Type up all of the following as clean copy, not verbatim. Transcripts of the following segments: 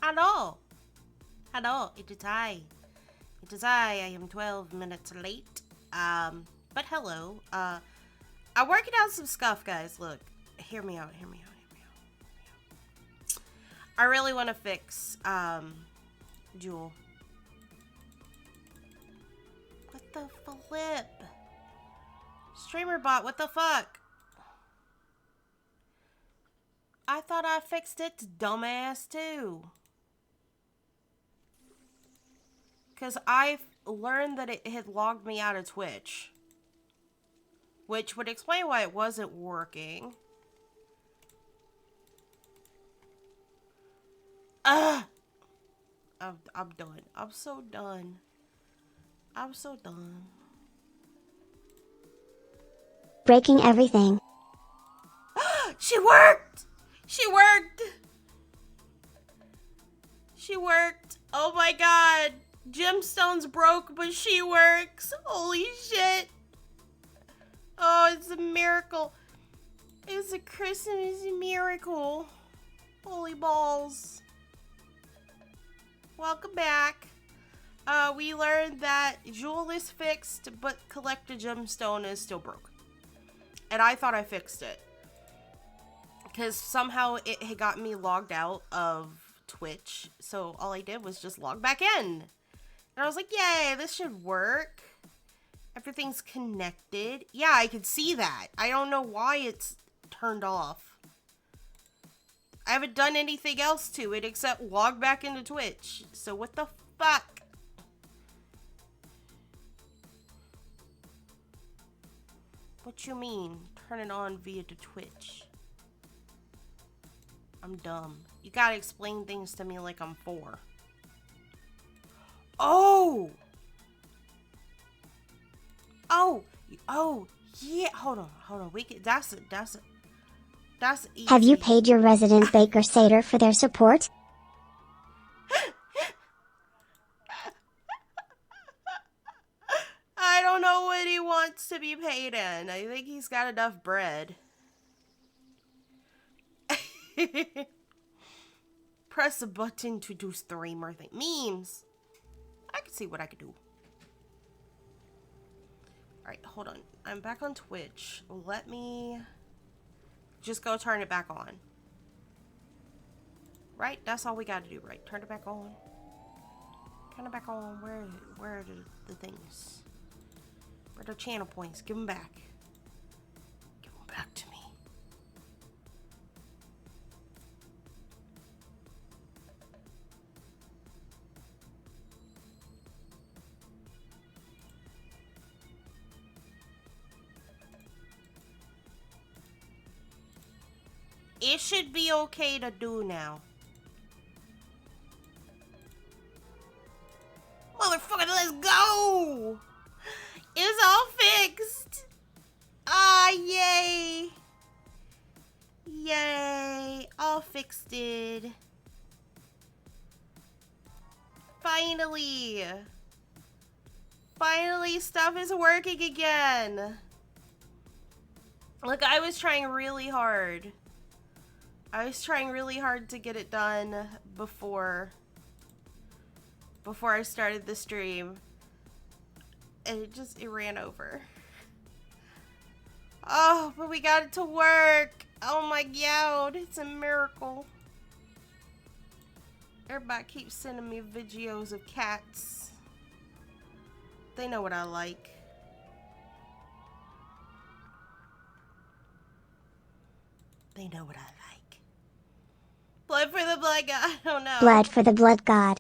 Hello. Hello, it is I. It is I. I am 12 minutes late. But hello. I'm working out some stuff, guys. Look, hear me out. I really want to fix, Jewel. What the flip? Streamer bot, what the fuck? I thought I fixed it, dumbass, too. Because I learned that it had logged me out of Twitch. Which would explain why it wasn't working. Ugh! I'm done. I'm so done. I'm so done. Breaking everything. She worked! She worked! She worked. Oh my god. Gemstones broke, but she works. Holy shit. Oh, it's a miracle. It's a Christmas miracle. Holy balls. Welcome back. We learned that Jewel is fixed, but collect a gemstone is still broke. And I thought I fixed it. Because somehow it had got me logged out of Twitch. So all I did was just log back in. And I was like, yay, this should work. Everything's connected. Yeah, I could see that. I don't know why it's turned off. I haven't done anything else to it except log back into Twitch. So what the fuck? What you mean? Turn it on via the Twitch. I'm dumb. You gotta explain things to me like I'm 4. Oh! Oh, yeah. Hold on. We can, that's easy. Have you paid your resident baker satyr for their support? I don't know what he wants to be paid in. I think he's got enough bread. Press a button to do streamer thing. Memes. I can see what I could do. Alright, hold on. I'm back on Twitch. Let me just go turn it back on. Right? That's all we gotta do, right? Turn it back on. Turn it back on. Where are the things? Where are the channel points? Give them back. Give them back to me. It should be okay to do now. Motherfucker, let's go! It's all fixed! Ah, yay! Yay! All fixed it. Finally! Finally, stuff is working again! Look, I was trying really hard. I was trying really hard to get it done before I started the stream. And it ran over. Oh, but we got it to work. Oh my god, it's a miracle. Everybody keeps sending me videos of cats. They know what I like. They know what I like. Blood for the blood god. I don't know. Blood for the blood god.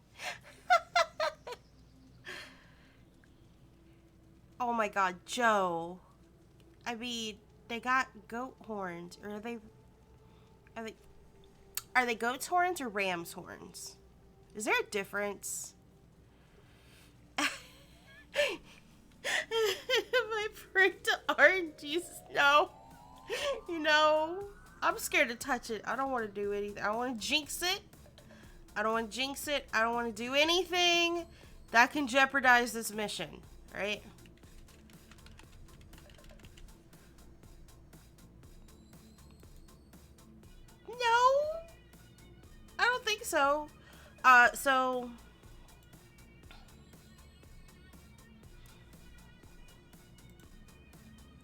Oh my god, Joe. I mean, they got goat horns, or are they goat's horns or ram's horns? Is there a difference? My pricked oranges. No. You know, I'm scared to touch it. I don't want to do anything. I don't want to jinx it. I don't want to jinx it. I don't want to do anything that can jeopardize this mission, right? No, I don't think so. So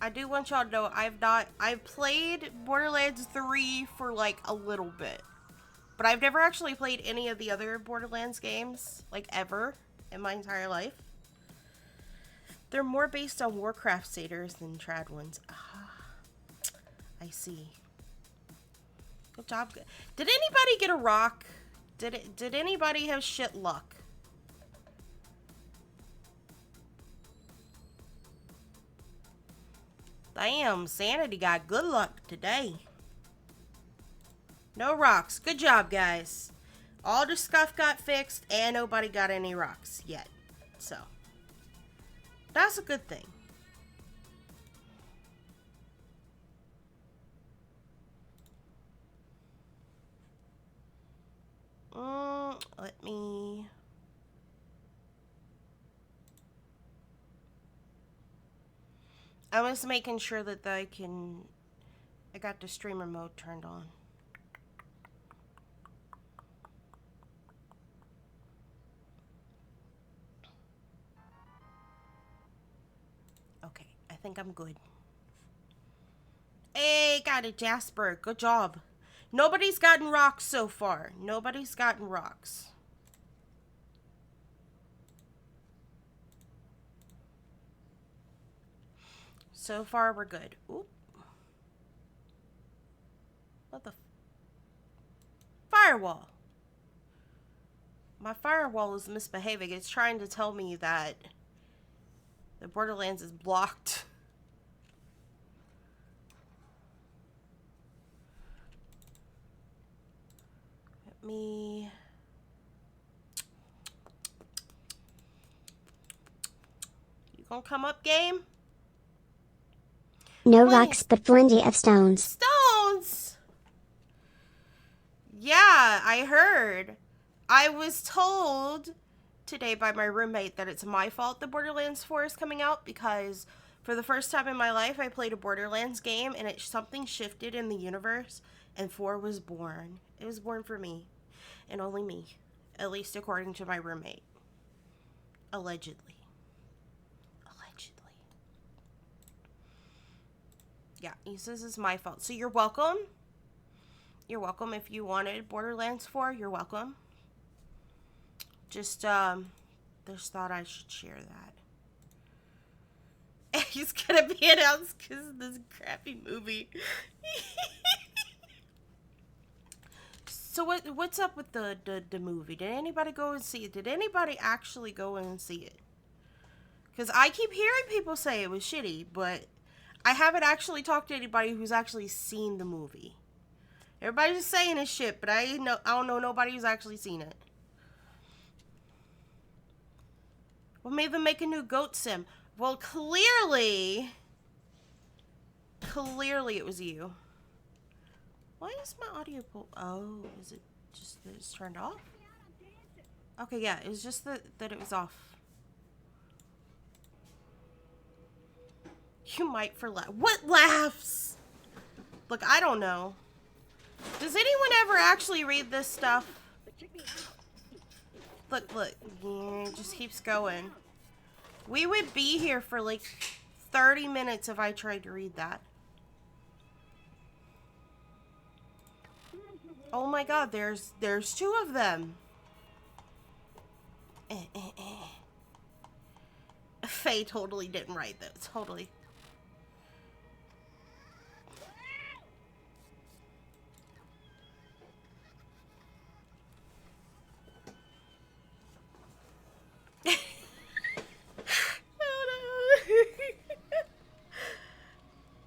I do want y'all to know I've played Borderlands 3 for like a little bit. But I've never actually played any of the other Borderlands games, like ever, in my entire life. They're more based on Warcraft satyrs than trad ones. Ah, I see. Good job. Did anybody get a rock? Did anybody have shit luck? Damn, Sanity got good luck today. No rocks. Good job, guys. All the stuff got fixed and nobody got any rocks yet. So, that's a good thing. Let me... I was making sure that I got the streamer mode turned on. Okay, I think I'm good. Hey, got it, Jasper. Good job. Nobody's gotten rocks so far. Nobody's gotten rocks. So far, we're good. Oop. What the? Firewall. My firewall is misbehaving. It's trying to tell me that the Borderlands is blocked. Let me... You gonna come up, game? No Please. rocks, but plenty of stones. Stones! Yeah, I heard. I was told today by my roommate that it's my fault the Borderlands 4 is coming out because for the first time in my life I played a Borderlands game and something shifted in the universe and 4 was born. It was born for me and only me, at least according to my roommate. Allegedly. Yeah, he says it's my fault. So you're welcome. You're welcome. If you wanted Borderlands 4, you're welcome. Just thought I should share that. He's gonna be announced because of this crappy movie. So what's up with the movie? Did anybody go and see it? Did anybody actually go and see it? Because I keep hearing people say it was shitty, but I haven't actually talked to anybody who's actually seen the movie. Everybody's just saying this shit, but I don't know nobody who's actually seen it. What made them make a new goat sim? Well, clearly it was you. Why is my audio oh, is it just that it's turned off? Okay, yeah, it was just that it was off. You might for what laughs? Look, I don't know. Does anyone ever actually read this stuff? Look, yeah, it just keeps going. We would be here for like 30 minutes if I tried to read that. Oh my god, there's 2 of them. Faye totally didn't write that. Totally.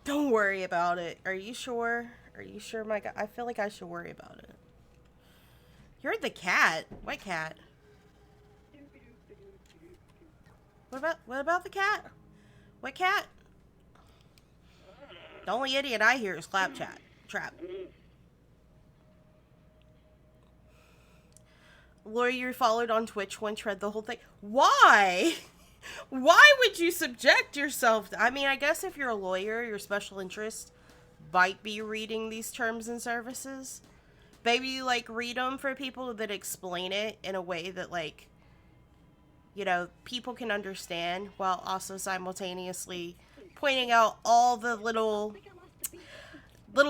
Don't worry about it. Are you sure? Are you sure, my god? I feel like I should worry about it. You're the cat. What cat? What about the cat? What cat? The only idiot I hear is Clapchat. Trap. Lawyer, you followed on Twitch once read the whole thing. Why? Why would you subject yourself? I mean, I guess if you're a lawyer, your special interest might be reading these terms and services. maybe, like, read them for people that explain it in a way that, like, you know, people can understand, while also simultaneously pointing out all the little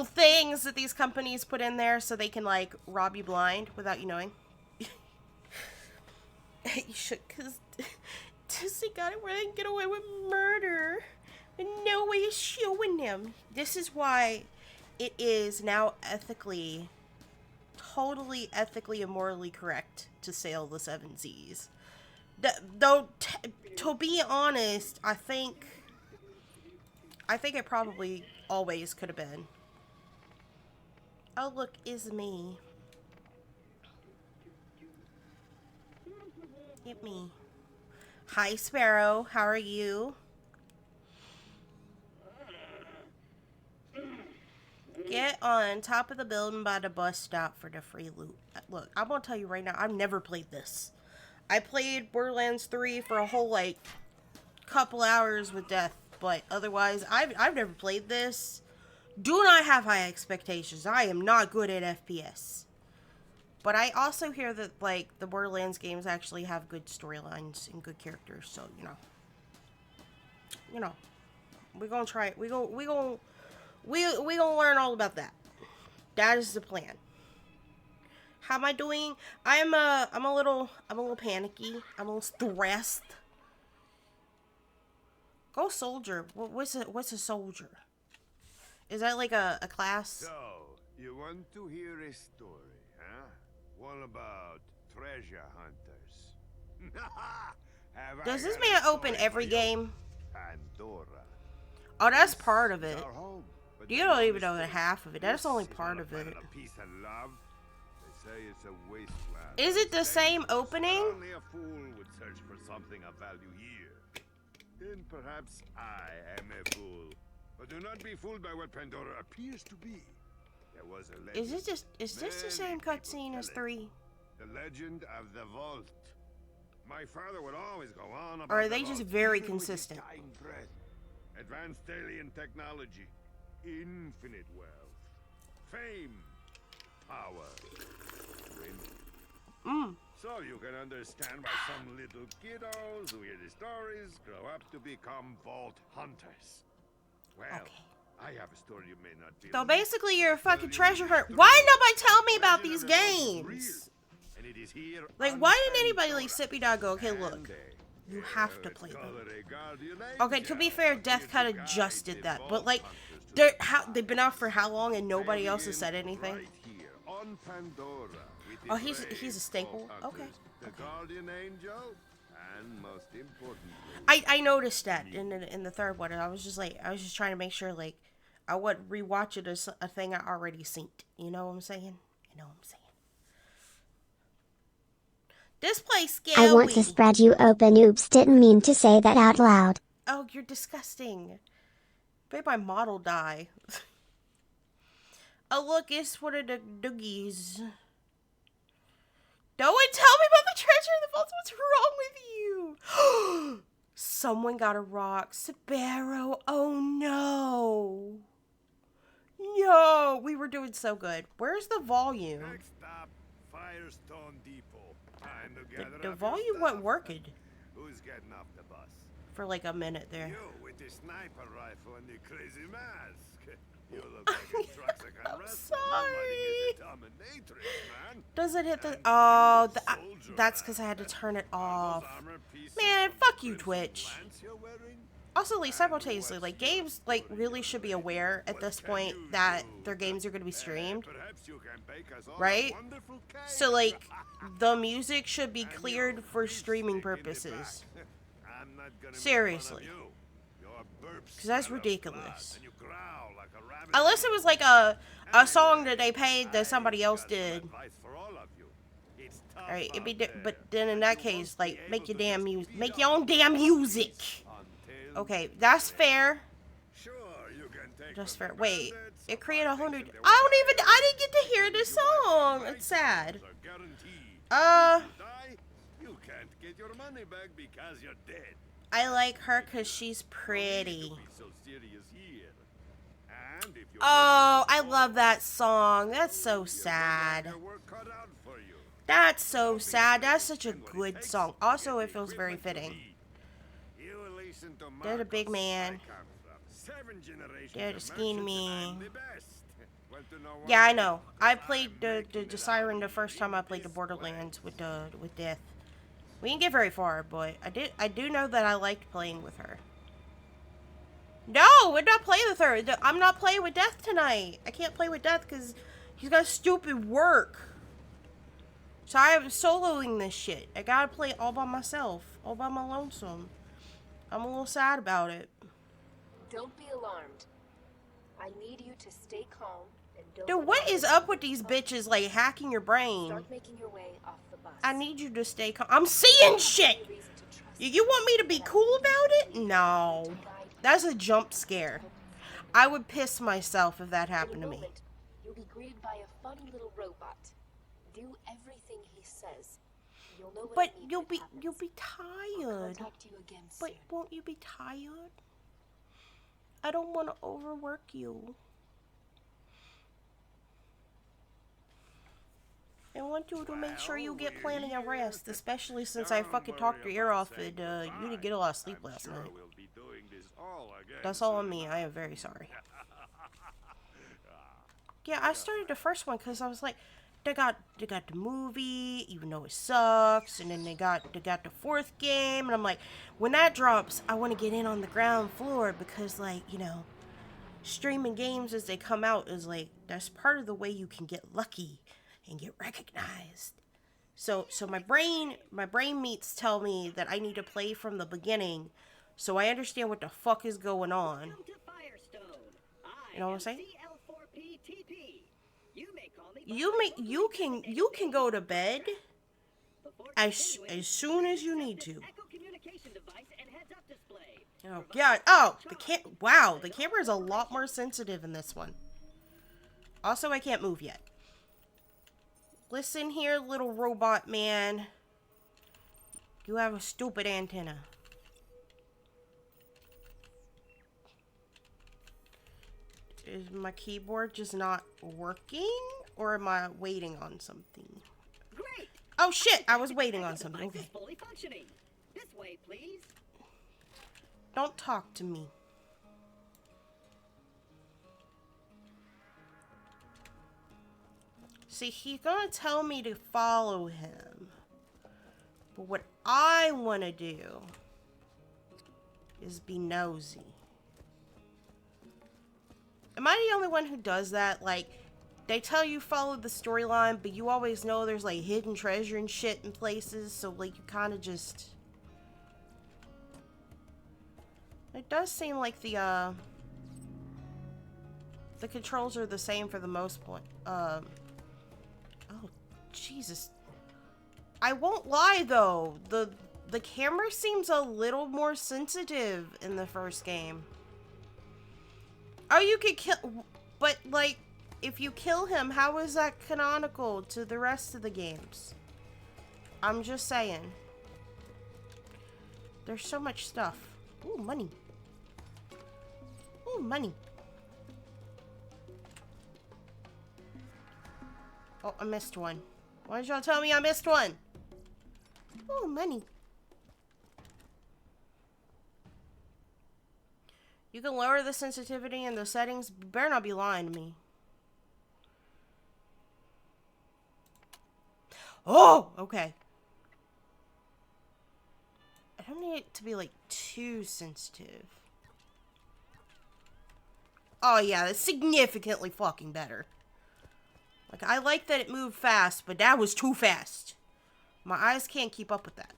things that these companies put in there so they can, like, rob you blind without you knowing. You should, because Disney got it where they can get away with murder and no way is showing them. This is why it is now totally ethically and morally correct to sail the seven seas. Though, to be honest, I think it probably always could have been. Oh, look, it's me. It's me. Hi, Sparrow. How are you? Get on top of the building by the bus stop for the free loot. Look, I'm gonna tell you right now, I've never played this. I played Borderlands 3 for a whole, like, couple hours with Death, but otherwise, I've never played this. Do not have high expectations. I am not good at FPS. But I also hear that, like, the Borderlands games actually have good storylines and good characters, so, you know, we're gonna try it. We gonna learn all about that. That is the plan. How am I doing? I'm a little panicky. I'm a little stressed. Go soldier. What's a soldier? Is that like a class? So, you want to hear a story, huh? One about treasure hunters. Does this man open every game? Pandora. Oh, that's part of it. Our home, but You don't even know the half of it. That's only part of it. A piece of love. They say it's a wasteland. Is it the same opening? Only a fool would search for something of value here. Then perhaps I am a fool. But do not be fooled by what Pandora appears to be. There was a legend. Is this the same cutscene as 3? The legend of the vault. My father would always go on about Or are they the just vault, very even with his consistent? dying breath. Advanced alien technology, infinite wealth, fame, power, win. So you can understand why some little kiddos who hear the stories grow up to become vault hunters. Well, Okay. I have a story you may not be. So basically, you're a fucking treasure hunter. Why didn't nobody tell me about these games? And it is here Like, why didn't anybody like sit me down and go, okay, look, you have to play them. Okay, to be fair, Death kind of just did that, but like, they've been out for how long and nobody else has said anything? Oh, he's a staple. Okay. The guardian angel, and most importantly, I noticed that in the third one, and I was just trying to make sure, like, I wouldn't rewatch it as a thing I already seen. You know what I'm saying? You know what I'm saying? This place scary. I want to spread you open. Oops, didn't mean to say that out loud. Oh, you're disgusting. Made my model die. Oh, look, it's one of the doogies. No one tell me about the treasure in the vault. What's wrong with you? Someone got a rock. Sparrow. Oh, no. No, we were doing so good. Where's the volume? next stop, Firestone Depot. Time to gather The up volume your wasn't stuff. working Who's getting off the bus? for like a minute there. You with the sniper rifle and the crazy mask. You look like a Truxican I'm wrestler. sorry. Nobody is a dominatrix, man. Does it hit the... And Oh, you're a soldier, that's because I had to turn it Are off. those armor pieces Man, from fuck the you, crimson Twitch. lance you're wearing? Also, like, simultaneously, like, games, like, really should be aware at this point that their games are going to be streamed, Perhaps you can bake us all a right? wonderful cake. So, like, the music should be And you, cleared for you streaming stick in the purposes. back. I'm not gonna make Seriously. fun of you. Your burps 'Cause that's smell of ridiculous. blood, and you growl like a rabbit. Unless it was, like, a song that they paid that somebody else I've got some did. advice for all of you. It's tough Alright, it'd be... out there, But then in that but you case, won't like, be make able your to damn just music. beat Make up your own damn music. until Okay, that's fair. Sure, you can take Just them fair. for Wait, granted, it some created might think 100... that they I didn't get to hear this song. It's sad. are guaranteed. Uh, If you die, you can't get your money back because you're dead. I like her because she's pretty. Don't be so serious here. Huh? And if you're Oh, I love that song. That's so sad. your work cut out for you. That's so sad. That's such a good song. Also, it feels very fitting. You listen to They're the big Marcos. man. I come from 7 generations They're the of skinny merchants, and me. I'm the best. Want to know why? Yeah, I know. I Because played I'm the making it Siren the out first time I played the this Borderlands way. with Death. We didn't get very far, but I do know that I liked playing with her. No, we're not playing with her. I'm not playing with Death tonight. I can't play with Death because he's got stupid work. So I am soloing this shit. I gotta play all by myself, all by my lonesome. I'm a little sad about it. Don't be alarmed. I need you to stay calm and don't. Dude, what is up with these bitches like hacking your brain? Start making your way off the bus. I need you to stay calm. I'm seeing shit. You want me to be cool about it? No. That's a jump scare. I would piss myself if that happened to me. You'll be greeted by a funny little robot. Do everything he says. You'll know what But it means you'll when be it happens. I'll tired. contact you again But soon. won't you be tired? I don't want to overwork you. I want you to make sure you get plenty of rest, especially since I fucking talked your ear off and you didn't get a lot of sleep last night. We'll be doing this all again That's all on soon. me. I am very sorry. Yeah, I started the first one because I was like, they got the movie, even though it sucks, and then they got the fourth game, and I'm like, when that drops, I want to get in on the ground floor because, like, you know, streaming games as they come out is like that's part of the way you can get lucky and get recognized. So my brain meats tell me that I need to play from the beginning, so I understand what the fuck is going on. You know what I'm saying? You can go to bed as soon as you need to. Oh god! Oh, the camera is a lot more sensitive in this one. Also, I can't move yet. Listen here, little robot man. You have a stupid antenna. Is my keyboard just not working? Or am I waiting on something? Great. Oh shit, I was waiting on something. Okay. Fully functioning. This way, please. Don't talk to me. See, he's gonna tell me to follow him. But what I want to do is be nosy. Am I the only one who does that? Like, they tell you follow the storyline, but you always know there's like hidden treasure and shit in places, so like you kind of just... It does seem like the controls are the same for the most part. Oh, Jesus. I won't lie though, the camera seems a little more sensitive in the first game. Oh, you could kill, but like, if you kill him, how is that canonical to the rest of the games? I'm just saying. There's so much stuff. Ooh, money. Ooh, money. Oh, I missed one. Why did y'all tell me I missed one? Ooh, money. You can lower the sensitivity in the settings. You better not be lying to me. Oh, okay. I don't need it to be like too sensitive. Oh yeah, that's significantly fucking better. Like, I like that it moved fast, but that was too fast. My eyes can't keep up with that.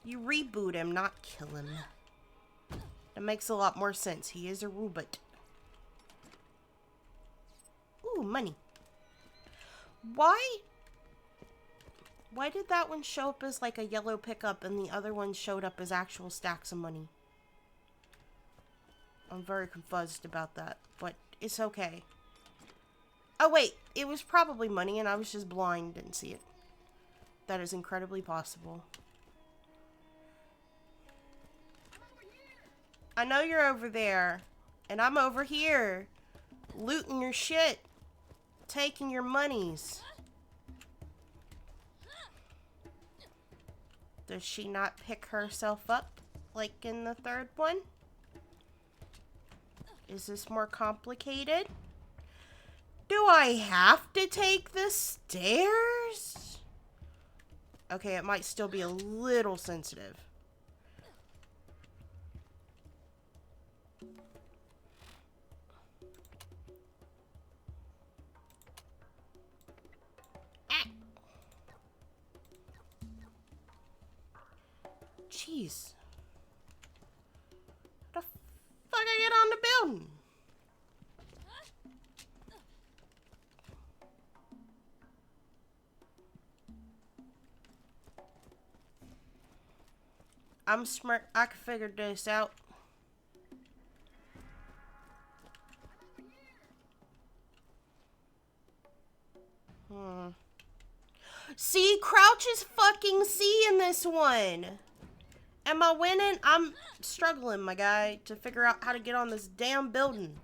You reboot him, not kill him. That makes a lot more sense. He is a robot. Ooh, money. Why did that one show up as like a yellow pickup and the other one showed up as actual stacks of money? I'm very confused about that, but it's okay. Oh wait, it was probably money and I was just blind, didn't see it. That is incredibly possible. I know you're over there. And I'm over here. Looting your shit. Taking your monies. Does she not pick herself up like in the third one? Is this more complicated? Do I have to take the stairs? Okay, it might still be a little sensitive. Jeez. How the fuck I get on the building? I'm smart. I can figure this out. See, Crouch is fucking C in this one. Am I winning? I'm struggling, my guy, to figure out how to get on this damn building.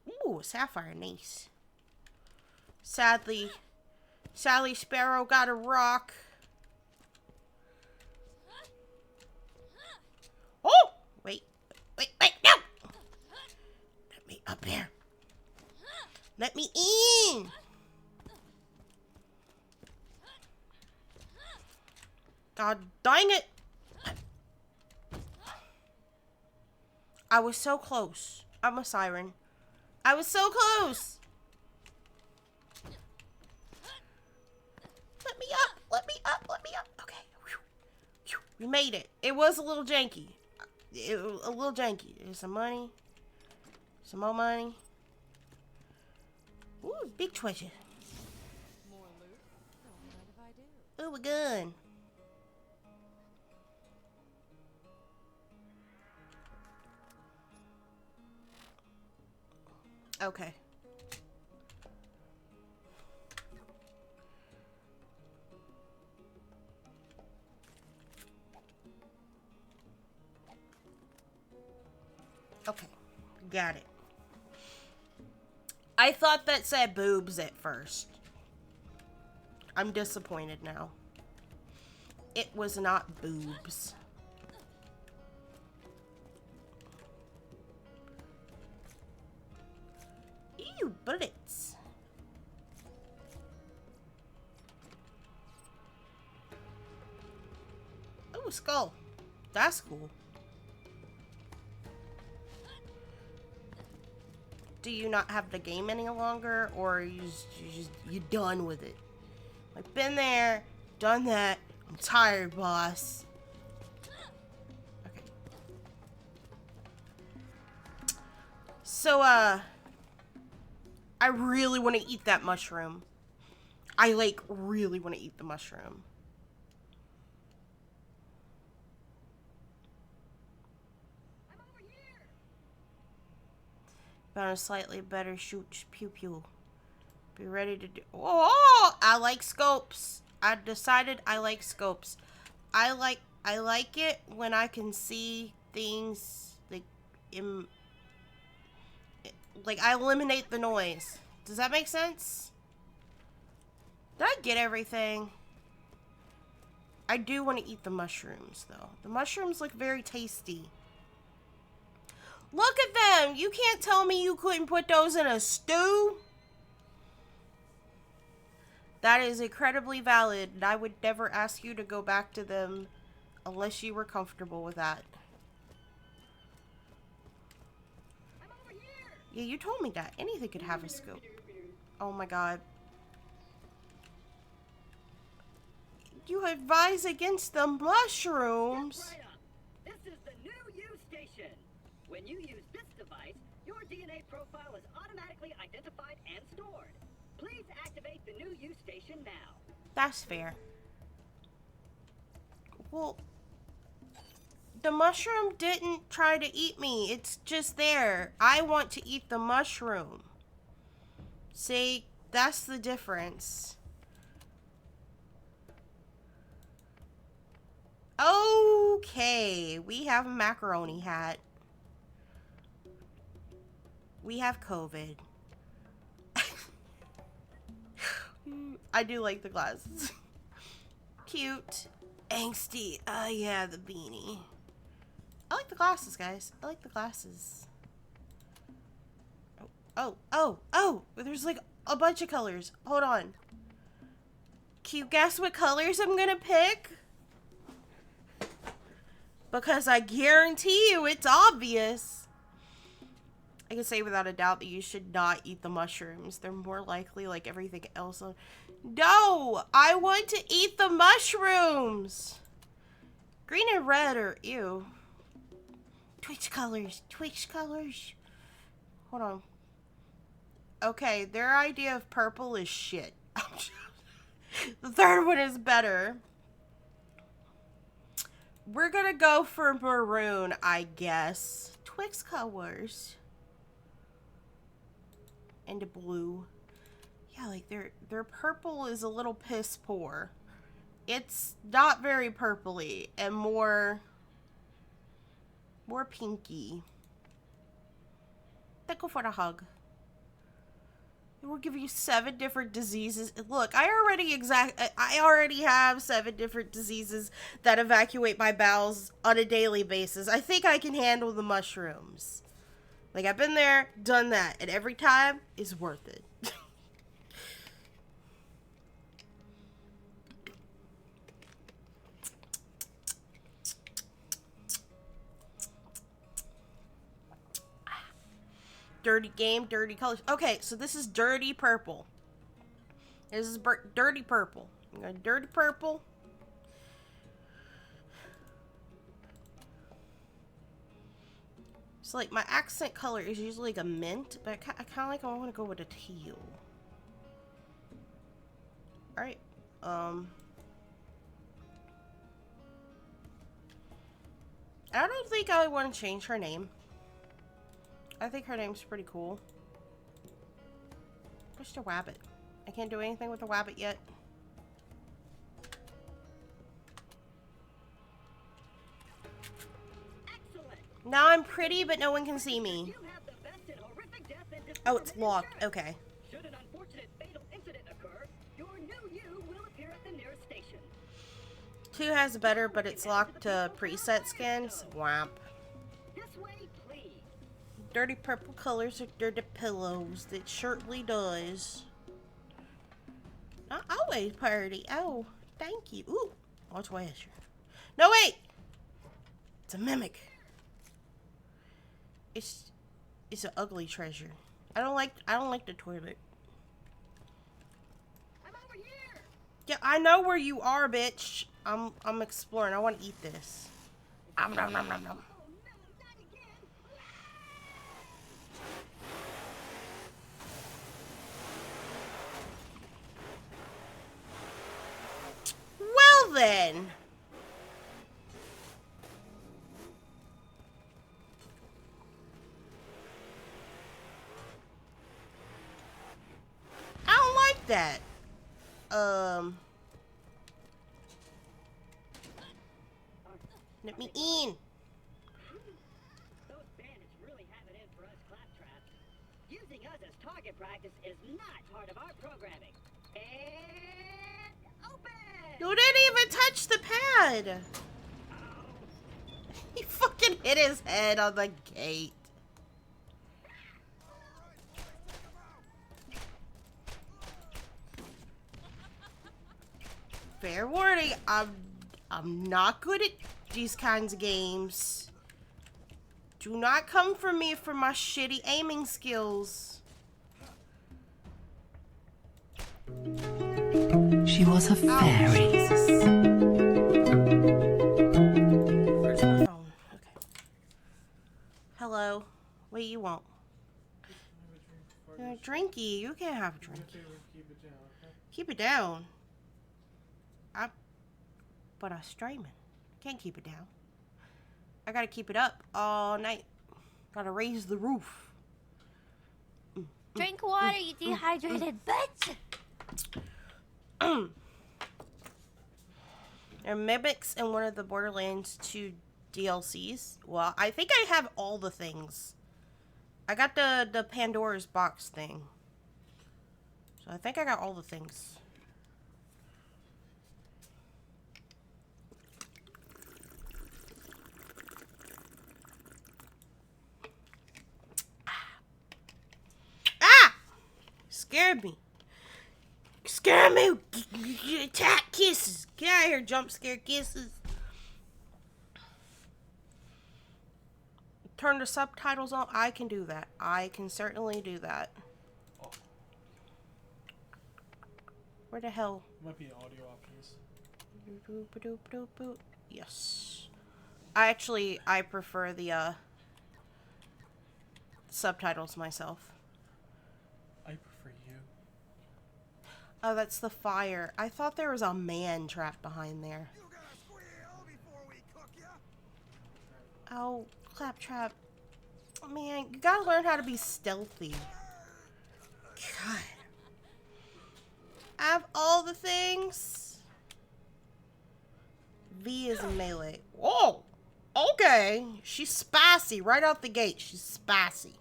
Ooh, sapphire, nice. Sadly, Sally Sparrow got a rock. Oh! Wait, no! Let me up here. Let me in! God dang it! I was so close. I'm a siren. I was so close! Let me up! Let me up! Let me up! Okay. We made it. It was a little janky. A little janky. There's some money. Some more money. Ooh, big treasure. More loot? Don't mind if I do. Ooh, a gun. Okay. Okay. Got it. I thought that said boobs at first. I'm disappointed now. It was not boobs. Ew, bullets. Oh, skull. That's cool. Do you not have the game any longer, or are you done with it? I've been there, done that. I'm tired, boss. Okay. So, I really want to eat that mushroom. I, like, really want to eat the mushroom. Found a slightly better shoot pew pew. Be ready to do. Oh, I like scopes. I decided I like scopes. I like it when I can see things like I eliminate the noise. Does that make sense? Did I get everything? I do want to eat the mushrooms though. The mushrooms look very tasty. Look at them! You can't tell me you couldn't put those in a stew? That is incredibly valid, and I would never ask you to go back to them unless you were comfortable with that. Yeah, you told me that. Anything could have a scope. Oh my god. You advise against the mushrooms? Right up. This is the new U station. When you use this device, your DNA profile is automatically identified and stored. Please activate the new U station now. That's fair. Well, the mushroom didn't try to eat me. It's just there. I want to eat the mushroom. See, that's the difference. Okay, we have a macaroni hat. We have COVID. I do like the glasses. Cute. Angsty. Oh yeah, the beanie. I like the glasses, guys. I like the glasses. Oh, there's like a bunch of colors. Hold on. Can you guess what colors I'm gonna pick? Because I guarantee you it's obvious. I can say without a doubt that you should not eat the mushrooms. They're more likely like everything else. No! I want to eat the mushrooms! Green and red are ew. Twitch colors. Twitch colors. Hold on. Okay, their idea of purple is shit. The third one is better. We're gonna go for maroon, I guess. Twix colors. And a blue. Yeah, like their purple is a little piss poor. It's not very purpley and more pinky. Thank you for the hug. It will give you 7 different diseases. Look, I already have 7 different diseases that evacuate my bowels on a daily basis. I think I can handle the mushrooms. Like, I've been there, done that, and every time is worth it. Dirty game, dirty colors. Okay, so this is dirty purple. This is dirty purple. I'm going dirty purple. So like my accent color is usually like a mint, but I kind of like I want to go with a teal. All right. I don't think I want to change her name. I think her name's pretty cool. Just a wabbit. I can't do anything with the wabbit yet. Excellent. Now I'm pretty, but no one can see me. You have the best and horrific death and Oh, it's dismemberment locked. insurance. Okay. Should an unfortunate fatal incident occur, your new you will appear at the nearest station. 2 has better, but it's locked to preset skins. Wamp. This way, please. Dirty purple colors are dirty pillows. That certainly does. Not always party. Oh, thank you. Ooh, watch Wesher. No, wait. It's a mimic. It's an ugly treasure. I don't like the toilet. I'm over here. Yeah, I know where you are, bitch. I'm exploring. I want to eat this. Nom, nom, nom, nom, nom. Oh no, not again. Well then. I don't like that. Let me in. Those bandits really have it in for us claptraps. Using us as target practice is not part of our programming. And open! You didn't even touch the pad. He fucking hit his head on the gate. Fair warning, I'm not good at these kinds of games. Do not come for me for my shitty aiming skills. She was a Oh, fairy. Jesus. Where's my phone? Okay. Hello. What do you want? Drinky. You can't have a drinky. Keep it down. But I'm streaming. Can't keep it down. I gotta keep it up all night. Gotta raise the roof. Drink water, you dehydrated bitch! There are mimics in one of the Borderlands 2 DLCs. Well, I think I have all the things. I got the Pandora's box thing. So I think I got all the things. Ah! Scared me. Scared me. Attack kisses. Get out of here, jump scare kisses. Turn the subtitles on. I can do that. I can certainly do that. Oh. Where the hell? Might be audio options. Yes. I prefer the subtitles myself. I prefer you. Oh, that's the fire. I thought there was a man trapped behind there. You gotta squeal before we cook ya. Oh, Claptrap. Man, you gotta learn how to be stealthy. God. I have all the things. V is melee. Whoa! Okay. She's spicy right out the gate. She's spicy.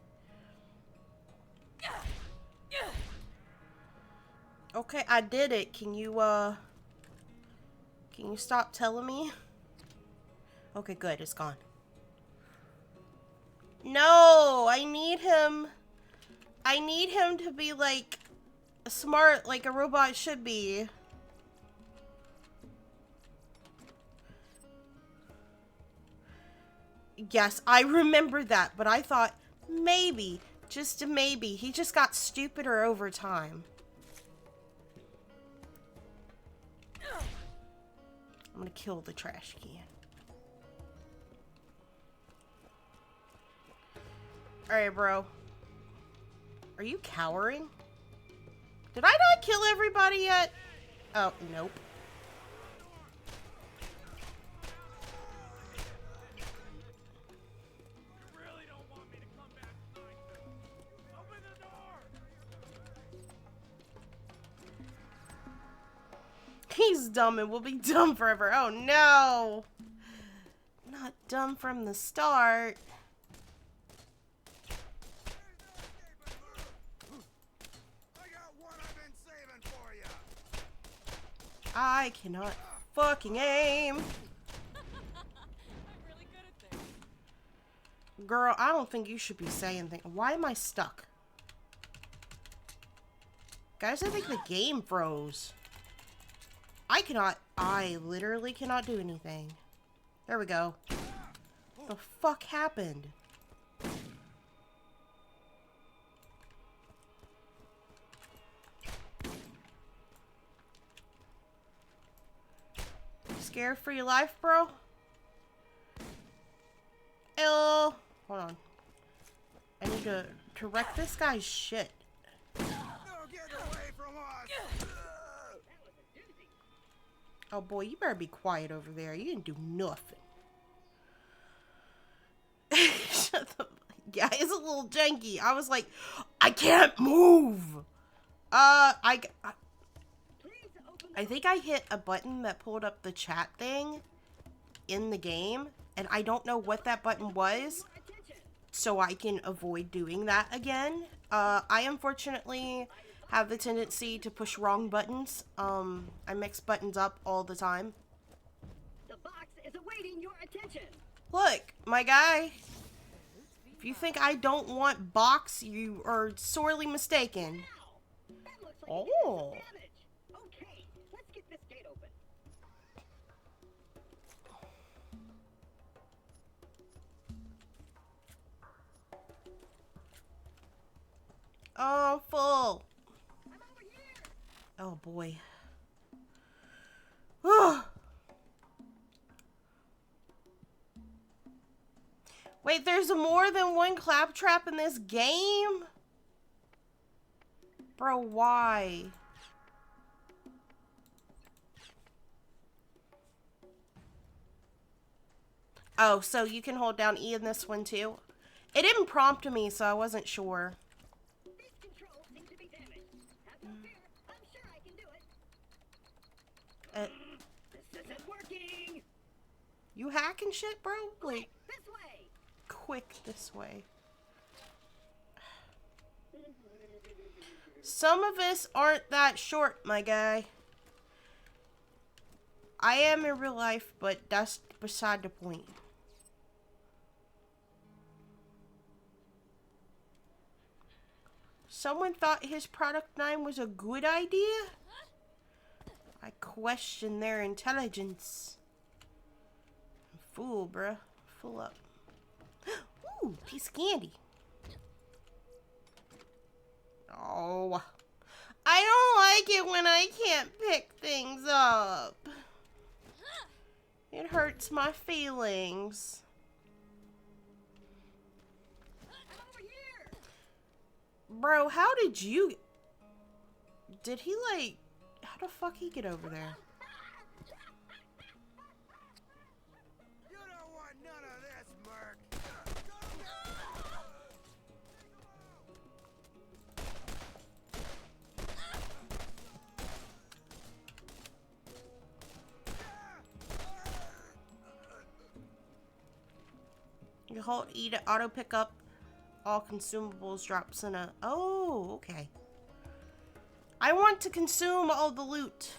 Okay, I did it. Can you stop telling me? Okay, good. It's gone. No, I need him to be like smart like a robot should be. Yes, I remember that, but I thought maybe, just a maybe, he just got stupider over time. I'm gonna kill the trash can. Alright, bro. Are you cowering? Did I not kill everybody yet? Oh, nope. You really don't want me to come back tonight. Open the door. He's dumb and will be dumb forever. Oh no! Not dumb from the start. I got one I've been saving for you. I cannot fucking aim. I'm really good at this. Girl, I don't think you should be saying things. Why am I stuck? Guys, I think the game froze. I literally cannot do anything. There we go. What the fuck happened? Scared for your life, bro? Hold on. I need to wreck this guy's shit. No, get away from us. Oh boy, you better be quiet over there. You didn't do nothing. Shut the... Yeah, it's a little janky. I was like, I can't move. I think I hit a button that pulled up the chat thing in the game, and I don't know what that button was, so I can avoid doing that again. I unfortunately have the tendency to push wrong buttons. I mix buttons up all the time. The box is awaiting your attention. Look, my guy, if you think I don't want box, you are sorely mistaken. That looks like Oh. it did some damage. Okay, let's get this gate open. Oh, I'm full. I'm over here. Oh boy. Wait, there's more than one claptrap in this game? Bro, why? Oh, so you can hold down E in this one too? It didn't prompt me, so I wasn't sure. These controls seem to be damaged. Have no fear. I'm sure I can do it. Uh, The This is working. You hacking shit, bro? Like, This way. quick this way. Some of us aren't that short, my guy. I am in real life, but that's beside the point. Someone thought his product line was a good idea? I question their intelligence. Fool, bruh. Full up. Ooh, piece of candy. Oh. I don't like it when I can't pick things up. It hurts my feelings. I'm over here. Bro, how did you... Did he, like... How the fuck he get over there? You don't want none of this, Merc. You hold E to auto pick up all consumables drops in a... Oh, okay. I want to consume all the loot.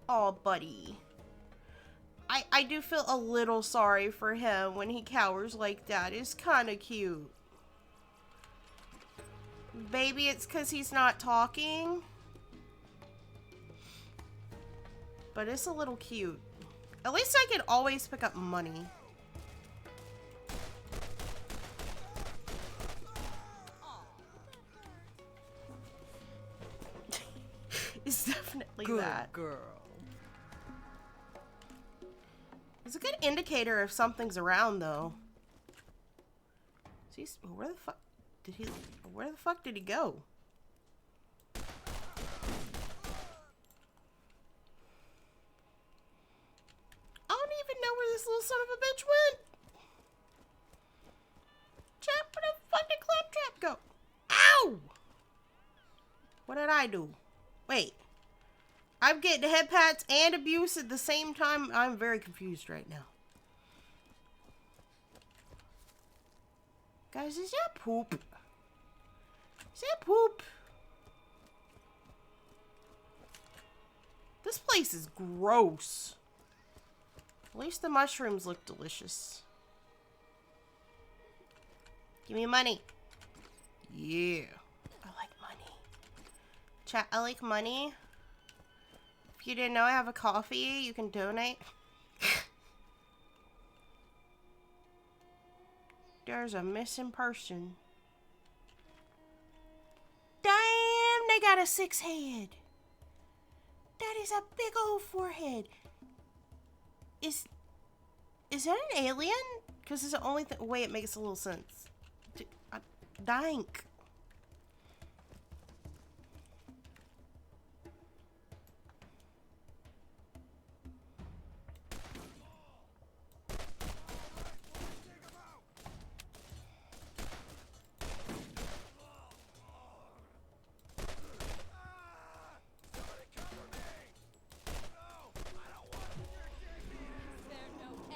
Oh, buddy. I do feel a little sorry for him when he cowers like that. It's kind of cute. Maybe it's because he's not talking. But it's a little cute. At least I can always pick up money. It's definitely Good that. girl. It's a good indicator if something's around, though. Jeez, where the fuck did he? Where the fuck did he go? I don't even know where this little son of a bitch went. Chap, where the fuck did Claptrap go? Ow! What did I do? Wait. I'm getting head pats and abuse at the same time. I'm very confused right now. Guys, is that poop? Is that poop? This place is gross. At least the mushrooms look delicious. Give me money. Yeah. I like money. Chat, I like money. If you didn't know I have a coffee, you can donate. There's a missing person. Damn, they got a 6 head. That is a big old forehead. Is that an alien? Because it's the only way it makes a little sense. Dank.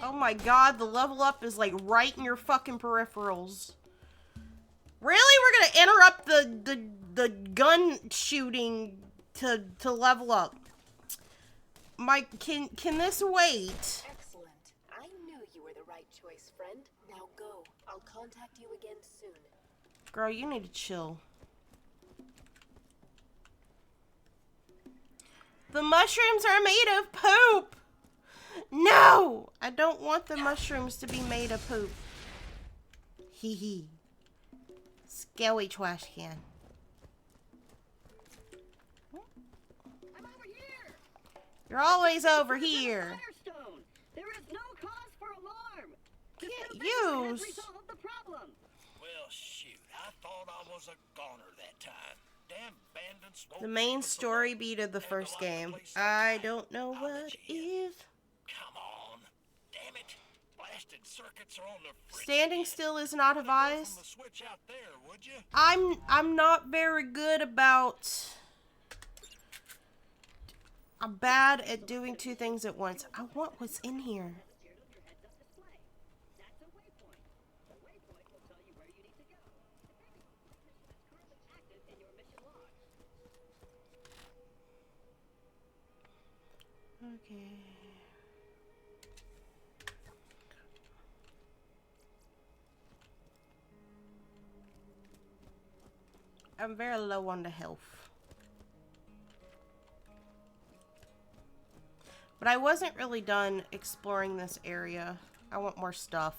Oh my god, the level up is like right in your fucking peripherals. Really? We're gonna interrupt the gun shooting to level up. Mike, can this wait? Excellent. I knew you were the right choice, friend. Now go. I'll contact you again soon. Girl, you need to chill. The mushrooms are made of poop! No! I don't want the mushrooms to be made of poop. Hee hee. Skelly trash can. I'm over here. You're always over here. Firestone. There is no cause for alarm. Can't Disturbance has use. resolved the problem. Well, shoot, I thought I was a goner that time. Damn bandits won't The main leave us story alone. beat of the Had to first lock the game. place up I tight. don't know I'll what let you in. is. Come on. Damn it. Blasted circuits are on the fritz Standing again. still is not Go advised. from the switch out there, would you? I'm I'm not very good about I'm bad at doing two things at once. I want what's in here. That's a waypoint. The waypoint will tell you where you need to go, depending on the mission that's currently active in your mission log. Okay. I'm very low on the health. But I wasn't really done exploring this area. I want more stuff.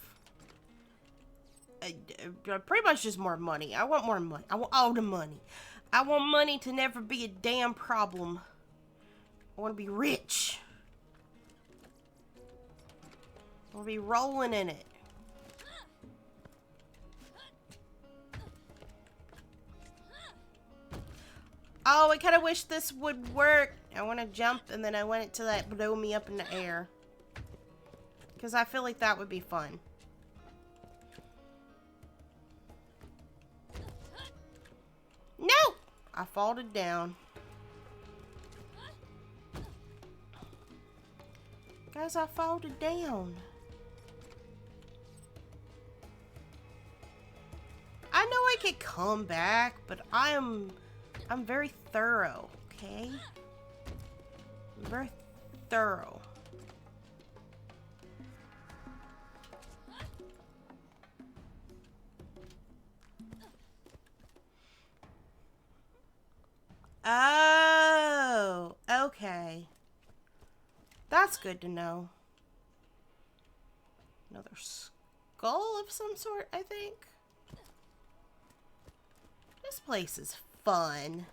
Pretty much just more money. I want more money. I want all the money. I want money to never be a damn problem. I want to be rich. I want to be rolling in it. Oh, I kind of wish this would work. I want to jump and then I want it to like blow me up in the air. Because I feel like that would be fun. No! I folded down. Guys, I folded down. I know I could come back, but I'm very thorough, okay? I'm very thorough. Oh, okay. That's good to know. Another skull of some sort, I think. This place is fun.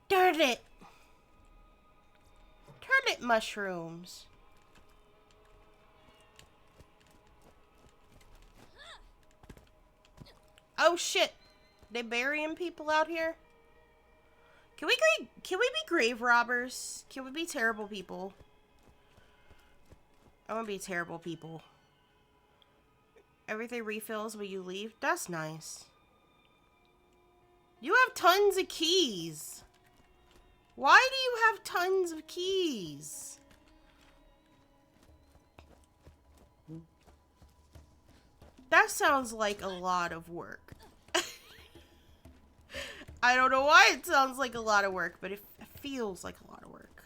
Darn it! Turnip mushrooms. Oh shit! They burying people out here? Can we be grave robbers? Can we be terrible people? I want to be terrible people. Everything refills when you leave. That's nice. You have tons of keys. Why do you have tons of keys? That sounds like a lot of work. I don't know why it sounds like a lot of work, but it feels like a lot of work.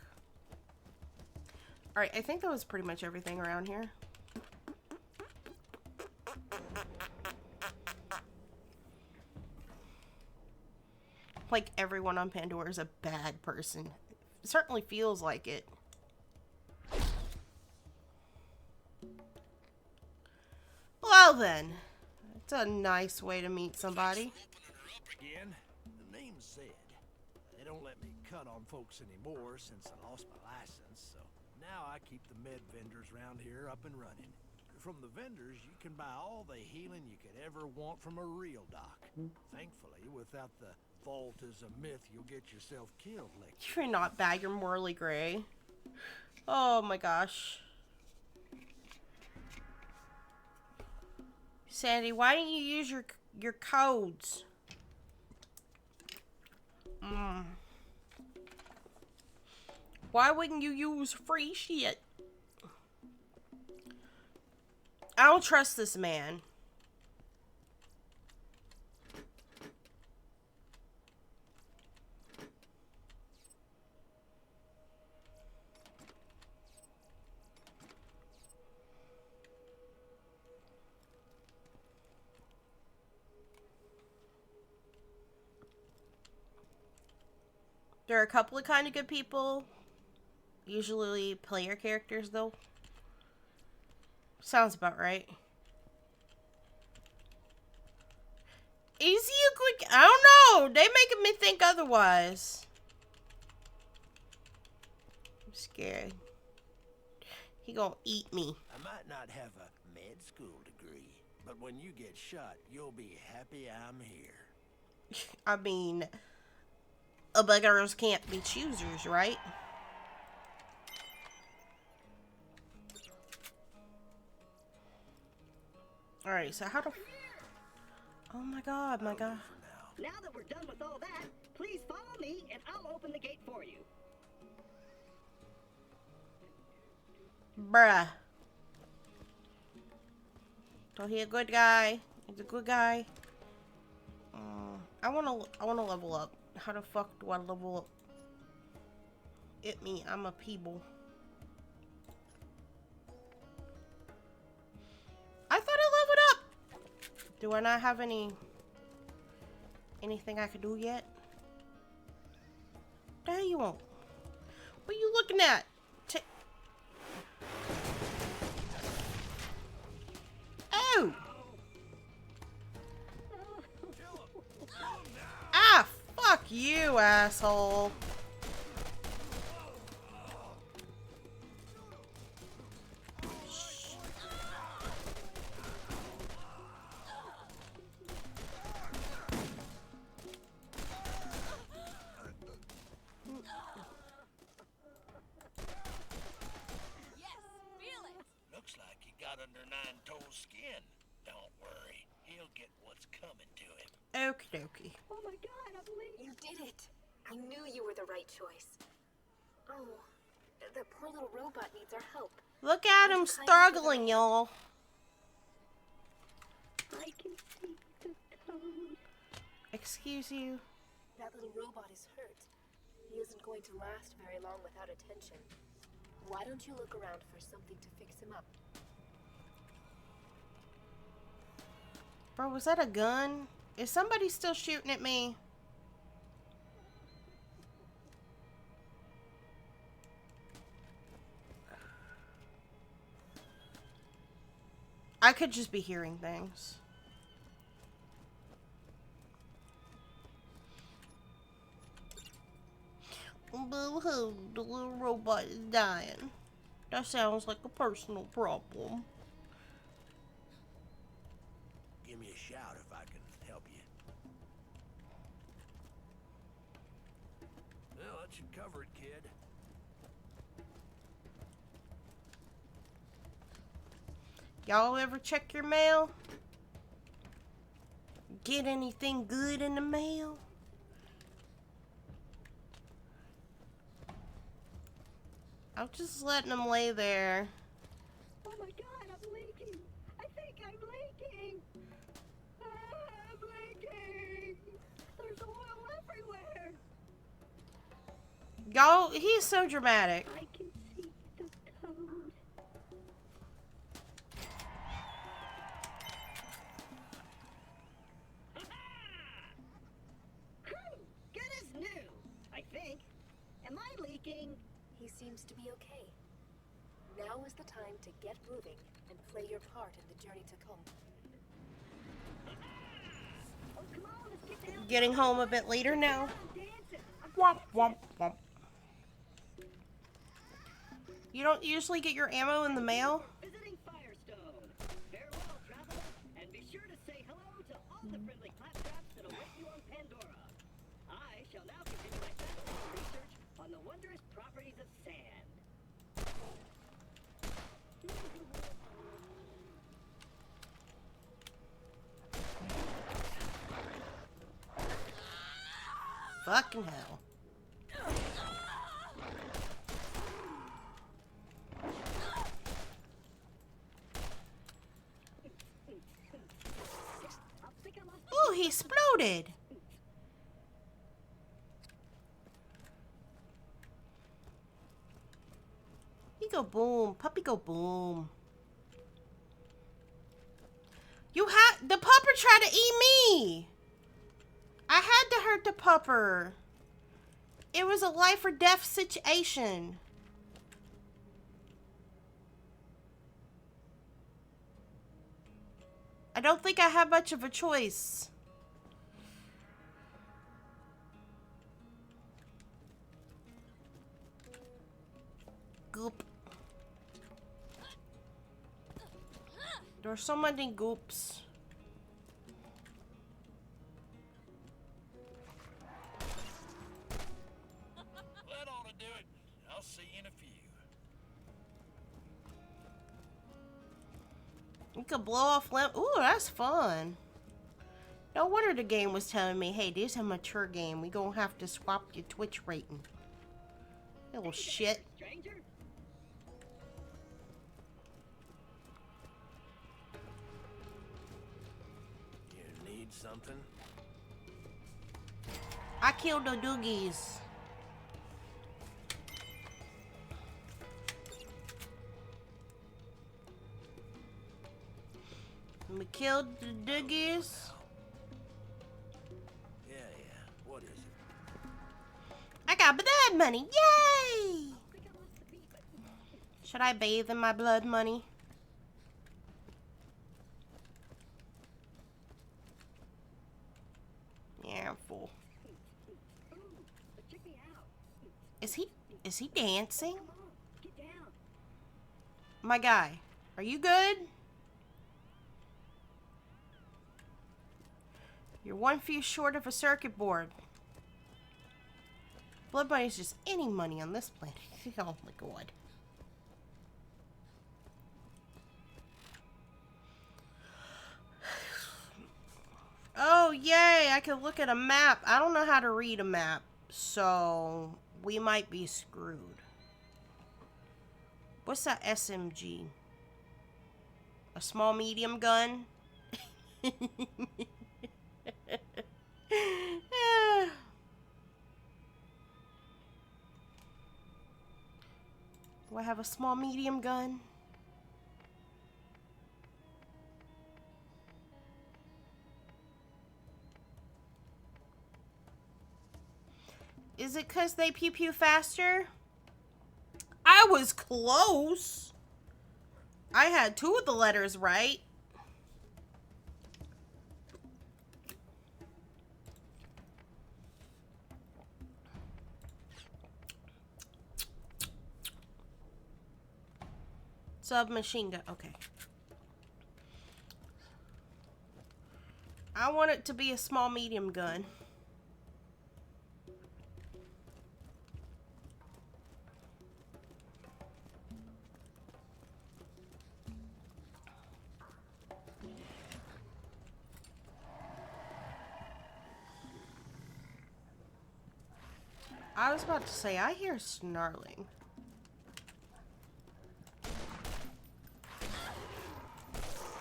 Alright, I think that was pretty much everything around here. Like everyone on Pandora is a bad person. It certainly feels like it. Well then, it's a nice way to meet somebody. Again, the name said. They don't let me cut on folks anymore since I lost my license, so now I keep the med vendors around here up and running. From the vendors, you can buy all the healing you could ever want from a real doc. Thankfully, without the vault is a myth, you'll get yourself killed lecture. You're not bad, you're morally gray. Oh my gosh. Sandy, why don't you use your codes? Why wouldn't you use free shit? I don't trust this man. There are a couple of kind of good people. Usually player characters, though. Sounds about right. Is he a quick? I don't know. They making me think otherwise. I'm scared. He gonna eat me. I might not have a med school degree, but when you get shot, you'll be happy I'm here. I mean, beggars can't be choosers, right? Alright, so how to... Oh my god, my god. Now that we're done with all that, please follow me and I'll open the gate for you. Bruh. So he a good guy. He's a good guy. I wanna level up. How the fuck do I level up? I'm a peeble. I thought I leveled up. Do I not have anything I could do yet? The hell you want? What are you looking at? Oh! Ah, fuck you, asshole. Looks like he got under Nine-Toes' skin. Don't worry, he'll get what's coming to him. Okie dokie. Oh my god, I believe you did it. I knew you were the right choice. Oh, the poor little robot needs our help. Look at him struggling, y'all. I can see the code. Excuse you. That little robot is hurt. He isn't going to last very long without attention. Why don't you look around for something to fix him up? Bro, was that a gun? Is somebody still shooting at me? I could just be hearing things. Boo-hoo, the little robot is dying. That sounds like a personal problem. Give me a shout if I can help you. Well, that should cover it, kid. Y'all ever check your mail? Get anything good in the mail? I'm just letting them lay there. Oh my god, I'm leaking. I think I'm leaking. I'm leaking. There's oil everywhere. Y'all, he's so dramatic. I can see the code. Good as new, I think. Am I leaking? He seems to be okay. Now is the time to get moving and play your part in the journey to come. Oh, come on, let's get down. Getting home a bit later now. I'm dancing. Womp, womp, womp. You don't usually get your ammo in the mail? Visiting Firestone. Farewell, traveler, and be sure to say hello to all the friendly claptraps that await you on Pandora. I shall now continue my fascinating research on the wondrous properties of sand. Fucking hell. Ooh, he exploded. He go boom. Puppy go boom. The pupper tried to eat me. I had to hurt the pupper. It was a life or death situation. I don't think I have much of a choice. Goop. There are so many goops. That ought to do it. I'll see you in a few. You could blow off limb. Ooh, that's fun. No wonder the game was telling me, hey, this is a mature game. We gonna have to swap your Twitch rating. Little shit. Stranger? You need something? I killed the doogies. We killed the doogies. Yeah. What is it? I got blood money. Yay! Should I bathe in my blood money? Yeah, I'm full. But check me out. Is he dancing? Come on, get down. My guy, are you good? You're one fuse short of a circuit board. Blood money is just any money on this planet. Oh my god. Oh yay, I can look at a map. I don't know how to read a map, so we might be screwed. What's that SMG? A small medium gun? Do I have a small medium gun? Is it because they pew pew faster? I was close. I had 2 of the letters right. Submachine gun. Okay. I want it to be a small medium gun. I was about to say, I hear snarling.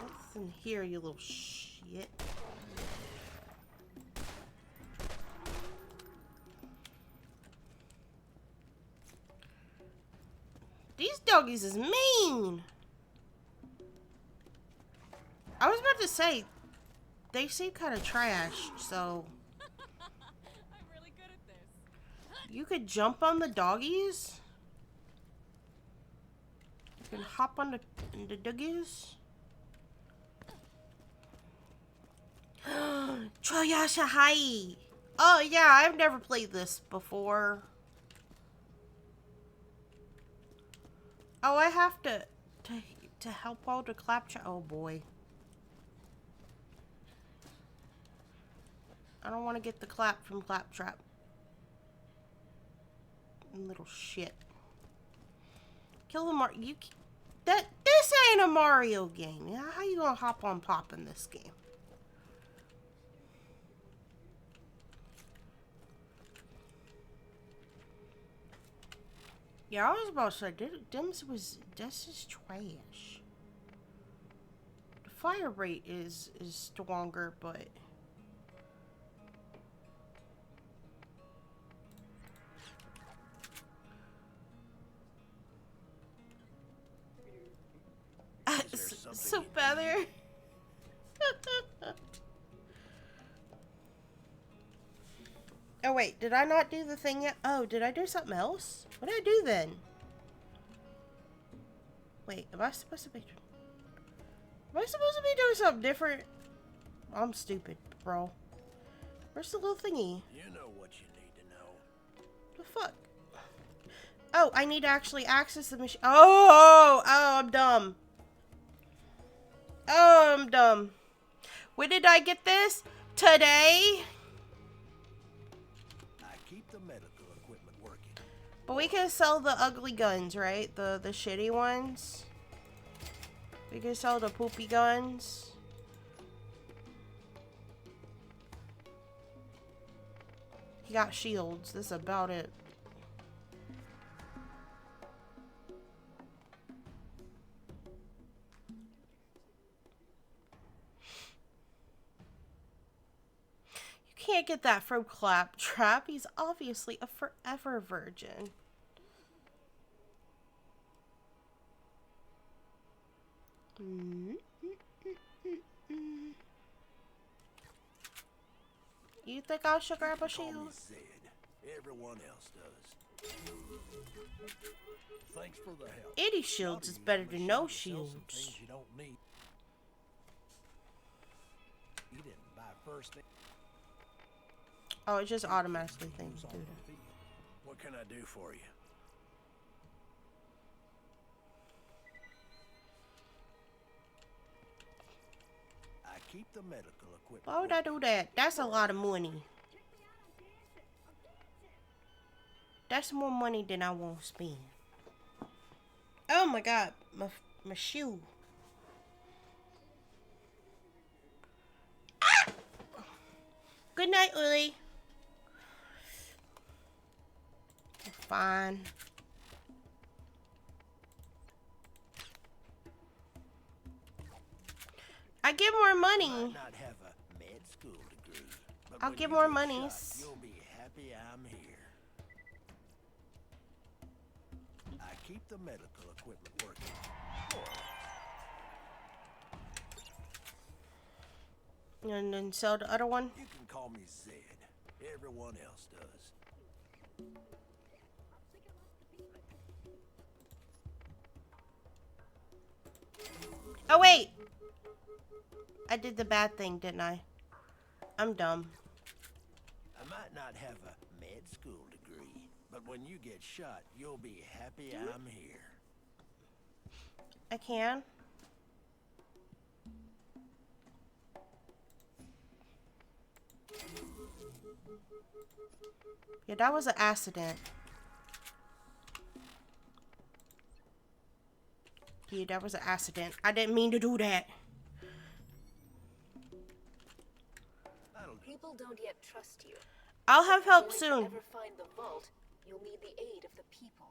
What's in here, you little shit? These doggies is mean. I was about to say, they seem kind of trash, so... I'm really good at this. You could jump on the doggies? You can hop on the doggies? Troyasha Hai! Oh yeah, I've never played this before. Oh, I have to help all the claptrap. Oh boy. I don't want to get the clap from Claptrap. Little shit. Kill the this ain't a Mario game. Yeah, how you gonna hop on pop in this game? Yeah, I was about to say, this is trash. The fire rate is stronger, but so better. Oh wait, did I not do the thing yet? Oh, did I do something else? What did I do then? Wait, am I supposed to be doing something different? I'm stupid, bro. Where's the little thingy? You know what you need to know. The fuck? Oh, I need to actually access the machine. Oh, I'm dumb. Oh, I'm dumb. When did I get this? Today? I keep the medical equipment working. But we can sell the ugly guns, right? The shitty ones. We can sell the poopy guns. He got shields. That's about it. You can't get that from Claptrap. He's obviously a forever virgin. You think I should grab a shield? Call me Zed. Everyone else does. Thanks for the help. Any shields is better than no shields. You don't need. You didn't buy first thing. Oh, it just automatically thinks on do the that. field. What can I do for you? I keep the medical equipment. Why would I do that? That's a lot of money. That's more money than I won't spend. Oh my god, my shoe. Ah! Good night, Uli. Fine. I get more money. Might not have a med school degree, but I'll when get you more shot, monies. You'll be happy I'm here. I keep the medical equipment working. And then sell the other one. You can call me Zed. Everyone else does. Oh wait! I did the bad thing, didn't I? I'm dumb. I might not have a med school degree, but when you get shot, you'll be happy I'm here. I can. Yeah, that was an accident. Yeah, that was an accident. I didn't mean to do that. People don't yet trust you. I'll have help If soon. you ever find the vault, you'll need the aid of the people.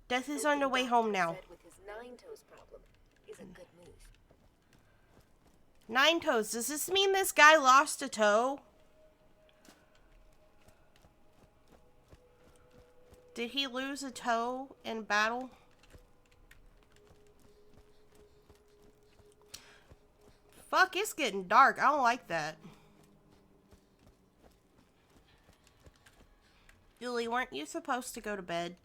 Death is on the way home now. Zed with his nine-toes problem is a good move. Nine toes. Does this mean this guy lost a toe? Did he lose a toe in battle? Fuck, it's getting dark. I don't like that. Julie, weren't you supposed to go to bed?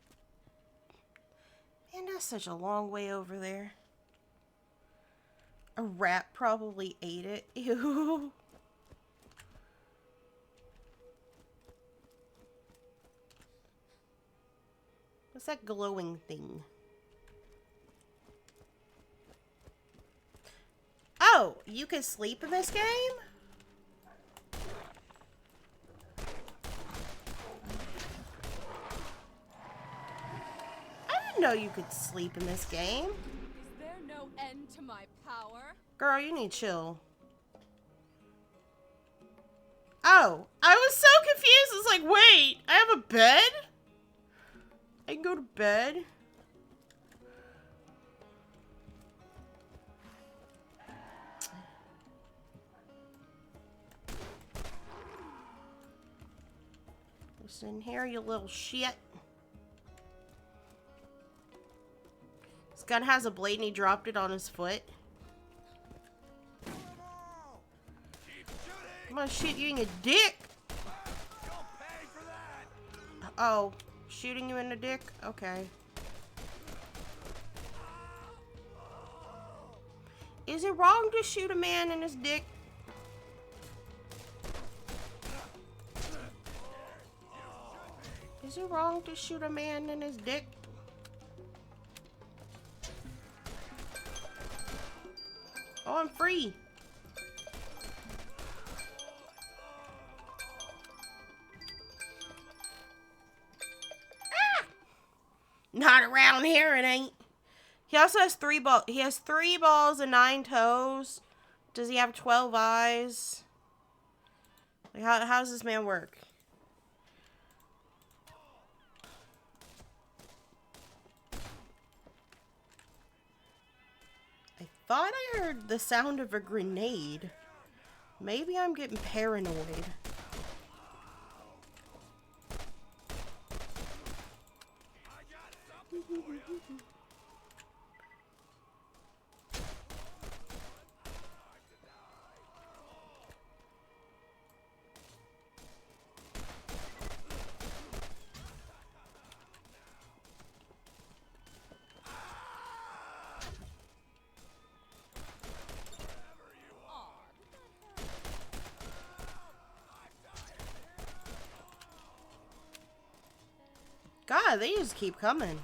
Man, that's such a long way over there. A rat probably ate it. Ew. What's that glowing thing? Oh, you can sleep in this game? I didn't know you could sleep in this game. Is there no end to my power? Girl, you need to chill. Oh, I was so confused. It's like, wait, I have a bed? I can go to bed? Listen here, you little shit. This gun has a blade and he dropped it on his foot. I'm gonna shoot you in your dick. Oh, shooting you in the dick? Okay. Is it wrong to shoot a man in his dick? Is it wrong to shoot a man in his dick? Oh, I'm free. Ah! Not around here, it ain't. He also has 3 balls. He has 3 balls and 9 toes. Does he have 12 eyes? Like, how does this man work? I thought I heard the sound of a grenade. Maybe I'm getting paranoid. God, they just keep coming.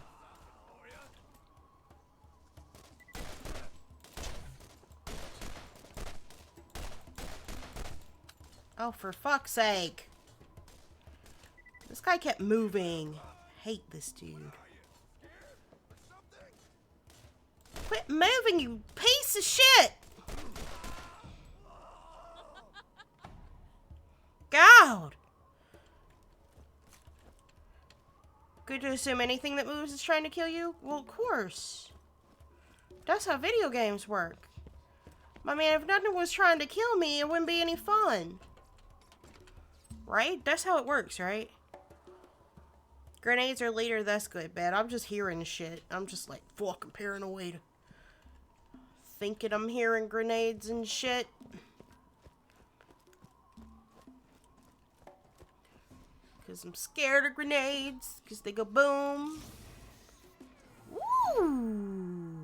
Oh, for fuck's sake. This guy kept moving. Hate this dude. Quit moving, you piece of shit! God! Good to assume anything that moves is trying to kill you? Well, of course. That's how video games work. I mean, if nothing was trying to kill me, it wouldn't be any fun. Right? That's how it works, right? Grenades are later, that's good, man. I'm just hearing shit. I'm just like fucking paranoid. Thinking I'm hearing grenades and shit. Because I'm scared of grenades. Because they go boom. Woo!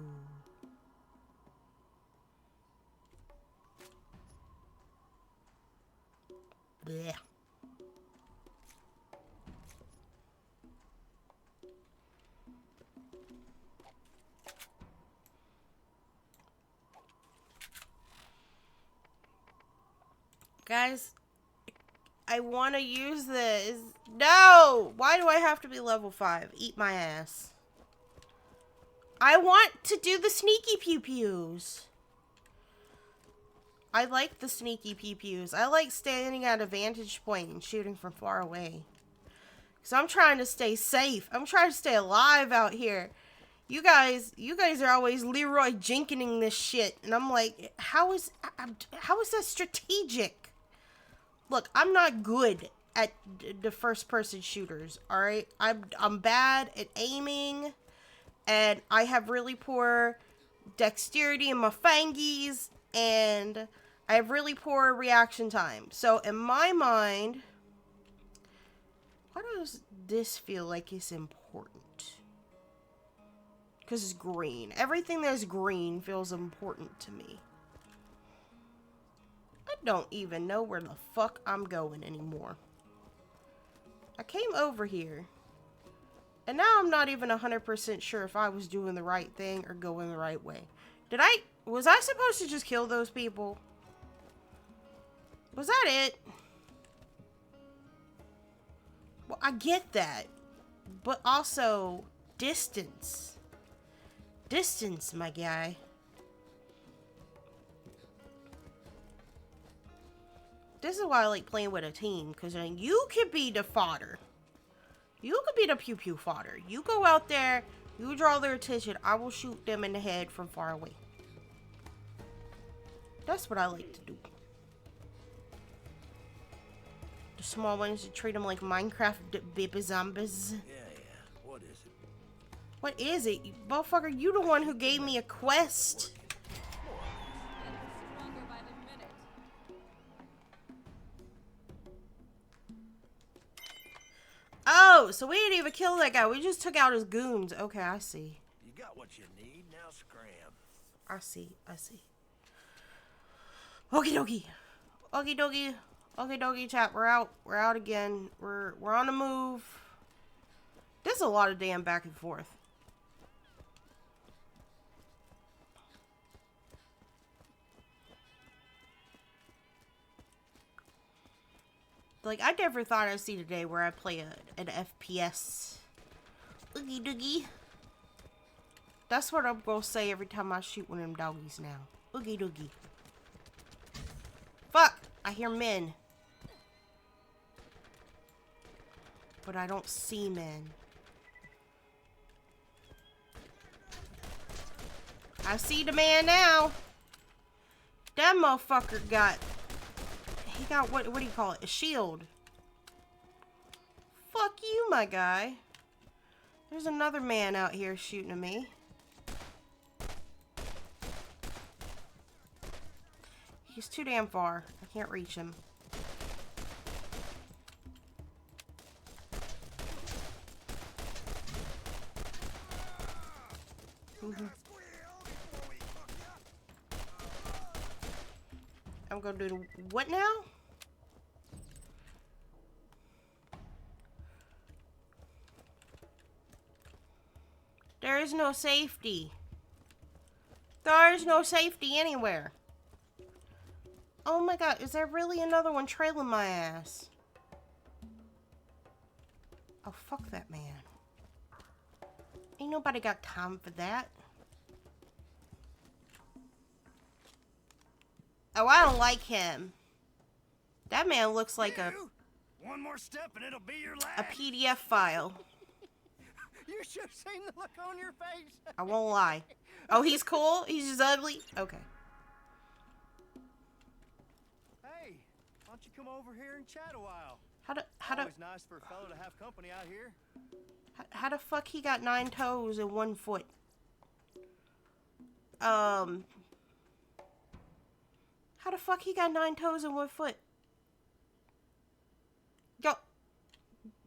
Blech. Guys, I want to use this. No! Why do I have to be level 5? Eat my ass. I want to do the sneaky pew-pews. I like the sneaky pew-pews. I like standing at a vantage point and shooting from far away. Because I'm trying to stay safe. I'm trying to stay alive out here. You guys are always Leroy Jenkining this shit. And I'm like, how is that strategic? Look, I'm not good at the first-person shooters, alright? I'm bad at aiming, and I have really poor dexterity in my fangies, and I have really poor reaction time. So, in my mind, why does this feel like it's important? Because it's green. Everything that's green feels important to me. I don't even know where the fuck I'm going anymore. I came over here. And now I'm not even 100% sure if I was doing the right thing or going the right way. Was I supposed to just kill those people? Was that it? Well, I get that. But also, distance. Distance, my guy. This is why I like playing with a team, because then you could be the fodder. You could be the pew-pew fodder. You go out there, you draw their attention, I will shoot them in the head from far away. That's what I like to do. The small ones, you treat them like Minecraft baby zombies. Yeah. What is it? What is it? You motherfucker, you the one who gave me a quest. Stronger by the minute. Oh, so we didn't even kill that guy. We just took out his goons. Okay, I see. You got what you need, now scram. I see. Okie dokie. Okie dokie. Okie dokie, chat. We're out. We're out again. We're on the move. There's a lot of damn back and forth. Like, I never thought I'd see the day where I play an FPS. Oogie doogie. That's what I'm gonna say every time I shoot one of them doggies now. Oogie doogie. Fuck! I hear men. But I don't see men. I see the man now. That motherfucker got... He got, what do you call it? A shield. Fuck you, my guy. There's another man out here shooting at me. He's too damn far. I can't reach him. I'm gonna do the what now? There is no safety. There is no safety anywhere. Oh my god, is there really another one trailing my ass? Oh, fuck that man. Ain't nobody got time for that. Oh, I don't like him. That man looks like One more step and it'll be your a last. PDF file. You should have seen the look on your face. I won't lie. Oh, he's cool? He's just ugly? Okay. Hey, why don't you come over here and chat a while? How Always nice for a fellow to have company out here. how the fuck he got 9 toes and 1 foot? How the fuck he got 9 toes and 1 foot?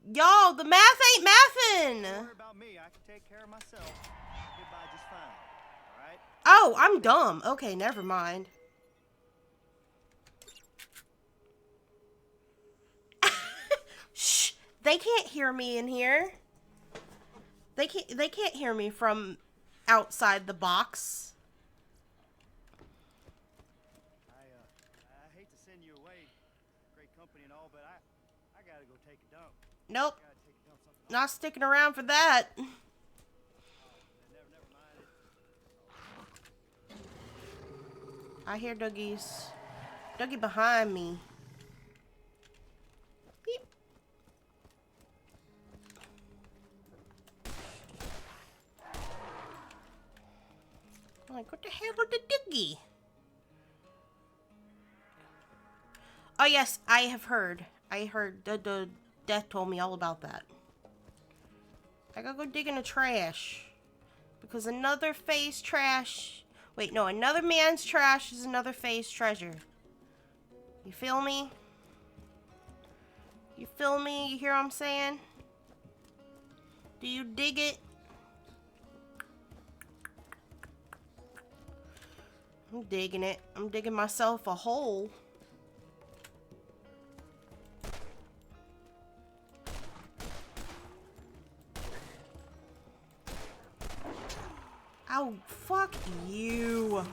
Yo, the math ain't mathin'. Don't worry about me. I can take care of myself. Get by just fine. All right? Oh, I'm dumb. Okay, never mind. Shh, they can't hear me in here. They can't hear me from outside the box. I hate to send you away. Great company and all, but I gotta go take a dump. Nope, Gotta take a dump something. not sticking around for that. Never mind. I hear Dougie's. Dougie behind me. Beep. I'm like, what the hell with the Dougie? Oh yes, I have heard. I heard the Death told me all about that. I gotta go dig in the trash. Because another phase trash... Wait, no, another man's trash is another phase treasure. You feel me? You feel me? You hear what I'm saying? Do you dig it? I'm digging it. I'm digging myself a hole. Oh, fuck you.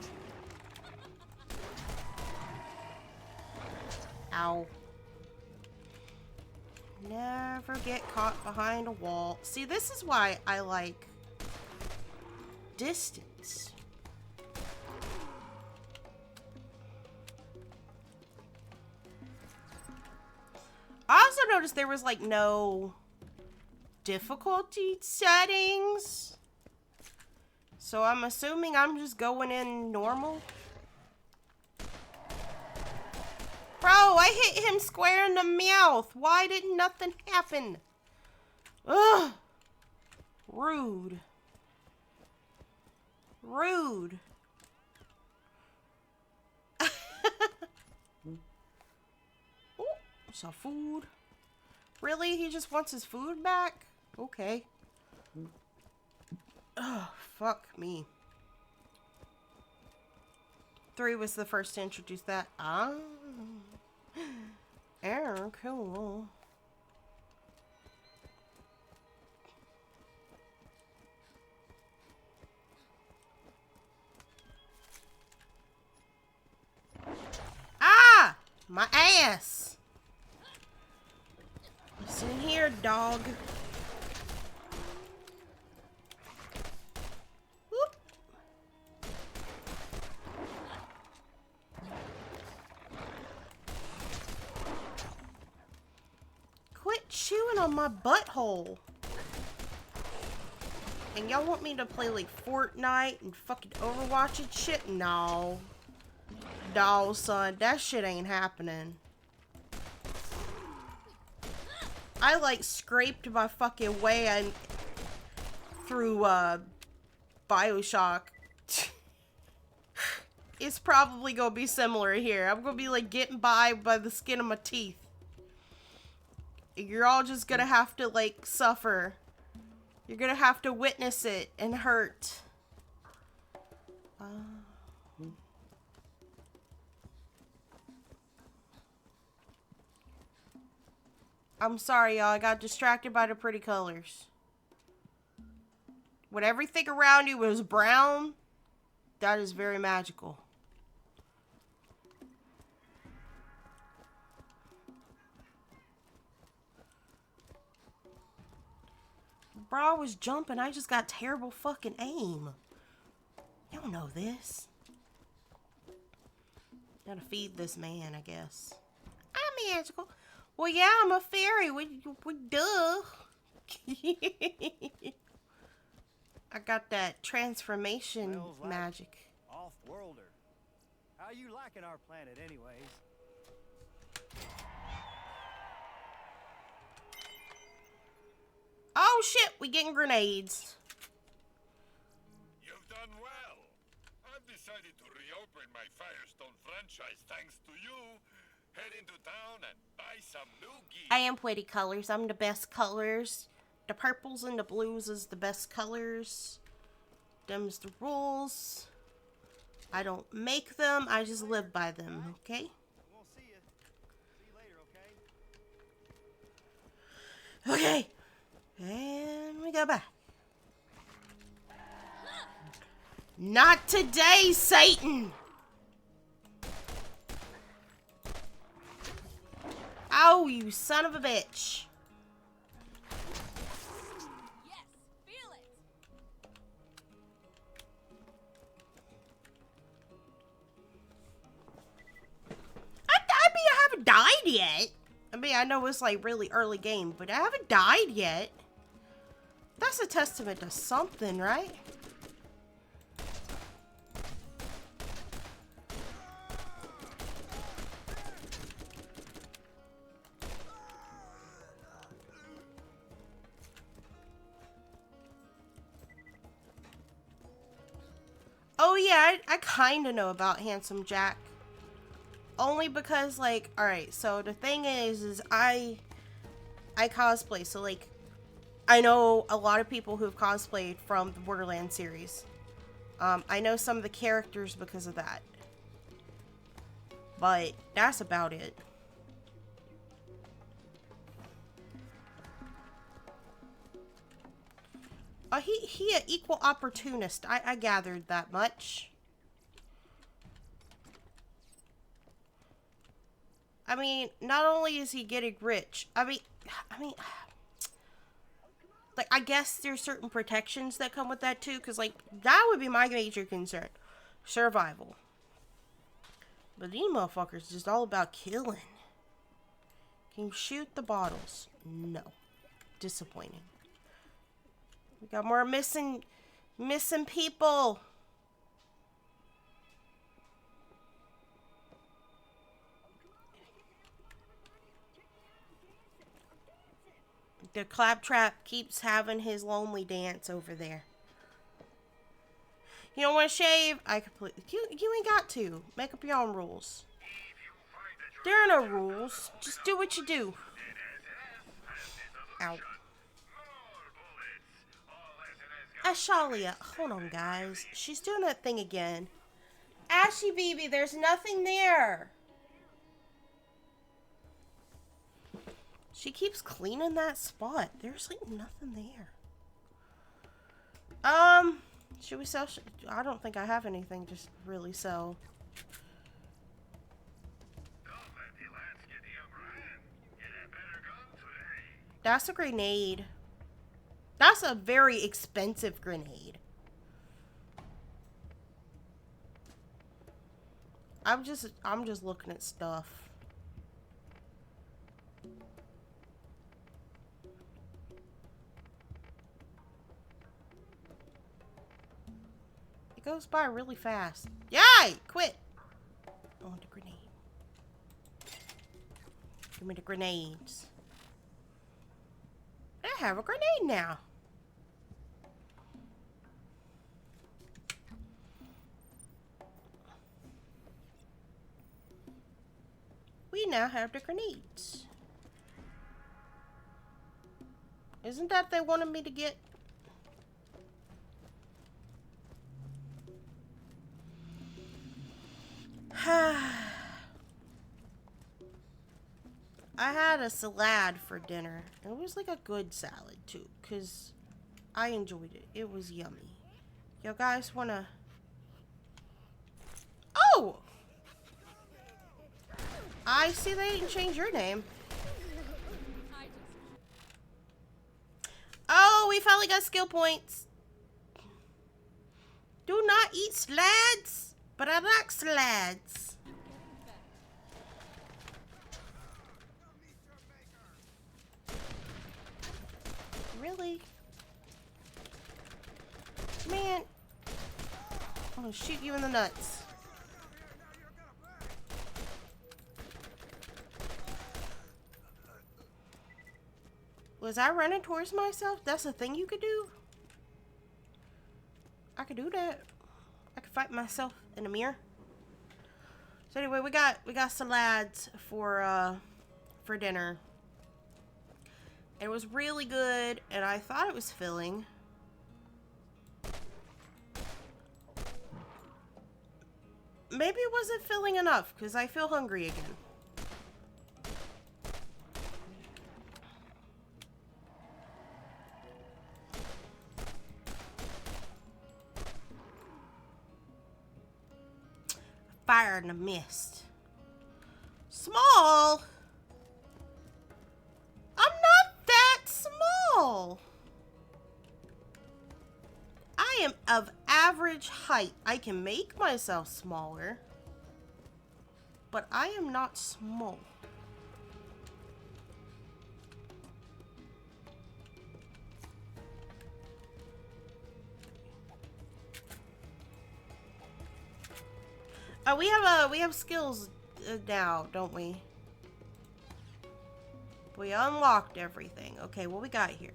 Ow. Never get caught behind a wall. See, this is why I like distance. I also noticed there was like no difficulty settings. So I'm assuming I'm just going in normal. Bro, I hit him square in the mouth. Why didn't nothing happen? Ugh. Rude. Rude. Ooh, some food. Really? He just wants his food back? Okay. Oh, fuck me. 3 was the first to introduce that. Ah. Oh, cool. Ah! My ass! Listen here, dog. Whoop. chewing on my butthole. And y'all want me to play like Fortnite and fucking Overwatch and shit? No. No, son. That shit ain't happening. I like scraped my fucking way through Bioshock. It's probably gonna be similar here. I'm gonna be like getting by the skin of my teeth. You're all just gonna have to like suffer. You're gonna have to witness it and hurt. I'm sorry, y'all. I got distracted by the pretty colors. When everything around you was brown, that is very magical. Bro, I was jumping. I just got terrible fucking aim. You don't know this. Gotta feed this man, I guess. I'm magical. Well, yeah, I'm a fairy. We duh. I got that transformation Smells like magic. Off-worlder. How you liking our planet anyways? Oh shit, we getting grenades. You've done well. I've decided to reopen my Firestone franchise thanks to you. Head into town and buy some new gear. I am pretty colors. I'm the best colors. The purples and the blues is the best colors. Them's the rules. I don't make them. I just live by them, okay? We'll see you. See you later, okay? Okay. And we go back. Not today, Satan! Oh, you son of a bitch. Yes, feel it. I haven't died yet. I mean, I know it's like really early game, but I haven't died yet. That's a testament to something, right? Oh yeah, I kind of know about Handsome Jack. Only because, like, alright, so the thing is I cosplay, so, like, I know a lot of people who've cosplayed from the Borderlands series. I know some of the characters because of that. But that's about it. He an equal opportunist. I gathered that much. I mean, not only is he getting rich, I mean, like, I guess there's certain protections that come with that too, because, like, that would be my major concern. Survival. But these motherfuckers just all about killing. Can you shoot the bottles? No. Disappointing. We got more missing people. The claptrap keeps having his lonely dance over there. You don't want to shave? I completely. You ain't got to. Make up your own rules. There are no rules. Just do what you do. Ow. Ashalia. Hold on, guys. She's doing that thing again. Ashy BB, there's nothing there. She keeps cleaning that spot. There's like nothing there. Should we sell? I don't think I have anything to really sell. That's a grenade. That's a very expensive grenade. I'm just looking at stuff. It goes by really fast. Yay! Quit! I want the grenade. Give me the grenades. I have a grenade now. We now have the grenades. Isn't that they wanted me to get? I had a salad for dinner. It was like a good salad too, because I enjoyed it. It was yummy. You guys wanna... Oh! I see they didn't change your name. Oh, we finally got skill points. Do not eat slads, but I like slads. Really? Man. I'm gonna shoot you in the nuts. Was I running towards myself? That's a thing you could do? I could do that. I could fight myself in the mirror. So anyway, we got salads for dinner. It was really good, and I thought it was filling. Maybe it wasn't filling enough, because I feel hungry again. Fire in the mist. Small? I'm not that small. I am of average height. I can make myself smaller, but I am not small. We have skills now, don't we? We unlocked everything. Okay, what we got here?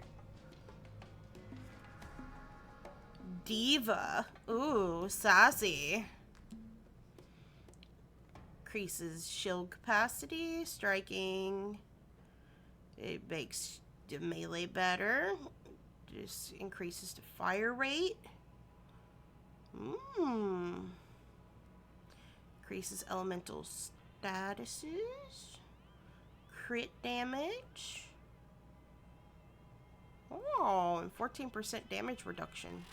Diva. Ooh, sassy. Increases shield capacity, striking. It makes the melee better. Just increases the fire rate. Increases elemental statuses. Crit damage. Oh, and 14% damage reduction.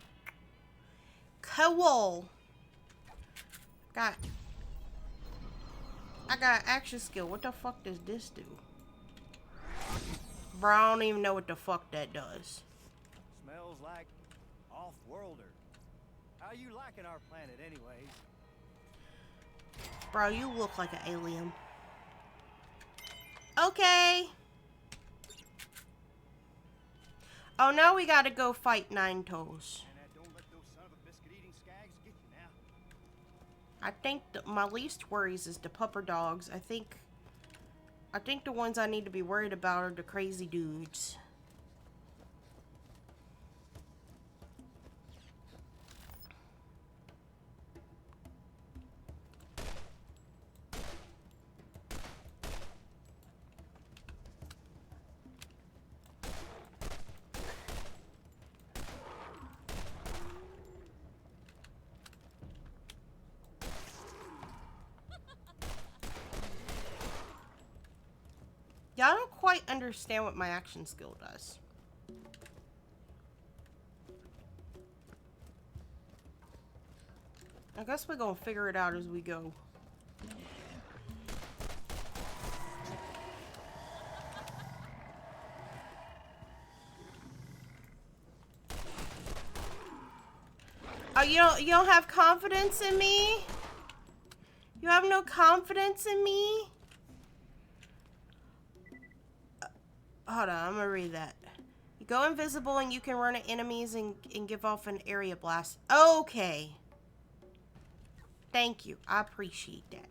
Cool. I got action skill. What the fuck does this do? Bro, I don't even know what the fuck that does. Smells like off-worlder. How you liking our planet anyways? Bro, you look like an alien. Okay. Oh, now we gotta go fight Nine Toes. Don't let those son of a biscuit-eating skags get you now. I think my least worries is the pupper dogs. I think the ones I need to be worried about are the crazy dudes. Yeah, I don't quite understand what my action skill does. I guess we're gonna figure it out as we go. Oh, you don't have confidence in me? You have no confidence in me? Hold on, I'm gonna read that. You go invisible and you can run at enemies and give off an area blast. Okay. Thank you. I appreciate that.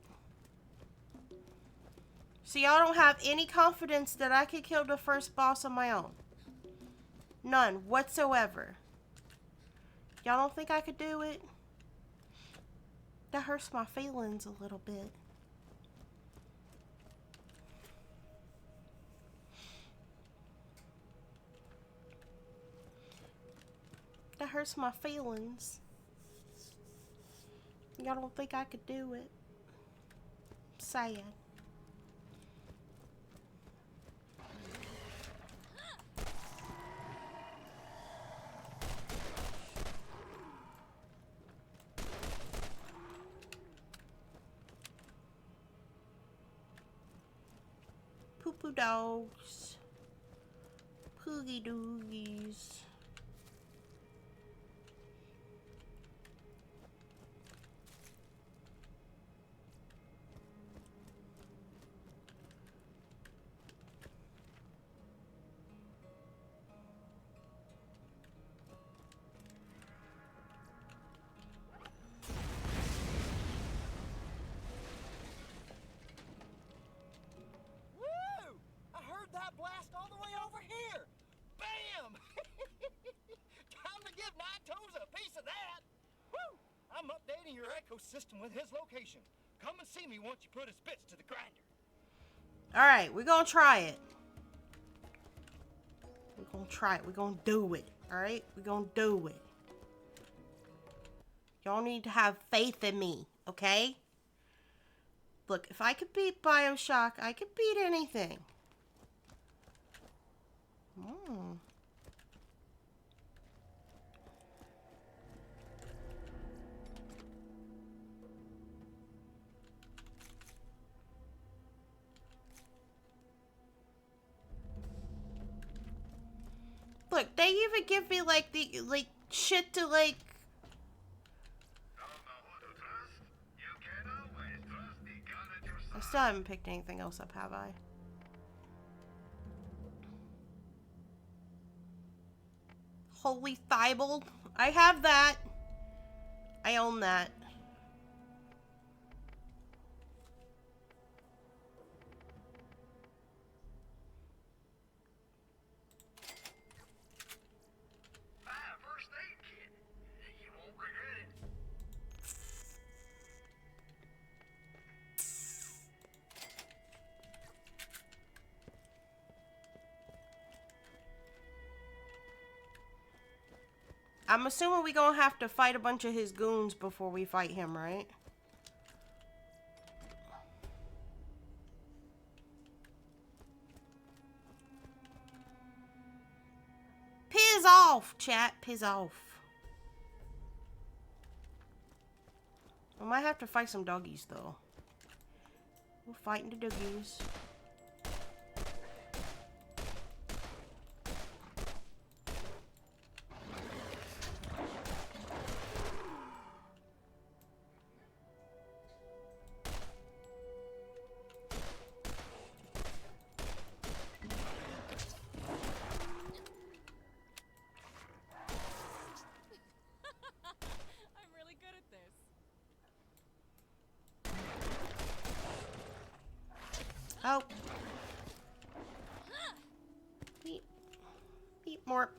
So y'all don't have any confidence that I could kill the first boss on my own? None whatsoever. Y'all don't think I could do it? That hurts my feelings a little bit. That hurts my feelings. Y'all don't think I could do it? Sad. Poo-poo dogs. Poogie doogies. Blast all the way over here! Bam! Time to give Nine Toes a piece of that! Woo! I'm updating your ecosystem with his location. Come and see me once you put his bits to the grinder. Alright, we're gonna try it. We're gonna try it. We're gonna do it. Alright? We're gonna do it. Y'all need to have faith in me, okay? Look, if I could beat Bioshock, I could beat anything. Look, they even give me like the shit to like. I still haven't picked anything else up, have I? Holy Thibault. I have that. I own that. First aid kit. You won't regret it. I'm assuming we gonna have to fight a bunch of his goons before we fight him, right? Piss off, chat. Piss off. I might have to fight some doggies, though. We're fighting the doggies. I'm really good at this. Oh. Beep. Beep more.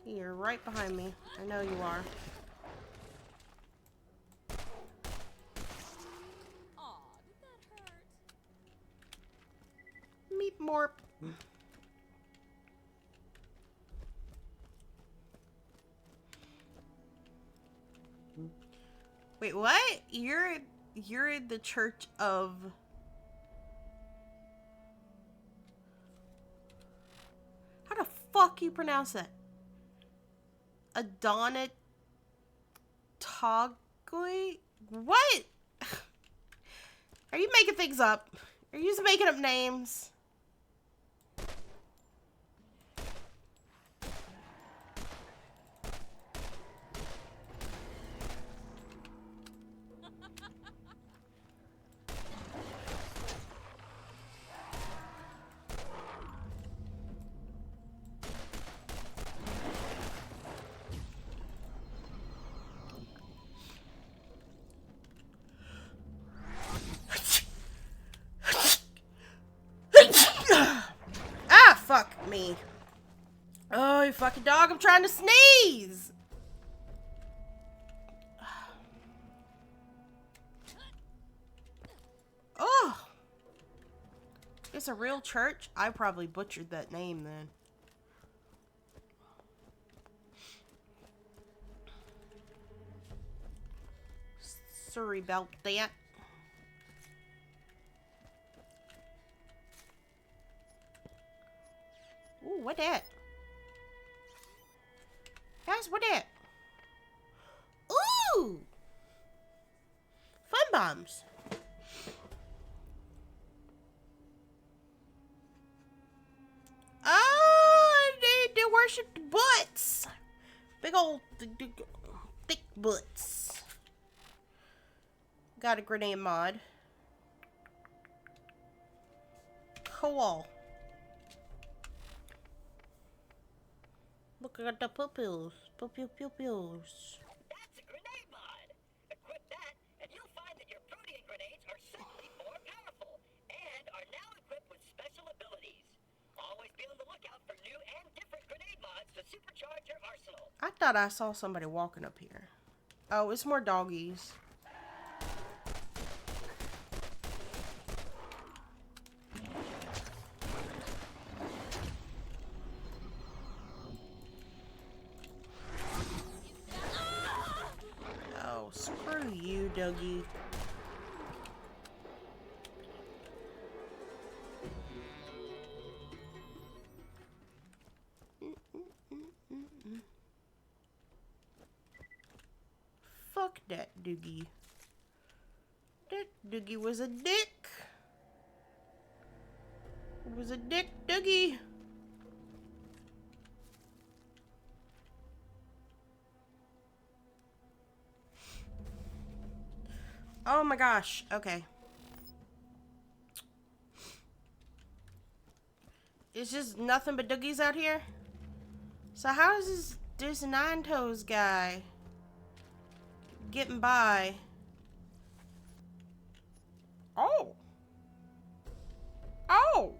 You're right behind me. I know you are. Aw, did that hurt? Meep more. Wait, what? You're in the church of... How the fuck you pronounce that? Adonatogui? What? Are you making things up? Are you just making up names? me. Oh, you fucking dog, I'm trying to sneeze! Oh! It's a real church? I probably butchered that name then. Sorry about that. Ooh, what that? Guys, what that? Ooh! Fun bombs. Oh, they worship the butts. Big old thick butts. Got a grenade mod. Cool. Look at the pupils. Pupils. That's a grenade mod. Equip that, and you'll find that your protein grenades are suddenly more powerful and are now equipped with special abilities. Always be on the lookout for new and different grenade mods to supercharge your arsenal. I thought I saw somebody walking up here. Oh, it's more doggies. Oh, screw you, Dougie. Fuck that Doogie. That Doogie was a dick. It was a dick Doogie. Oh my gosh. Okay. It's just nothing but Doogies out here. So how is this Nine Toes guy getting by? Oh. Oh.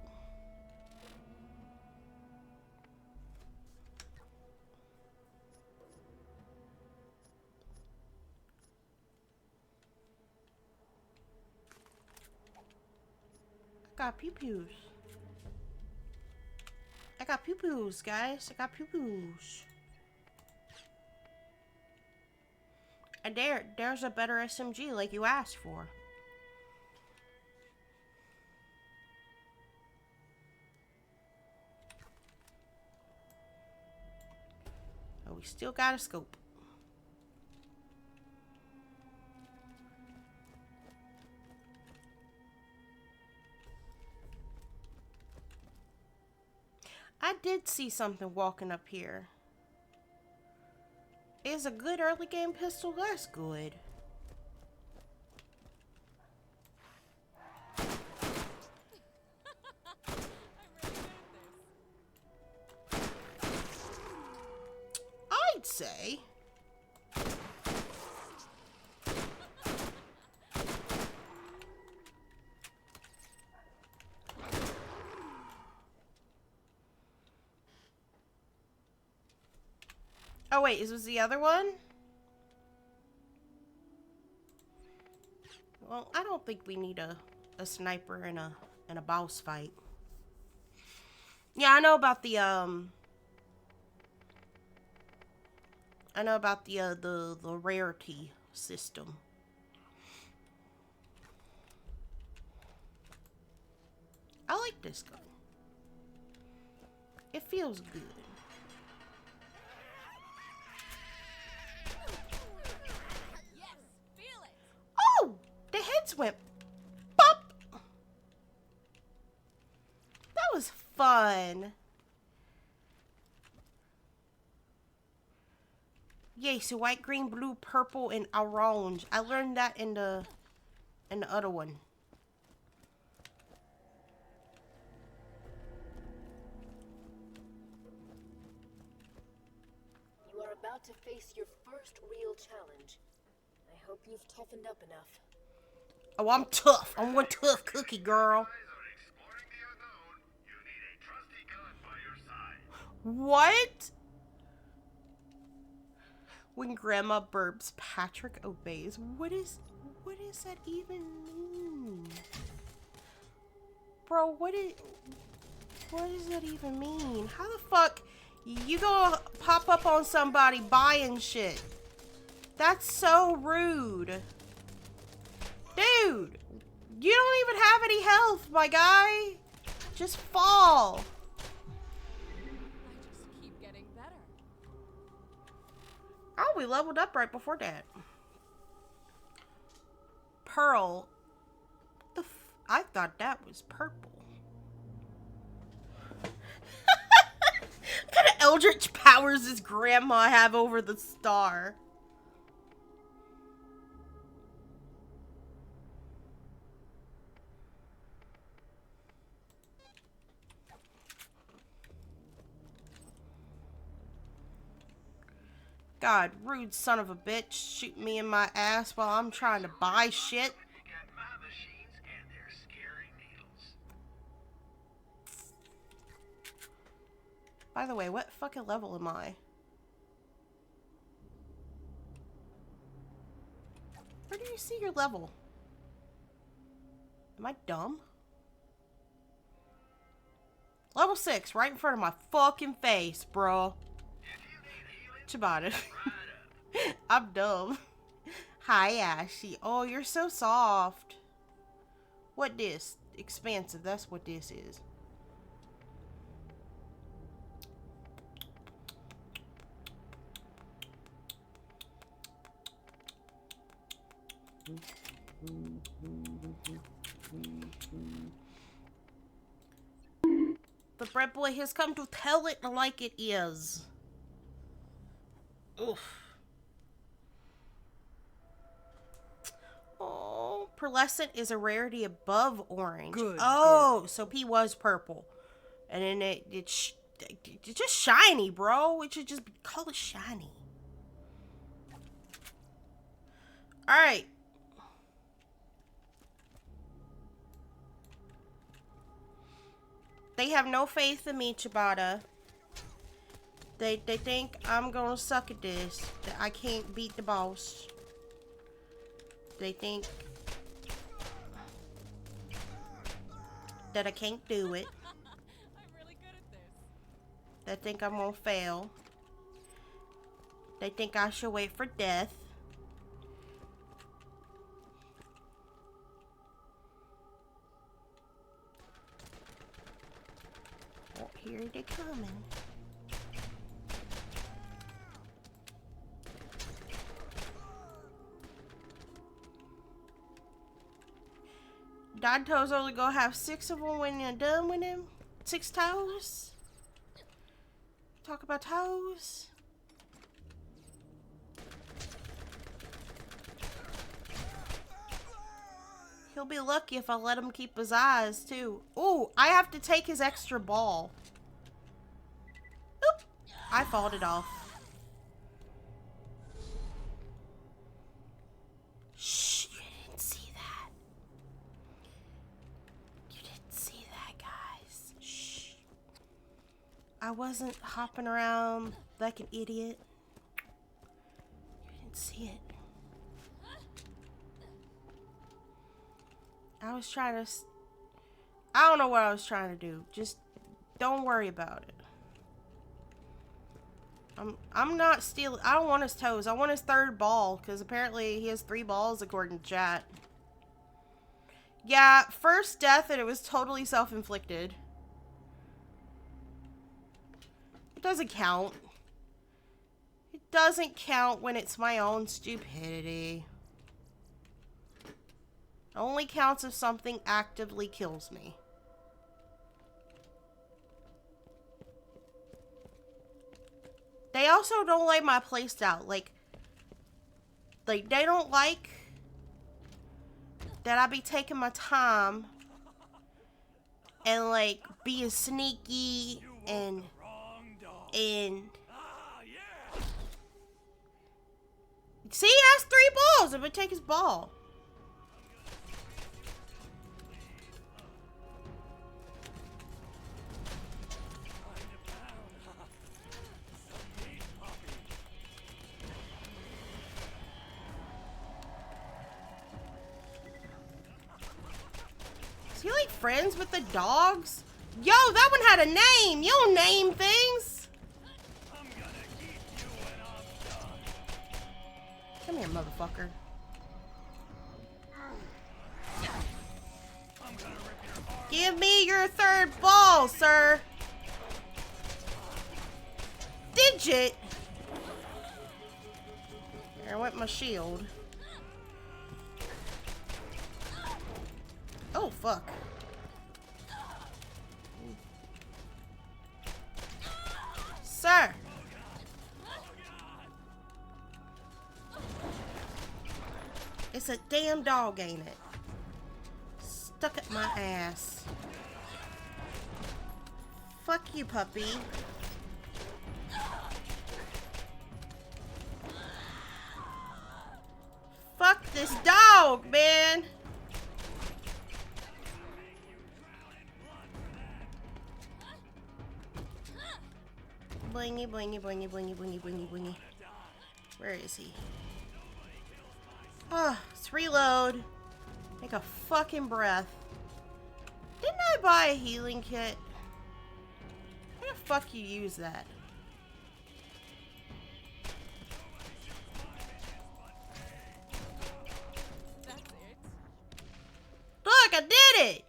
I got pew-pews. I got pew-pews, guys. I got pew-pews. And there's a better SMG like you asked for. Oh, we still got a scope. I did see something walking up here. It's a good early game pistol. That's good. I'd say. Oh wait, is this the other one? Well, I don't think we need a sniper in a boss fight. Yeah, I know about the the rarity system. I like this gun. It feels good. Oh! The heads went pop! That was fun. Yay, so white, green, blue, purple, and orange. I learned that in the other one. You are about to face your first real challenge. I hope you've toughened up enough. Oh, I'm tough. I'm one tough cookie, girl. Exploring the unknown, you need a trusty gun by your side. What? When Grandma burps, Patrick obeys. What does that even mean? Bro, what does that even mean? How the fuck you gonna pop up on somebody buying shit? That's so rude. Dude, you don't even have any health, my guy. Just fall. I just keep getting better. Oh, we leveled up right before that. Pearl. I thought that was purple. What kind of eldritch powers does Grandma have over the star? God, rude son of a bitch, shoot me in my ass while I'm trying to buy shit. By the way, what fucking level am I? Where do you see your level? Am I dumb? Level 6, right in front of my fucking face, bro. Ciabatta. I'm dumb. Hi, Ashy. Oh, you're so soft. What this? Expansive, that's what this is. The bread boy has come to tell it like it is. Oof. Oh, pearlescent is a rarity above orange. Good Oh, girl. so P was purple. And then it's just shiny, bro. It should just be called it shiny. Alright. They have no faith in me, Ciabatta. They think I'm gonna suck at this. That I can't beat the boss. They think that I can't do it. I'm really good at this. They think I'm gonna fail. They think I should wait for death. Oh, here they coming. Danto's only gonna have 6 of them when you're done with him. 6 toes. Talk about toes. He'll be lucky if I let him keep his eyes too. Ooh, I have to take his extra ball. Oop, I fought it off. Shh, you didn't see that. You didn't see that, guys. Shh. I wasn't hopping around like an idiot. You didn't see it. I was trying to... I don't know what I was trying to do. Just don't worry about it. I'm not stealing... I don't want his toes. I want his 3rd ball. Because apparently he has 3 balls according to chat. Yeah, first death and it was totally self-inflicted. It doesn't count. It doesn't count when it's my own stupidity. Only counts if something actively kills me. They also don't like my playstyle. Like they don't like that I be taking my time and like being sneaky and see, he has 3 balls. I'm gonna take his ball. friends with the dogs? Yo, that one had a name. You don't name things. Come here, motherfucker. Give me your third ball, sir. Digit. There went my shield. Oh, fuck. Sir. It's a damn dog, ain't it? Stuck at my ass. Fuck you, puppy. Fuck this dog, man. Blingy, blingy, blingy, blingy, blingy, blingy, blingy. Where is he? Ah, let's reload. Take a fucking breath. Didn't I buy a healing kit? How the fuck you use that? That's it. Look, I did it!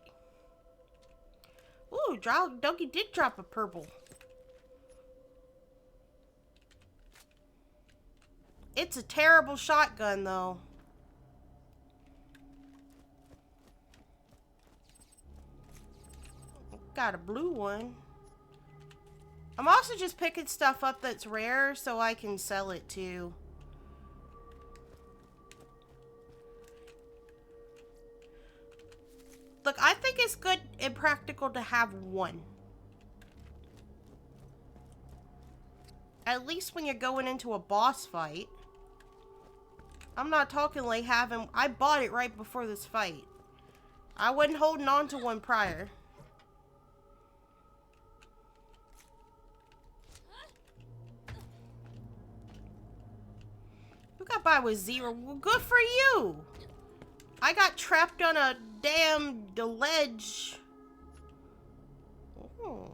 Ooh, Doggy did drop a purple. It's a terrible shotgun, though. Got a blue one. I'm also just picking stuff up that's rare so I can sell it too. Look, I think it's good and practical to have one. At least when you're going into a boss fight. I'm not talking like having... I bought it right before this fight. I wasn't holding on to one prior. Who got by with 0? Well, good for you. I got trapped on a damn ledge. Oh.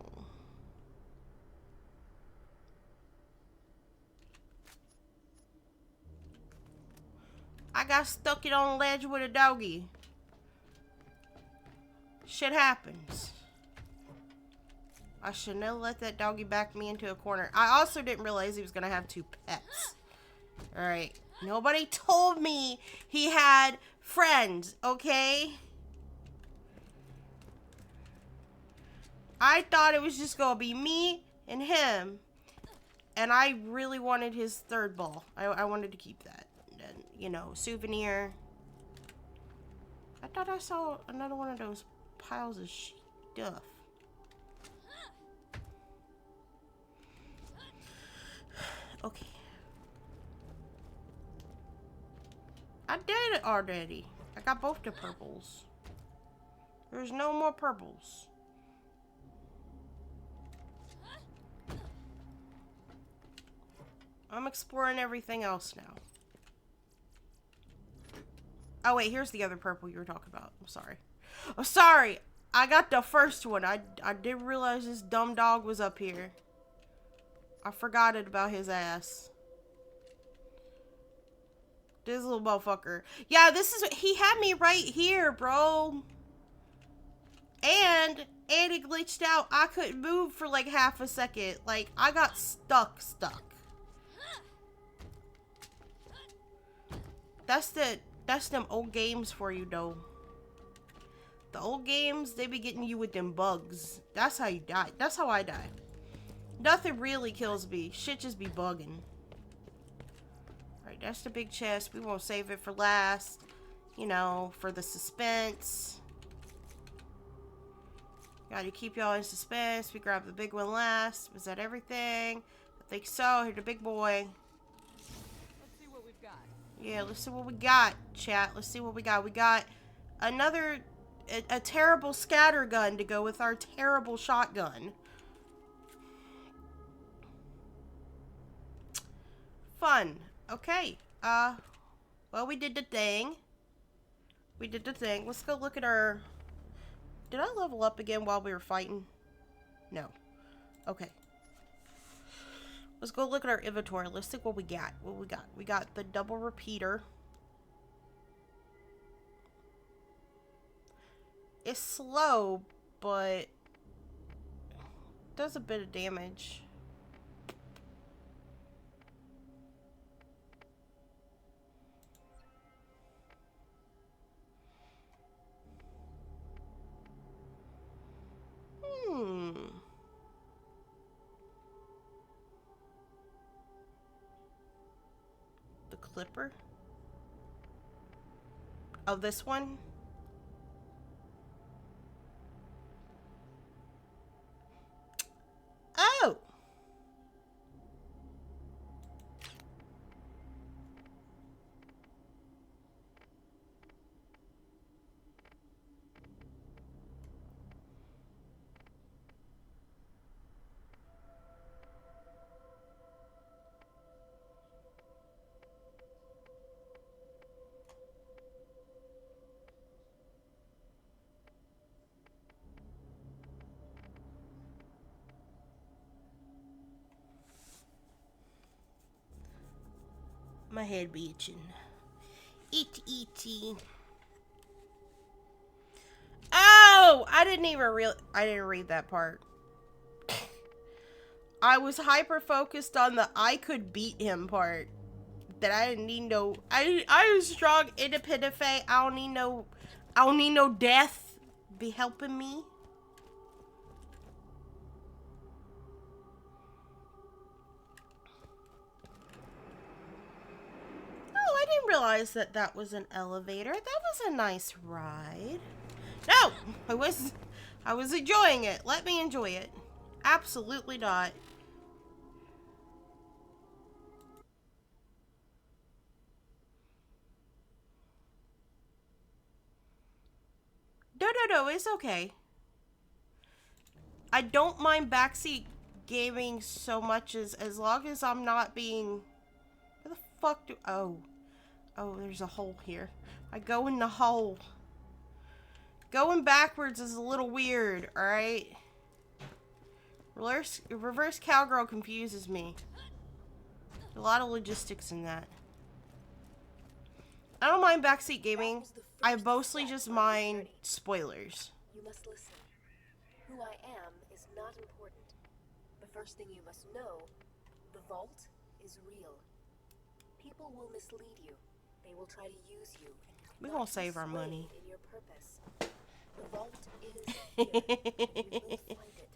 I got stuck it on a ledge with a doggy. Shit happens. I should never let that doggy back me into a corner. I also didn't realize he was gonna have 2 pets. Alright. Nobody told me he had friends, okay? I thought it was just gonna be me and him. And I really wanted his third ball. I wanted to keep that. And, you know, souvenir. I thought I saw another one of those piles of stuff. Okay. I did it already. I got both the purples. There's no more purples. I'm exploring everything else now. Oh wait, here's the other purple you were talking about. I'm sorry. I'm sorry. I got the first one. I didn't realize this dumb dog was up here. I forgot it about his ass. This little motherfucker. Yeah, this is... He had me right here, bro. And it glitched out. I couldn't move for like half a second. Like, I got stuck. That's them old games for you, though. The old games, they be getting you with them bugs. That's how you die. That's how I die. Nothing really kills me. Shit just be bugging. Alright, that's the big chest. We won't save it for last. You know, for the suspense. Gotta keep y'all in suspense. We grab the big one last. Was that everything? I think so. Here's the big boy. Let's see what we've got. Yeah, let's see what we got, chat. Let's see what we got. We got another... A terrible scatter gun to go with our terrible shotgun. Fun. Okay. Well, we did the thing. Let's go look at our Did I level up again while we were fighting? No. Okay. Let's go look at our inventory. Let's see what we got. What we got. We got the double repeater. It's slow, but does a bit of damage. The clipper? Oh, this one? Oh! My head be itching. Itchy. Oh! I didn't read that part. I was hyper focused on the I could beat him part. That I didn't need no I was strong, independent fae. I don't need no death be helping me. I didn't realize that that was an elevator. That was a nice ride. No! I was enjoying it. Let me enjoy it. Absolutely not. No, it's okay. I don't mind backseat gaming so much as long as I'm not being... Where the fuck do... Oh, there's a hole here. I go in the hole. Going backwards is a little weird, alright? Reverse cowgirl confuses me. A lot of logistics in that. I don't mind backseat gaming. I mostly just mind spoilers. You must listen. Who I am is not important. The first thing you must know, the vault is real. People will mislead you. They will try to use you. We're gonna save our money. In your purpose. The vault is here. You will find it.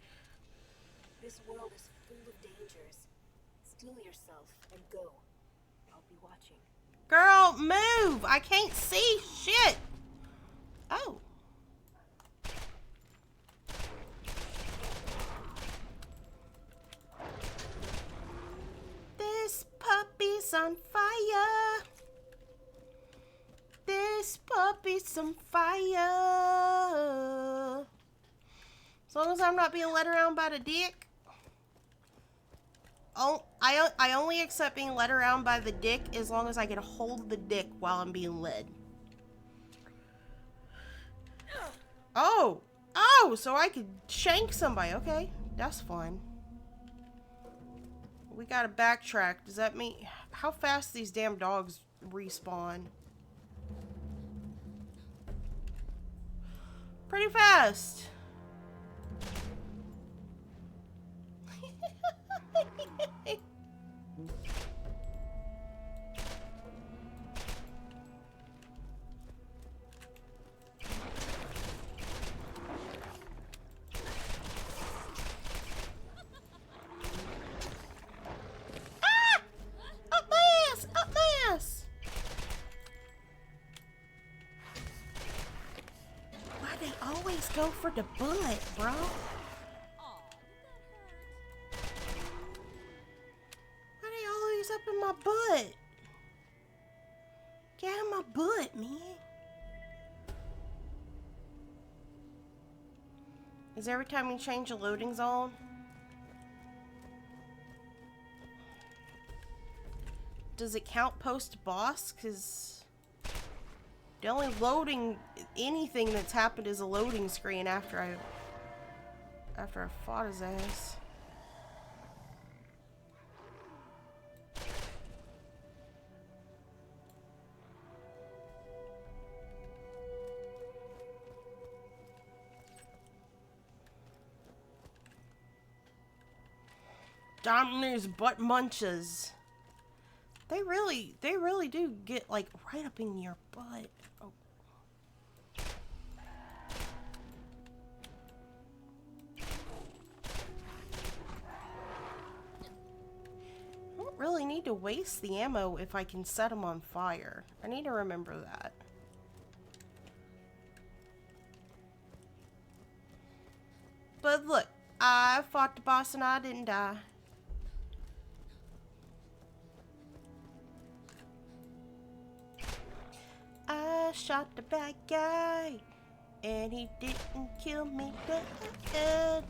This world is full of dangers. Steel yourself and go. I'll be watching. Girl, move! I can't see shit! Oh. This puppy's on fire. This puppy's on fire. As long as I'm not being led around by the dick. Oh, I only accept being led around by the dick as long as I can hold the dick while I'm being led. Oh, so I could shank somebody. Okay, that's fun. We gotta backtrack. Does that mean how fast these damn dogs respawn? Pretty fast. Up my ass! Why they always go for the bullet, bro? Why they always up in my butt? Get out of my butt, man. Is every time you change a loading zone? Does it count post-boss? Because The only loading anything that's happened is a loading screen after I fought his ass. Dominor's butt munches. They really do get like right up in your butt. Oh. I don't really need to waste the ammo if I can set them on fire. I need to remember that. But look, I fought the boss and I didn't die. I shot the bad guy, and he didn't kill me dead.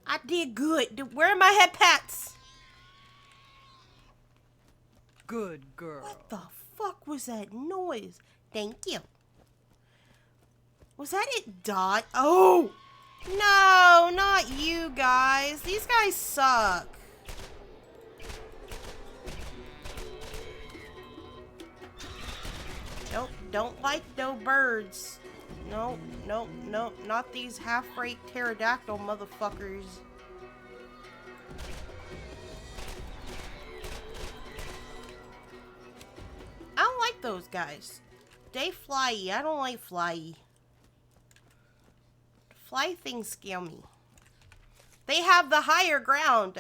I did good. Where are my head pats? Good girl. What the fuck was that noise? Thank you. Was that it, Dot? Oh! No, not you guys. These guys suck. Nope, don't like no birds. Nope, nope, nope, not these half-rate pterodactyl motherfuckers. I don't like those guys. They flyy. I don't like flyy. Fly things scare me. They have the higher ground.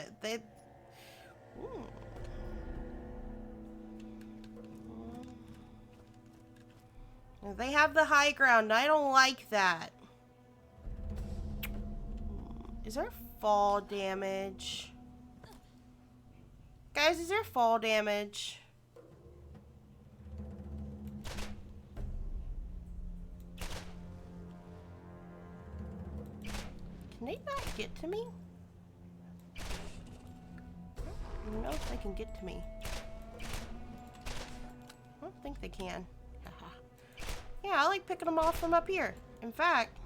They have the high ground. I don't like that. Is there fall damage? Guys, is there fall damage? Can they not get to me? I don't know if they can get to me. I don't think they can. Yeah, I like picking them off from up here. In fact,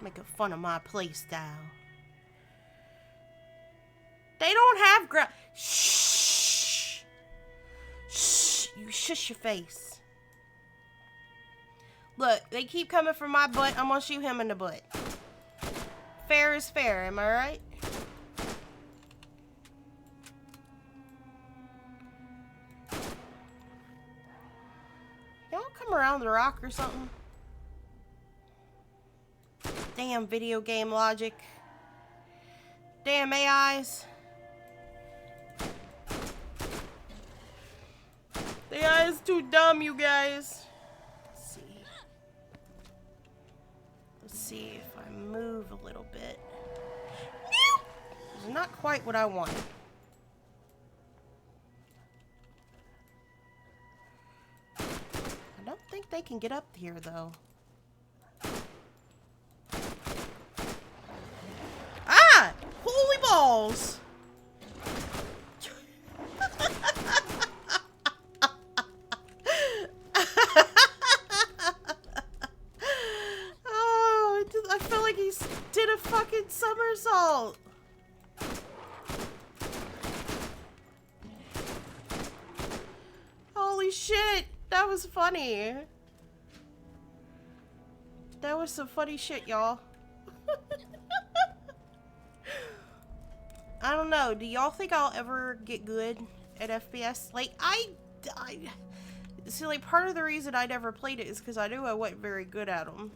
making fun of my playstyle. They don't have Shh! Shh! You shush your face. Look, they keep coming for my butt. I'm gonna shoot him in the butt. Fair is fair, am I right? Y'all come around the rock or something? Damn video game logic. Damn AIs. The AI is too dumb, you guys. Let's see if I move a little bit. It's not quite what I wanted. I don't think they can get up here, though. Ah! Holy balls! Oh, I felt like he did a fucking somersault. Holy shit, that was funny. That was some funny shit, y'all. I don't know. Do y'all think I'll ever get good at FPS? Like, I see, like, part of the reason I never played it is because I knew I wasn't very good at them.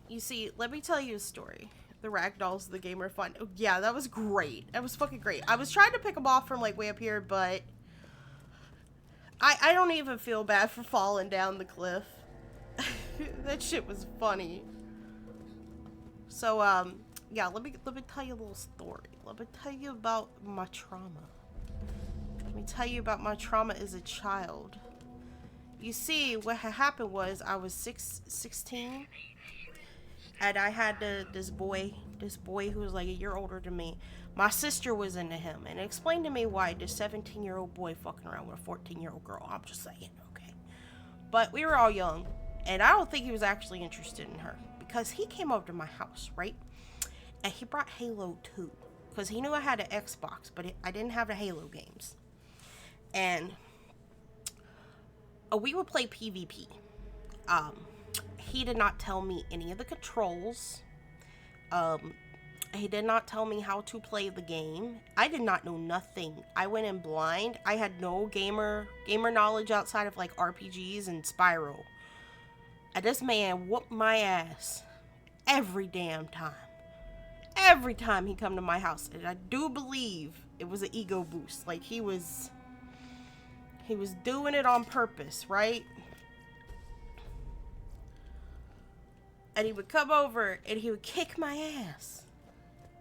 You see, let me tell you a story. The ragdolls of the game are fun. Oh, yeah, that was great. That was fucking great. I was trying to pick them off from, like, way up here, but I don't even feel bad for falling down the cliff. That shit was funny. So, yeah, let me tell you a little story. Let me tell you about my trauma. Let me tell you about my trauma as a child. you see, what had happened was I was 16, and I had this boy who was like a year older than me. My sister was into him, and it explained to me why this 17-year-old boy fucking around with a 14-year-old girl. I'm just saying, okay. But we were all young, and I don't think he was actually interested in her, because he came over to my house, right? And he brought Halo 2, because he knew I had an Xbox, but I didn't have the Halo games. And we would play PvP. He did not tell me any of the controls. He did not tell me how to play the game. I did not know nothing. I went in blind. I had no gamer knowledge outside of like RPGs and Spyro. And this man whooped my ass every damn time. Every time he come to my house. And I do believe it was an ego boost. Like he was doing it on purpose, right? And he would come over and he would kick my ass.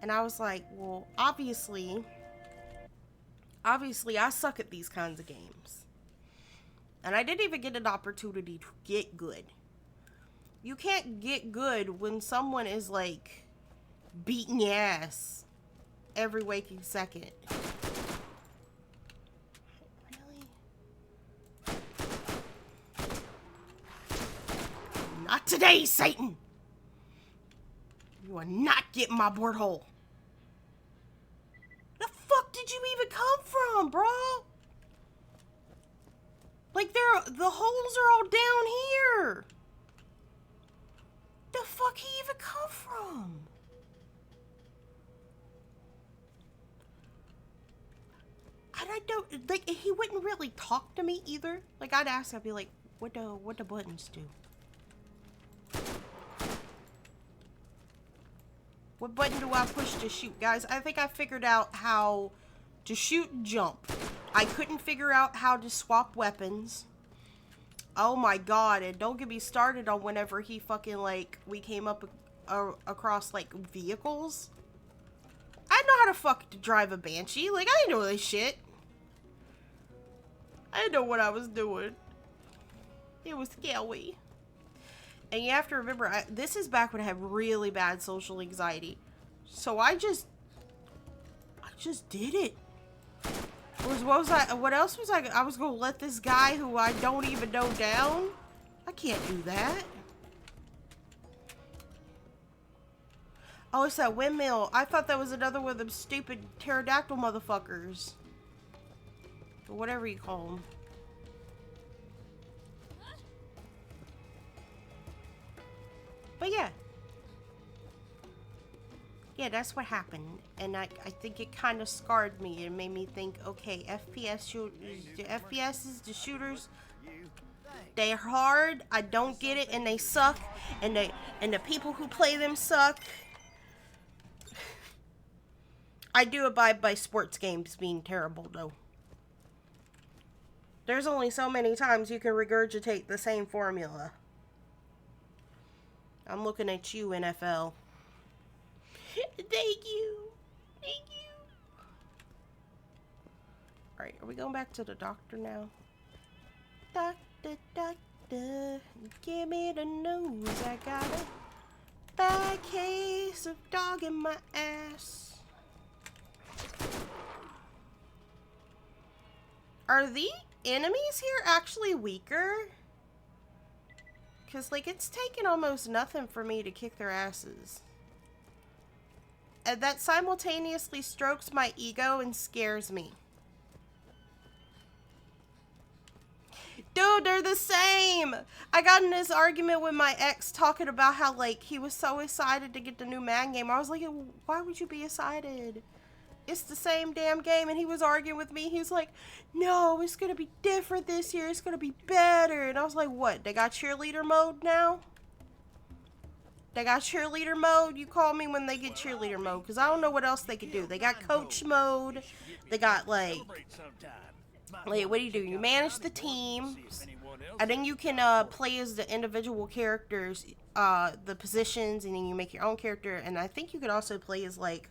And I was like, well, obviously I suck at these kinds of games. And I didn't even get an opportunity to get good. You can't get good when someone is like beating your ass every waking second. Really? Not today, Satan! You are not getting my board hole. The fuck did you even come from, bro? Like the holes are all down here. The fuck he even come from? And I don't, like, he wouldn't really talk to me either. Like, I'd ask, I'd be like, what the buttons do? What button do I push to shoot? Guys, I think I figured out how to shoot and jump. I couldn't figure out how to swap weapons. Oh my god, and don't get me started on whenever he fucking, like, we came up across, like, vehicles. I know how to fucking drive a Banshee. Like, I didn't know this shit. I didn't know what I was doing. It was scary. And you have to remember, this is back when I had really bad social anxiety. So I just did it. What else was I was gonna let this guy who I don't even know down? I can't do that. Oh, it's that windmill. I thought that was another one of them stupid pterodactyl motherfuckers. Or whatever you call them. But yeah. Yeah, that's what happened. And I think it kind of scarred me. It made me think, okay, FPSs, the shooters, they're hard. I don't get it, and they suck. And the people who play them suck. I do abide by sports games being terrible, though. There's only so many times you can regurgitate the same formula. I'm looking at you, NFL. Thank you. Thank you. Alright, are we going back to the doctor now? Doctor, doctor, give me the news. I got a bad case of dog in my ass. Are the enemies here actually weaker? Because, like, it's taken almost nothing for me to kick their asses. And that simultaneously strokes my ego and scares me. Dude, they're the same! I got in this argument with my ex talking about how, like, he was so excited to get the new Madden game. I was like, why would you be excited? It's the same damn game. And he was arguing with me. He was like, no, it's gonna be different this year. It's gonna be better. And I was like, what? They got cheerleader mode now? They got cheerleader mode? You call me when they get cheerleader mode. Because I don't know what else they could do. They got coach mode. They got, like, what do? You manage the teams. And then you can play as the individual characters, the positions. And then you make your own character. And I think you could also play as, like,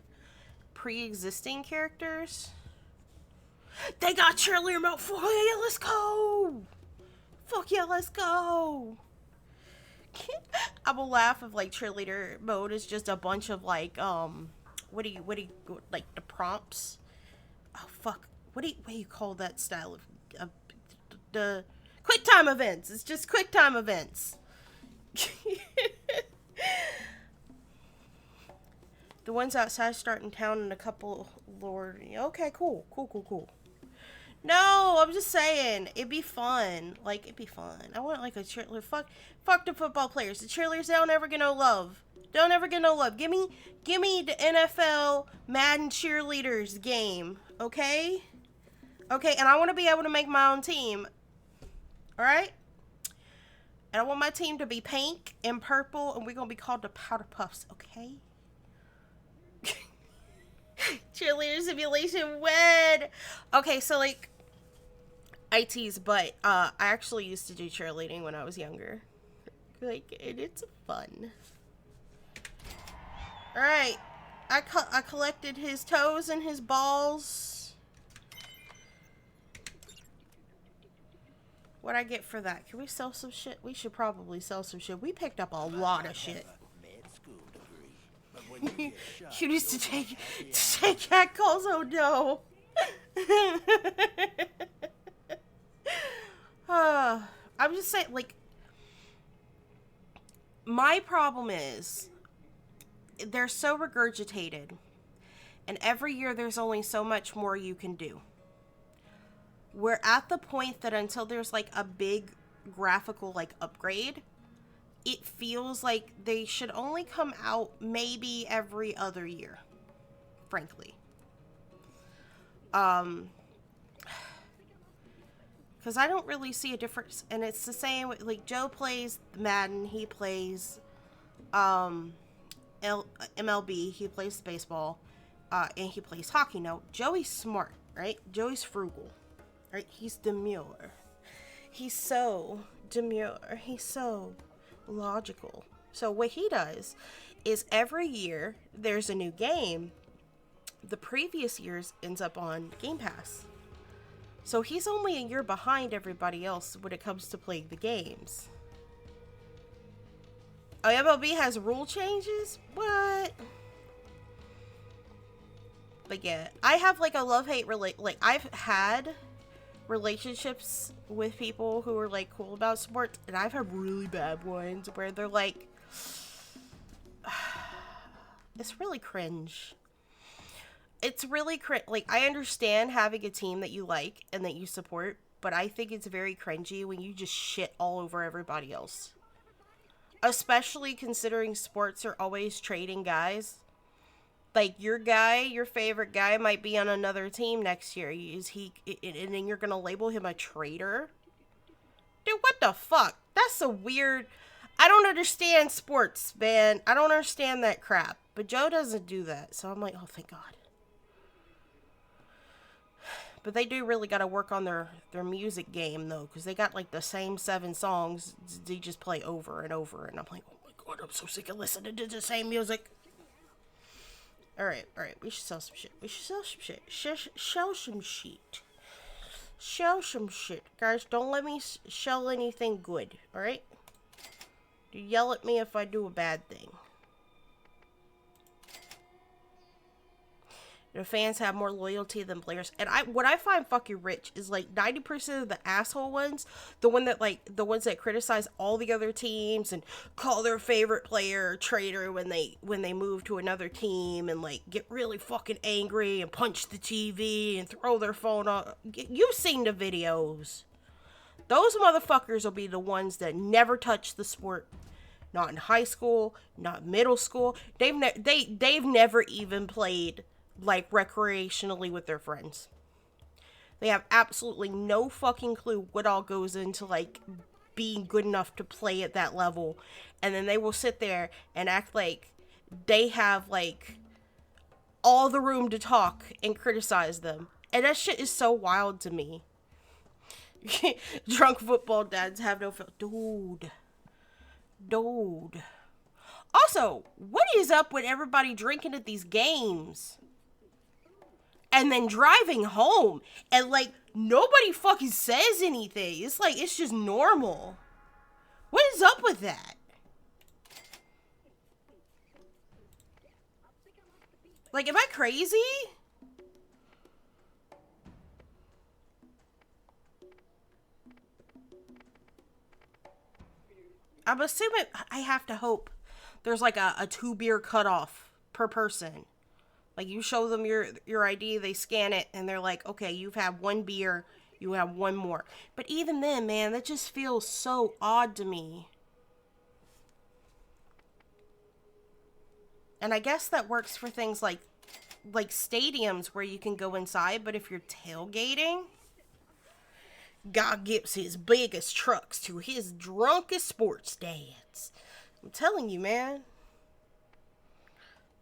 pre-existing characters. They got cheerleader mode for you. Let's go. Fuck yeah, let's go. I'm gonna laugh if like cheerleader mode is just a bunch of like what do you like the prompts? Oh fuck, what do you call that style of the quick time events? It's just quick time events. The ones outside start in town in a couple. Lord, okay, cool. No, I'm just saying it'd be fun. Like it'd be fun. I want like a cheerleader. Fuck the football players. The cheerleaders, they don't ever get no love. Don't ever get no love. Give me the NFL Madden cheerleaders game, okay? Okay, and I want to be able to make my own team. All right? And I want my team to be pink and purple, and we're gonna be called the Powder Puffs, okay? Cheerleader simulation wed. Okay, so like I tease, but I actually used to do cheerleading when I was younger. Like, and it's fun. All right, I collected his toes and his balls. What'd I get for that? Can we sell some shit? We should probably sell some shit. We picked up a lot of shit. You used to take cat calls. Oh no. I'm just saying, like, my problem is they're so regurgitated, and every year there's only so much more you can do. We're at the point that until there's like a big graphical like upgrade, it feels like they should only come out maybe every other year, frankly. Because I don't really see a difference. And it's the same with, like, Joe plays Madden, he plays MLB, he plays baseball, and he plays hockey. Now, Joey's smart, right? Joey's frugal, right? He's demure. He's so demure. He's so logical. So what he does is every year there's a new game. The previous year's ends up on Game Pass. So he's only a year behind everybody else when it comes to playing the games. Oh, MLB has rule changes? What? But yeah, I have like a love-hate like I've had relationships with people who are like cool about sports, and I've had really bad ones where they're like, it's really cringe. It's really like, I understand having a team that you like and that you support, but I think it's very cringy when you just shit all over everybody else. Especially considering sports are always trading guys. Like, your guy, your favorite guy might be on another team next year. And then you're gonna label him a traitor? Dude, what the fuck? That's a weird... I don't understand sports, man. I don't understand that crap. But Joe doesn't do that, so I'm like, oh, thank God. But they do really got to work on their music game, though, because they got, like, the same 7 songs they just play over and over, and I'm like, oh my God, I'm so sick of listening to the same music. Alright, we should sell some shit. Sell some shit. Guys, don't let me sell anything good, alright? You yell at me if I do a bad thing. The fans have more loyalty than players. And what I find fucking rich is like 90% of the asshole ones, the ones that criticize all the other teams and call their favorite player a traitor when they move to another team and like get really fucking angry and punch the TV and throw their phone on. You've seen the videos. Those motherfuckers will be the ones that never touch the sport. Not in high school, not middle school. They've never even played like recreationally with their friends. They have absolutely no fucking clue what all goes into like being good enough to play at that level, and then they will sit there and act like they have like all the room to talk and criticize them, and that shit is so wild to me. Drunk football dads have no dude. Also, what is up with everybody drinking at these games? and then driving home, and like nobody fucking says anything. It's like it's just normal. What is up with that? Like, am I crazy? I'm assuming, I have to hope there's like a 2-beer cutoff per person. Like, you show them your ID, they scan it, and they're like, okay, you've had 1 beer, you have 1 more. But even then, man, that just feels so odd to me. And I guess that works for things like stadiums where you can go inside, but if you're tailgating, God gives his biggest trucks to his drunkest sports dads. I'm telling you, man.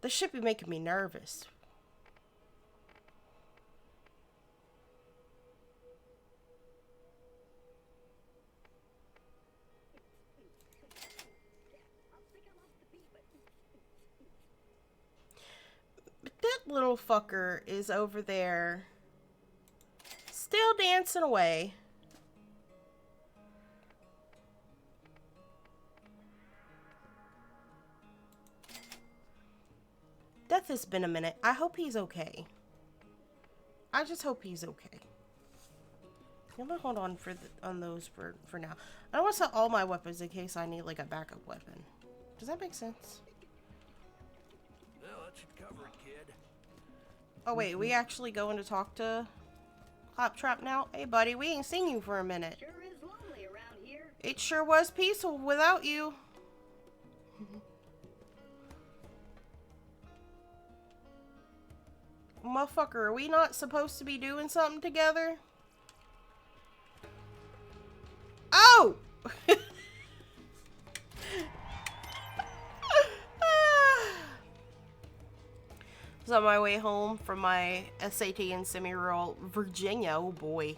This should be making me nervous. But that little fucker is over there, still dancing away. Death has been a minute. I hope he's okay. I just hope he's okay. I'm gonna hold on on those for now. I don't want to sell all my weapons in case I need like a backup weapon. Does that make sense? Well, that should cover it, kid. Oh wait, we actually going to talk to Claptrap now? Hey buddy, we ain't seen you for a minute. Sure is lonely around here. It sure was peaceful without you. Motherfucker, are we not supposed to be doing something together? Oh! I was on my way home from my SAT in semi-rural Virginia. Oh boy.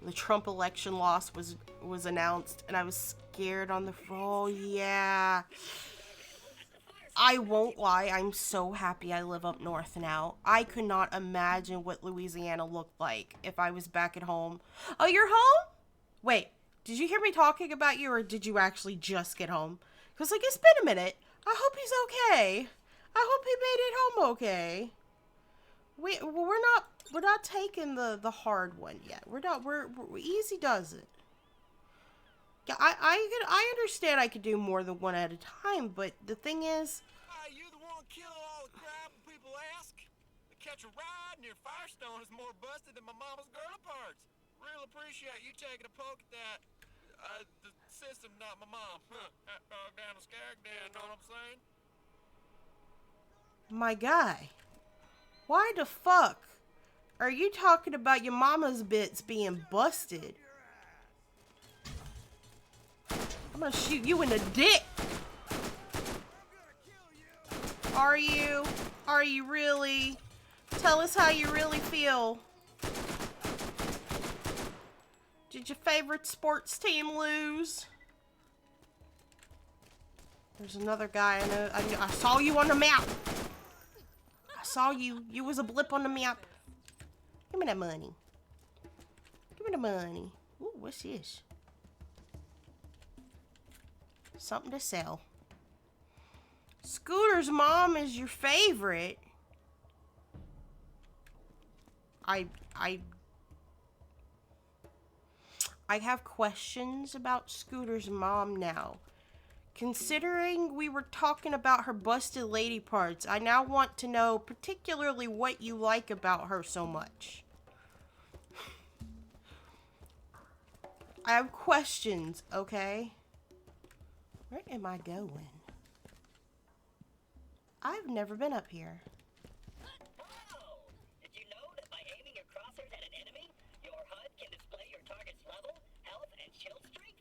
The Trump election loss was announced, and I was scared on the phone. Oh yeah. I won't lie, I'm so happy I live up north now. I could not imagine what Louisiana looked like if I was back at home. Oh, you're home? Wait, did you hear me talking about you, or did you actually just get home? Because, like, it's been a minute. I hope he's okay. I hope he made it home okay. We're not taking the hard one yet. We're easy does it. Yeah, I understand I could do more than one at a time, but the thing is... You the one killing all the crap when people ask? To catch a ride near Firestone is more busted than my mama's girl parts. Real appreciate you taking a poke at that. The system, not my mom. That dog down the skag den, know what I'm saying? My guy. Why the fuck are you talking about your mama's bits being busted? I'm gonna shoot you in the dick. Are you? Are you really? Tell us how you really feel. Did your favorite sports team lose? There's another guy. I saw you on the map. I saw you. You was a blip on the map. Give me that money. Give me the money. Ooh, what's this? Something to sell. Scooter's mom is your favorite. I have questions about Scooter's mom now. Considering we were talking about her busted lady parts, I now want to know particularly what you like about her so much. I have questions, okay? Where am I going? I've never been up here. Whoa! Did you know that by aiming your crosshairs at an enemy, your HUD can display your target's level, health, and shield streak?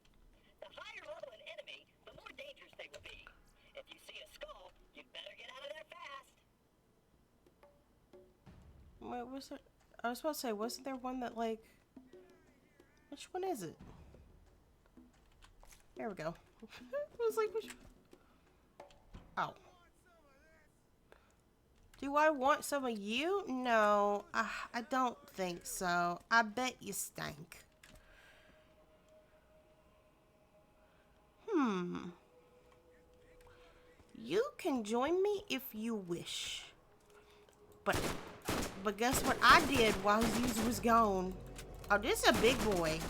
The higher level an enemy, the more dangerous they will be. If you see a skull, you'd better get out of there fast. Wait, was it? I was about to say, wasn't there one that, like... Which one is it? There we go. I was like, which... Oh. Do I want some of you? No, I don't think so. I bet you stink. You can join me if you wish. But guess what I did while Zeus was gone? Oh, this is a big boy.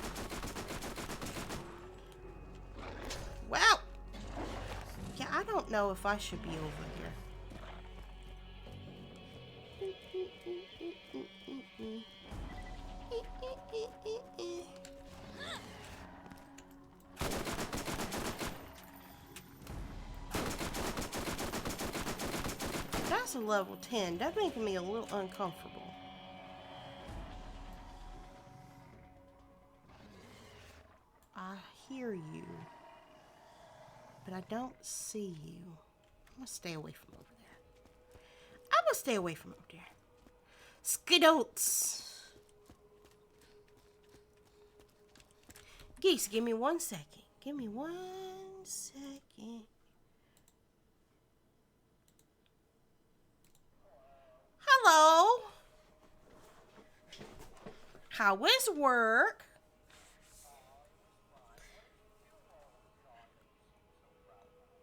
Well, yeah, I don't know if I should be over here. That's a level 10. That's making me a little uncomfortable. I hear you, but I don't see you. I'm gonna stay away from over there. I'm gonna stay away from over there. Skidotes. Geese, give me 1 second. Give me 1 second. Hello. How is work?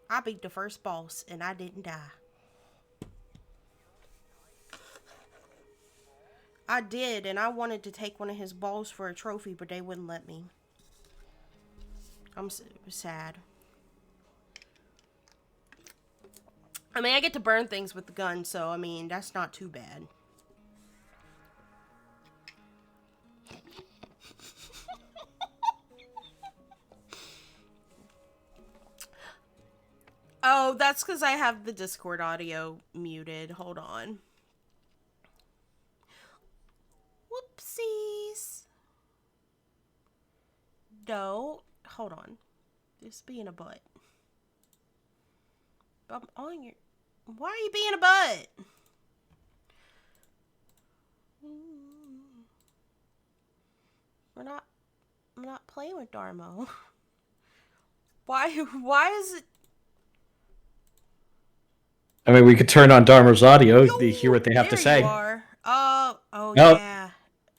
I beat the first boss and I didn't die. I did, and I wanted to take one of his balls for a trophy, but they wouldn't let me. I'm sad. I mean, I get to burn things with the gun, so, I mean, that's not too bad. Oh, that's because I have the Discord audio muted. Hold on. Whoopsies. No. Hold on. Just being a butt. I'm on your... Why are you being a butt? I'm not playing with Darmo. Why is it... I mean, we could turn on Dharma's audio to hear what they have to say. You are. Oh yeah.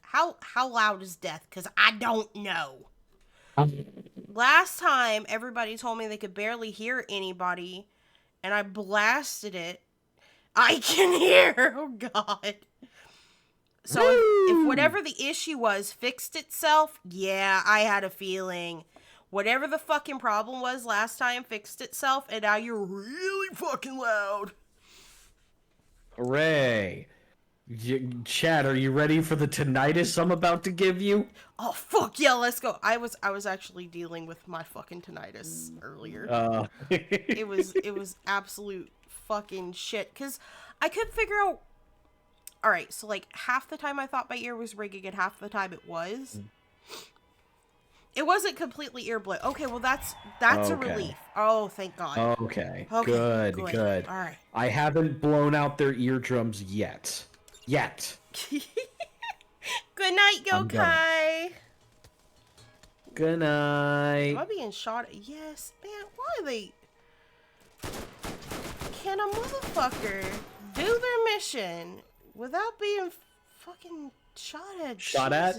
How loud is death? Because I don't know. Last time, everybody told me they could barely hear anybody, and I blasted it. I can hear. Oh God. So if whatever the issue was fixed itself, yeah, I had a feeling. Whatever the fucking problem was last time fixed itself, and now you're really fucking loud. Hooray. Chad, are you ready for the tinnitus I'm about to give you? Oh fuck yeah, let's go. I was actually dealing with my fucking tinnitus earlier. It was absolute fucking shit, cuz I couldn't figure out. All right, so like half the time I thought my ear was ringing and half the time it was. It wasn't completely ear blood. Okay, well that's a relief. Oh, thank God. Okay. Good. All right. I haven't blown out their eardrums yet. Good night, Yokai. Good night. Am I being shot? Yes, man. Why are they? Can a motherfucker do their mission without being fucking shot at? Shot at?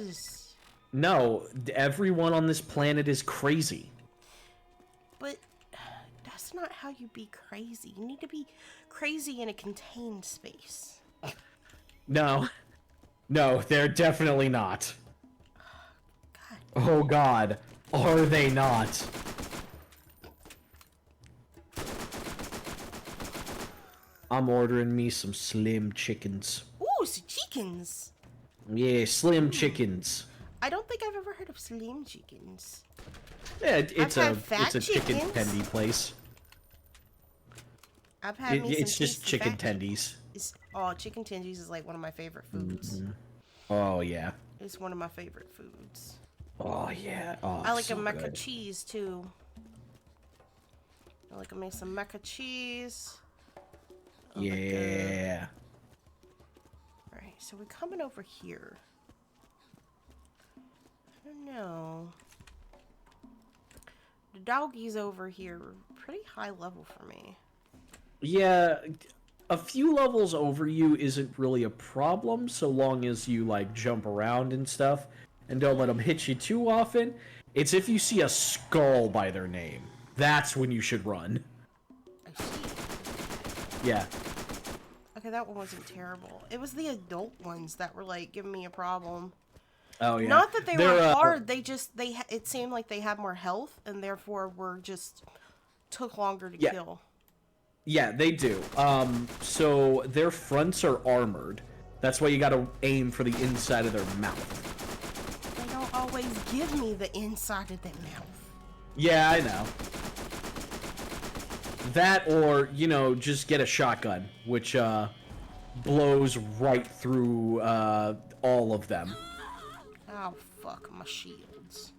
No, everyone on this planet is crazy. But that's not how you be crazy. You need to be crazy in a contained space. No, they're definitely not. God. Oh God, are they not? I'm ordering me some slim chickens. Ooh, some chickens. Yeah, slim chickens. I don't think I've ever heard of slim chickens. Yeah, it's a chicken chickens. tendy place. I've had me some It's just chicken tendies. Chicken tendies is like one of my favorite foods. Mm-hmm. Oh yeah. It's one of my favorite foods. Oh yeah. Oh, I like so a mac good. and cheese too. I like to make some mac and cheese. Yeah. Alright, so we're coming over here. I don't know. The doggies over here are pretty high level for me. Yeah. a few levels over you isn't really a problem so long as you like jump around and stuff and don't let them hit you too often. It's if you see a skull by their name. That's when you should run. I see. Yeah. Okay, that one wasn't terrible. It was the adult ones that were like giving me a problem. Oh yeah. Not that they were hard. It seemed like they had more health and therefore were just took longer to kill. Yeah, they do. So their fronts are armored. That's why you gotta aim for the inside of their mouth. They don't always give me the inside of their mouth. Yeah, I know. That or, you know, just get a shotgun, which blows right through all of them. Oh, fuck, my shields.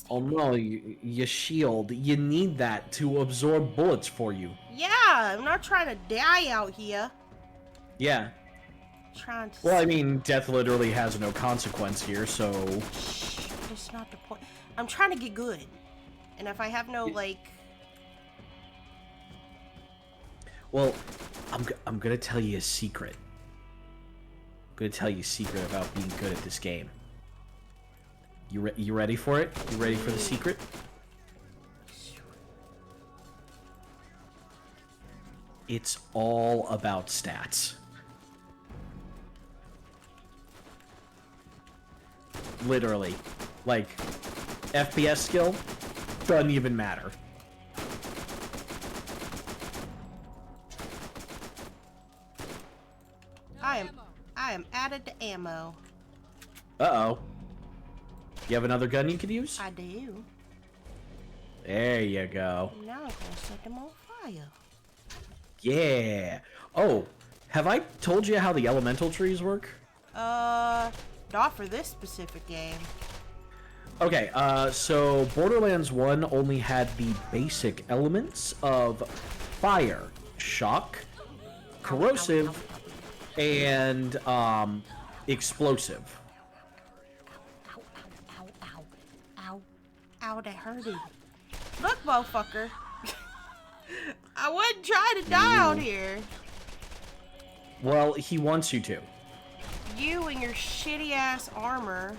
Oh no, your shield. You need that to absorb bullets for you. Yeah, I'm not trying to die out here. Yeah. Trying to. Well, I mean, death literally has no consequence here, so. Shh, that's not the point. I'm trying to get good, and if I have no like. Well, I'm gonna tell you a secret. I'm gonna tell you a secret about being good at this game. You ready for it? You ready for the secret? It's all about stats. Literally. Like, FPS skill doesn't even matter. I am added to ammo. Uh-oh. You have another gun you could use? I do. There you go. Now I'm gonna set them on fire. Yeah. Oh, have I told you how the elemental trees work? Not for this specific game. Okay, so Borderlands 1 only had the basic elements of fire, shock, corrosive, and, explosive. Ow, that hurted. Look, motherfucker. I wasn't trying to die out here. Well, he wants you to. You and your shitty ass armor.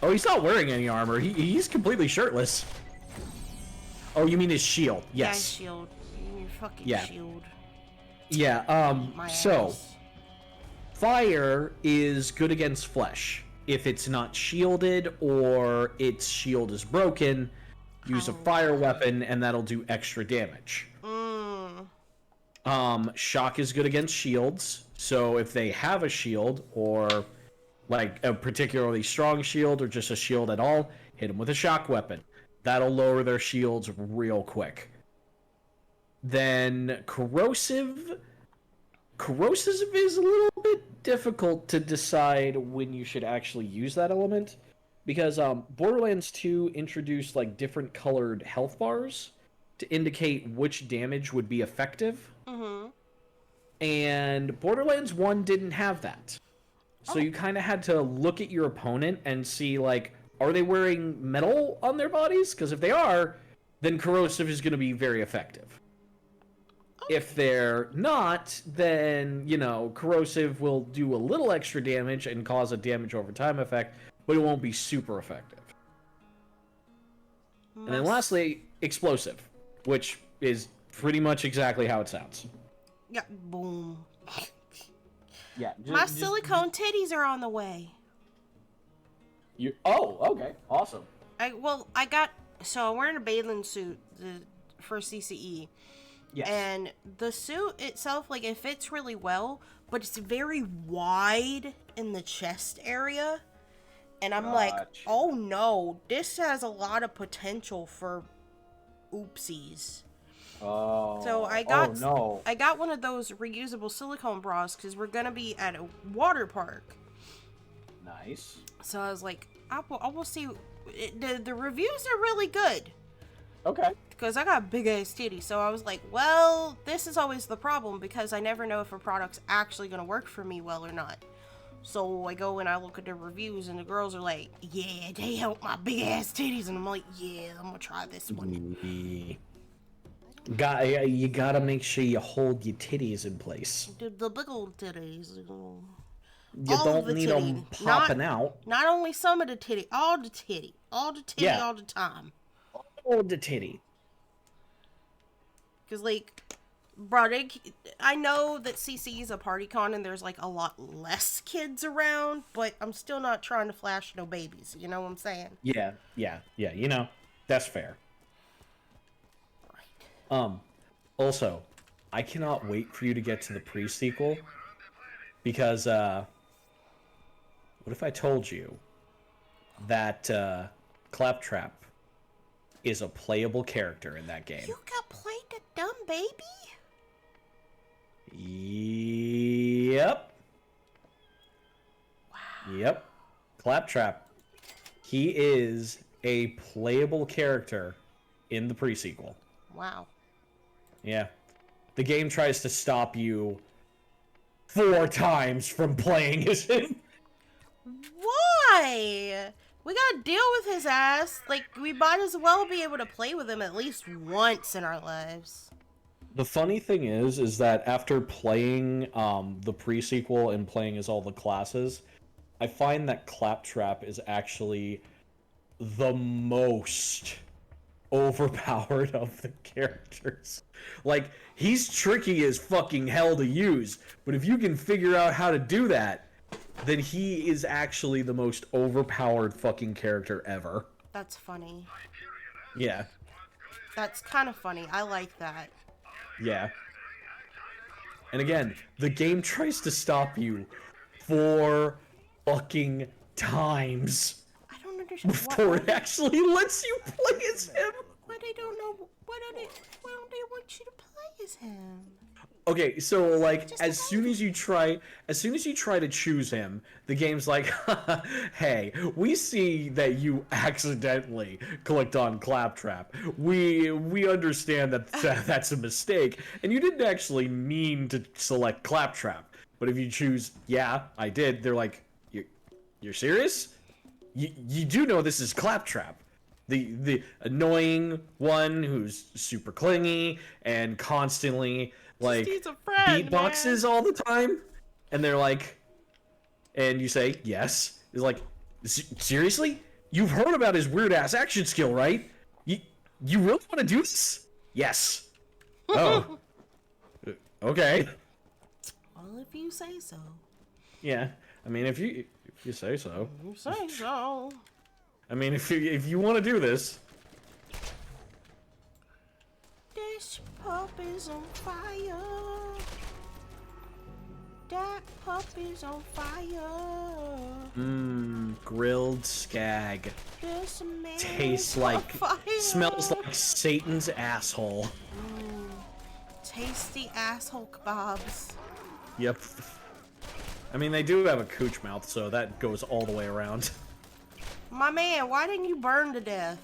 Oh, he's not wearing any armor. He's completely shirtless. Oh, you mean his shield? Yes. Yeah, shield. Your fucking shield. Yeah, My so ass. fire is good against flesh. If it's not shielded or its shield is broken, use a fire weapon and that'll do extra damage. Shock is good against shields. So if they have a shield or like a particularly strong shield or just a shield at all, hit them with a shock weapon. That'll lower their shields real quick. Then corrosive is a little bit difficult to decide when you should actually use that element because Borderlands 2 introduced like different colored health bars to indicate which damage would be effective. And Borderlands 1 didn't have that. So you kind of had to look at your opponent and see like, are they wearing metal on their bodies? Because if they are, then corrosive is going to be very effective. If they're not, then, you know, corrosive will do a little extra damage and cause a damage over time effect, but it won't be super effective. And then lastly, explosive, which is pretty much exactly how it sounds. Yeah, boom. Yeah. My silicone titties are on the way. Oh, okay. Awesome. So I'm wearing a bathing suit for CCE. Yes. And the suit itself, like, it fits really well, but it's very wide in the chest area. And I'm like, oh no, this has a lot of potential for oopsies. Oh. So I got one of those reusable silicone bras because we're gonna be at a water park. Nice. So I was like, I will see. The reviews are really good. Okay. Because I got big ass titties, so I was like, well, this is always the problem because I never know if a product's actually gonna work for me well or not. So I go and I look at the reviews, and the girls are like, yeah, they help my big ass titties, and I'm like, yeah, I'm gonna try this one. You gotta make sure you hold your titties in place. The big old titties. You All don't the need titty. them popping out. Not only some of the titty, all the titty. All the titty Yeah. all the time. Hold the titty. Because, like, bro, I know that CC is a party con and there's, like, a lot less kids around, but I'm still not trying to flash no babies. You know what I'm saying? Yeah. You know, that's fair. Also, I cannot wait for you to get to the pre-sequel, because, what if I told you that, Claptrap is a playable character in that game? You got played the dumb baby? Yep. Wow. Yep. Claptrap. He is a playable character in the pre-sequel. Wow. Yeah. The game tries to stop you 4 times from playing as him. Why? We gotta deal with his ass. Like, we might as well be able to play with him at least once in our lives. The funny thing is that after playing the pre-sequel and playing as all the classes, I find that Claptrap is actually the most overpowered of the characters. Like, he's tricky as fucking hell to use, but if you can figure out how to do that, then he is actually the most overpowered fucking character ever. That's funny. Yeah. That's kind of funny. I like that. Yeah. And again, the game tries to stop you 4 fucking times I don't understand. before it actually lets you play as him. Why they don't know? Why don't they want you to play as him? Okay, so like as soon as you try to choose him, the game's like, hey, we see that you accidentally clicked on Claptrap. We understand that that's a mistake, and you didn't actually mean to select Claptrap. But if you choose, yeah, I did, they're like, you're serious? You do know this is Claptrap. The annoying one who's super clingy and constantly like beatboxes all the time, and they're like, and you say yes. It's like, seriously? You've heard about his weird ass action skill, right? You really want to do this? Yes. Oh. Okay. Well, if you say so. Yeah. I mean, if you say so. You say so. I mean, if you want to do this. This pup is on fire. That pup is on fire. Grilled skag. This man Tastes is on like, fire. smells like Satan's asshole. Tasty asshole kebabs. Yep. I mean, they do have a cooch mouth, so that goes all the way around. My man, why didn't you burn to death?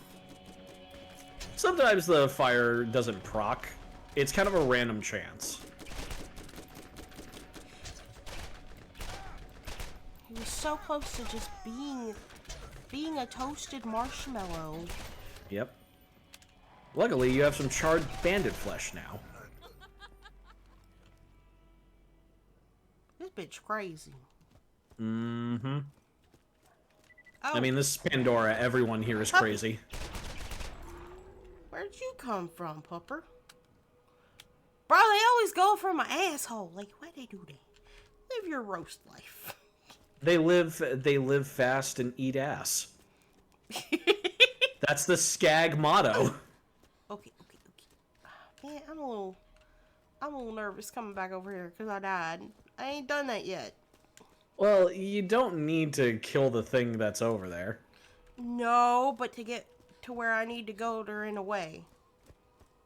Sometimes the fire doesn't proc. It's kind of a random chance. He was so close to just being a toasted marshmallow. Yep. Luckily, you have some charred bandit flesh now. This bitch crazy. Mm-hmm. Oh, I mean, this is Pandora. Everyone here is crazy. Where'd you come from, pupper? Bro, they always go for my asshole. Like, why they do that? Live your roast life. They live fast and eat ass. That's the skag motto. Okay. Man, I'm a little nervous coming back over here because I died. I ain't done that yet. Well, you don't need to kill the thing that's over there. No, but to get to where I need to go, they're in a way.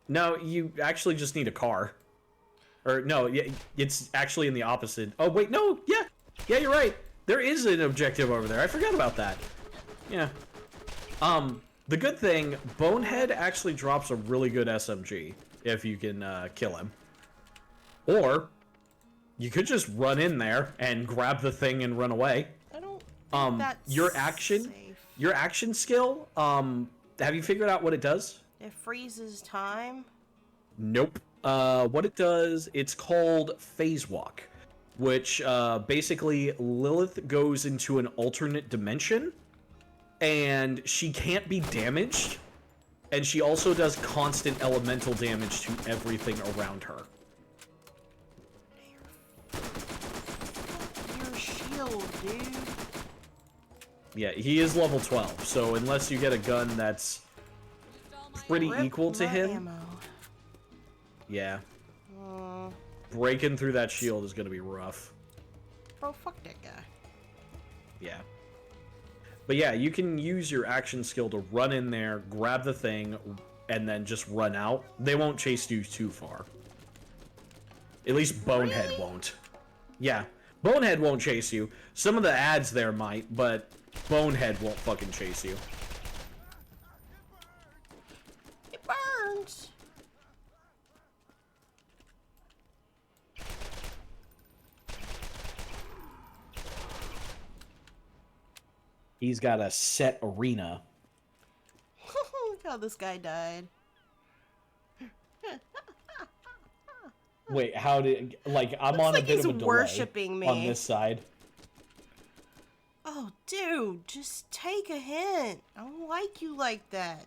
No, you actually just need a car. Or, no, it's actually in the opposite. Oh, wait, no, yeah, you're right. There is an objective over there. I forgot about that. Yeah. The good thing, Bonehead actually drops a really good SMG if you can kill him. Or you could just run in there and grab the thing and run away. I don't think that's your action skill, have you figured out what it does? It freezes time. Nope. What it does, it's called Phase Walk, which basically Lilith goes into an alternate dimension, and she can't be damaged, and she also does constant elemental damage to everything around her. Your shield, dude. Yeah, he is level 12, so unless you get a gun that's pretty Rip equal to my him, ammo. yeah. Breaking through that shield is gonna be rough. Bro, fuck that guy. Yeah. But yeah, you can use your action skill to run in there, grab the thing, and then just run out. They won't chase you too far. At least Bonehead won't. Yeah, Bonehead won't chase you. Some of the ads there might, but Bonehead won't fucking chase you. It burns. He's got a set arena. Look how this guy died. Wait, how did... Like, I'm Looks on like a bit he's of a delay worshiping me. on this side. Oh, dude, just take a hint. I don't like you like that.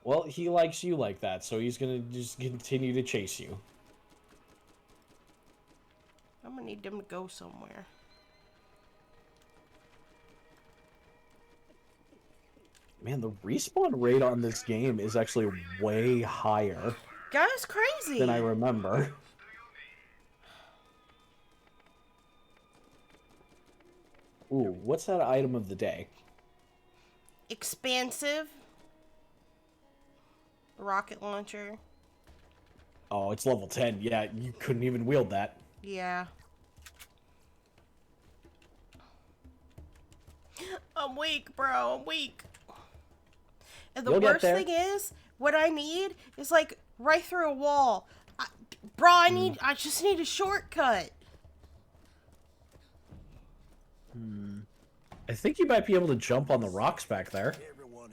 Well, he likes you like that, so he's gonna just continue to chase you. I'm gonna need them to go somewhere. Man, the respawn rate on this game is actually way higher Guy's crazy. than I remember. Ooh, what's that item of the day? Expansive. Rocket launcher. Oh, it's level 10. Yeah, you couldn't even wield that. Yeah. I'm weak, bro. I'm weak. And the You'll get worst there. thing is, what I need is like right through a wall. Bro, I just need a shortcut. I think you might be able to jump on the rocks back there,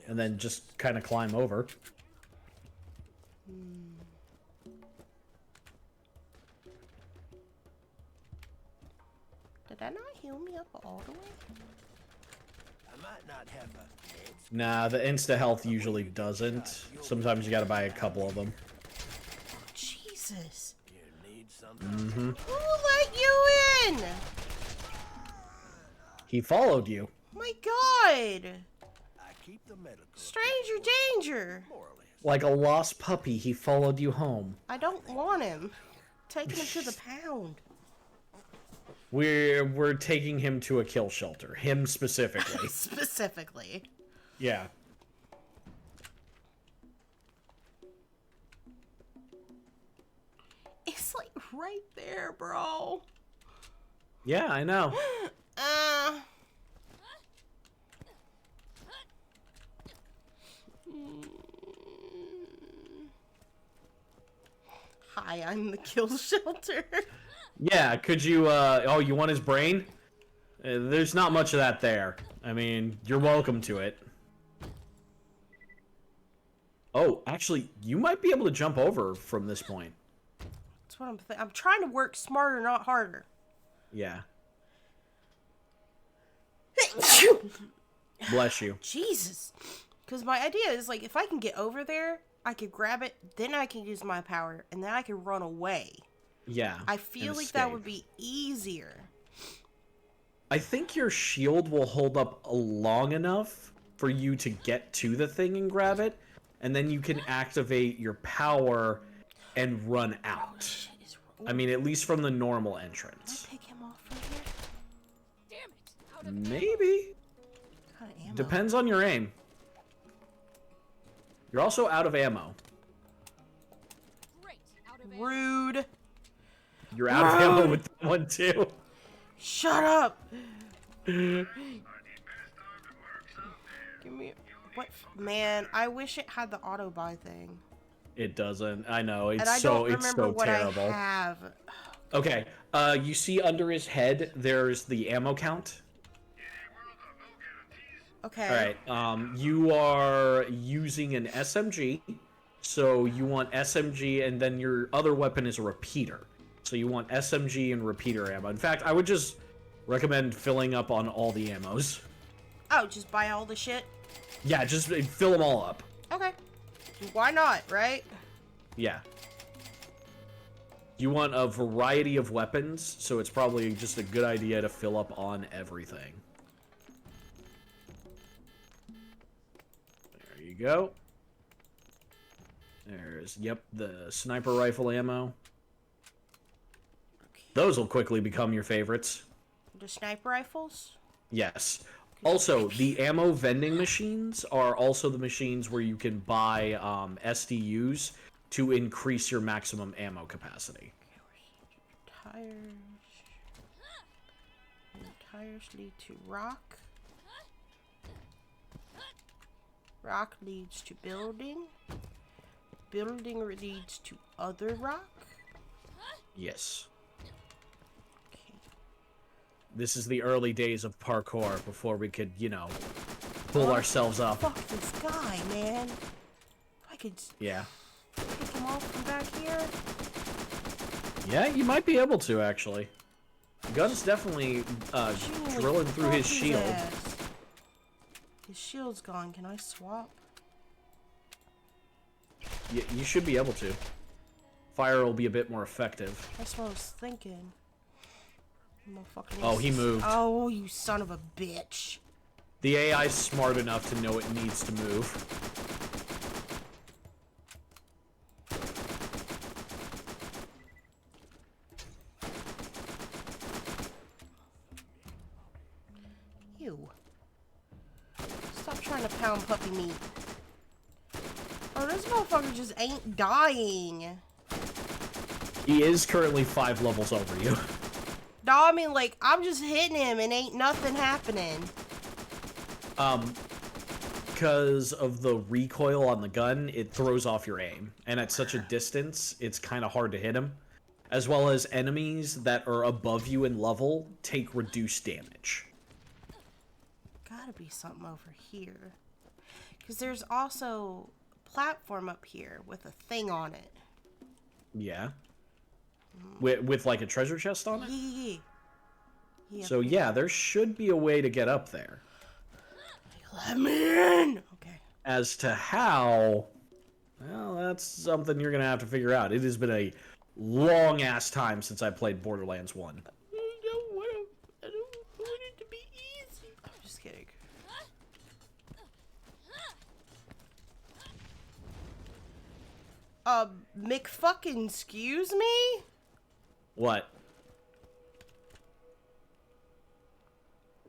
and then just kind of climb over. Did that not heal me up all the way? I might not have a head Nah, the insta-health usually doesn't. Sometimes you gotta buy a couple of them. Jesus. you need something. Mm-hmm. Who let you in? He followed you. My God. I keep the medical Stranger danger. more or less. Like a lost puppy, he followed you home. I don't want him. Take him to the pound. We're taking him to a kill shelter. Him specifically. Specifically. Yeah. It's like right there, bro. Yeah, I know. Hi, I'm the kill shelter. Yeah, could you, oh, you want his brain? There's not much of that there. I mean, you're welcome to it. Oh, actually, you might be able to jump over from this point. That's what I'm trying to work smarter, not harder. Yeah. Bless you. Jesus. Because my idea is, like, if I can get over there, I could grab it, then I can use my power, and then I can run away. Yeah. I feel like that would be easier. I think your shield will hold up long enough for you to get to the thing and grab it, and then you can activate your power and run out. I mean, at least from the normal entrance. Pick him off from here. Damn it! Maybe. What kind of ammo? Depends on your aim. You're also out of ammo. Great. Out of ammo. Rude. You're out of ammo with that one too. Shut up. Give me what? Man, I wish it had the auto buy thing. It doesn't. I know. And It's I so don't it's remember so what terrible. I have. Okay. You see under his head there's the ammo count. Okay. All right. You are using an SMG, So you want SMG, and then your other weapon is a repeater. So you want SMG and repeater ammo. In fact, I would just recommend filling up on all the ammos. Oh, just buy all the shit? Yeah, just fill them all up. Okay. Why not, right? Yeah. You want a variety of weapons, so it's probably just a good idea to fill up on everything. There you go. There's, yep, the sniper rifle ammo. Those will quickly become your favorites. The sniper rifles? Yes. Also, the ammo vending machines are also the machines where you can buy SDUs to increase your maximum ammo capacity. Tires. And tires lead to rock. Rock leads to building. Building leads to other rock. Yes. This is the early days of parkour before we could, you know, pull ourselves up. Fuck this guy, man. I could Yeah. pick him off from back here. Yeah, you might be able to, actually. The gun's definitely drilling through his shield. Ass. His shield's gone. Can I swap? You should be able to. Fire will be a bit more effective. That's what I was thinking. Oh, he moved. Oh, you son of a bitch. The AI's smart enough to know it needs to move. Ew. Stop trying to pound puppy meat. Oh, this motherfucker just ain't dying. He is currently 5 levels over you. No, I mean, like, I'm just hitting him and ain't nothing happening. Because of the recoil on the gun, it throws off your aim. And at such a distance, it's kind of hard to hit him. As well as enemies that are above you in level take reduced damage. Gotta be something over here. Because there's also a platform up here with a thing on it. Yeah. With like a treasure chest on it? Yeah. So yeah, there should be a way to get up there. Let me in! Okay. As to how, well, that's something you're going to have to figure out. It has been a long-ass time since I played Borderlands 1. I don't want it to be easy. I'm just kidding. McFucking excuse me? What?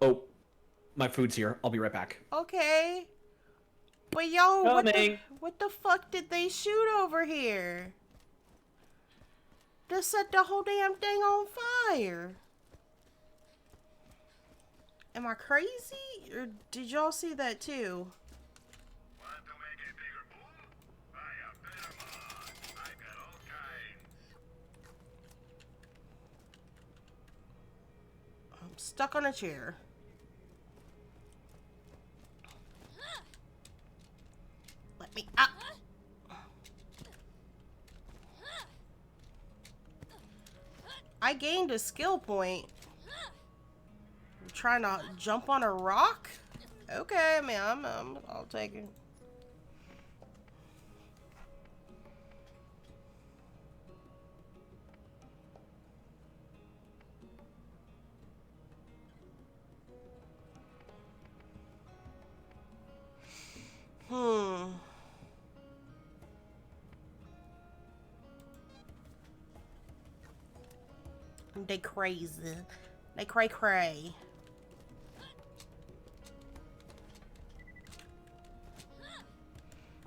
Oh, my food's here. I'll be right back. Okay. But yo, Coming. what the fuck did they shoot over here? Just set the whole damn thing on fire. Am I crazy? Or did y'all see that too? Want to make a bigger boom? Buy a better mod. I got all kinds. I'm stuck on a chair. Let me up. I gained a skill point. I'm trying to jump on a rock? Okay, I mean, I'll take it. They crazy. They cray.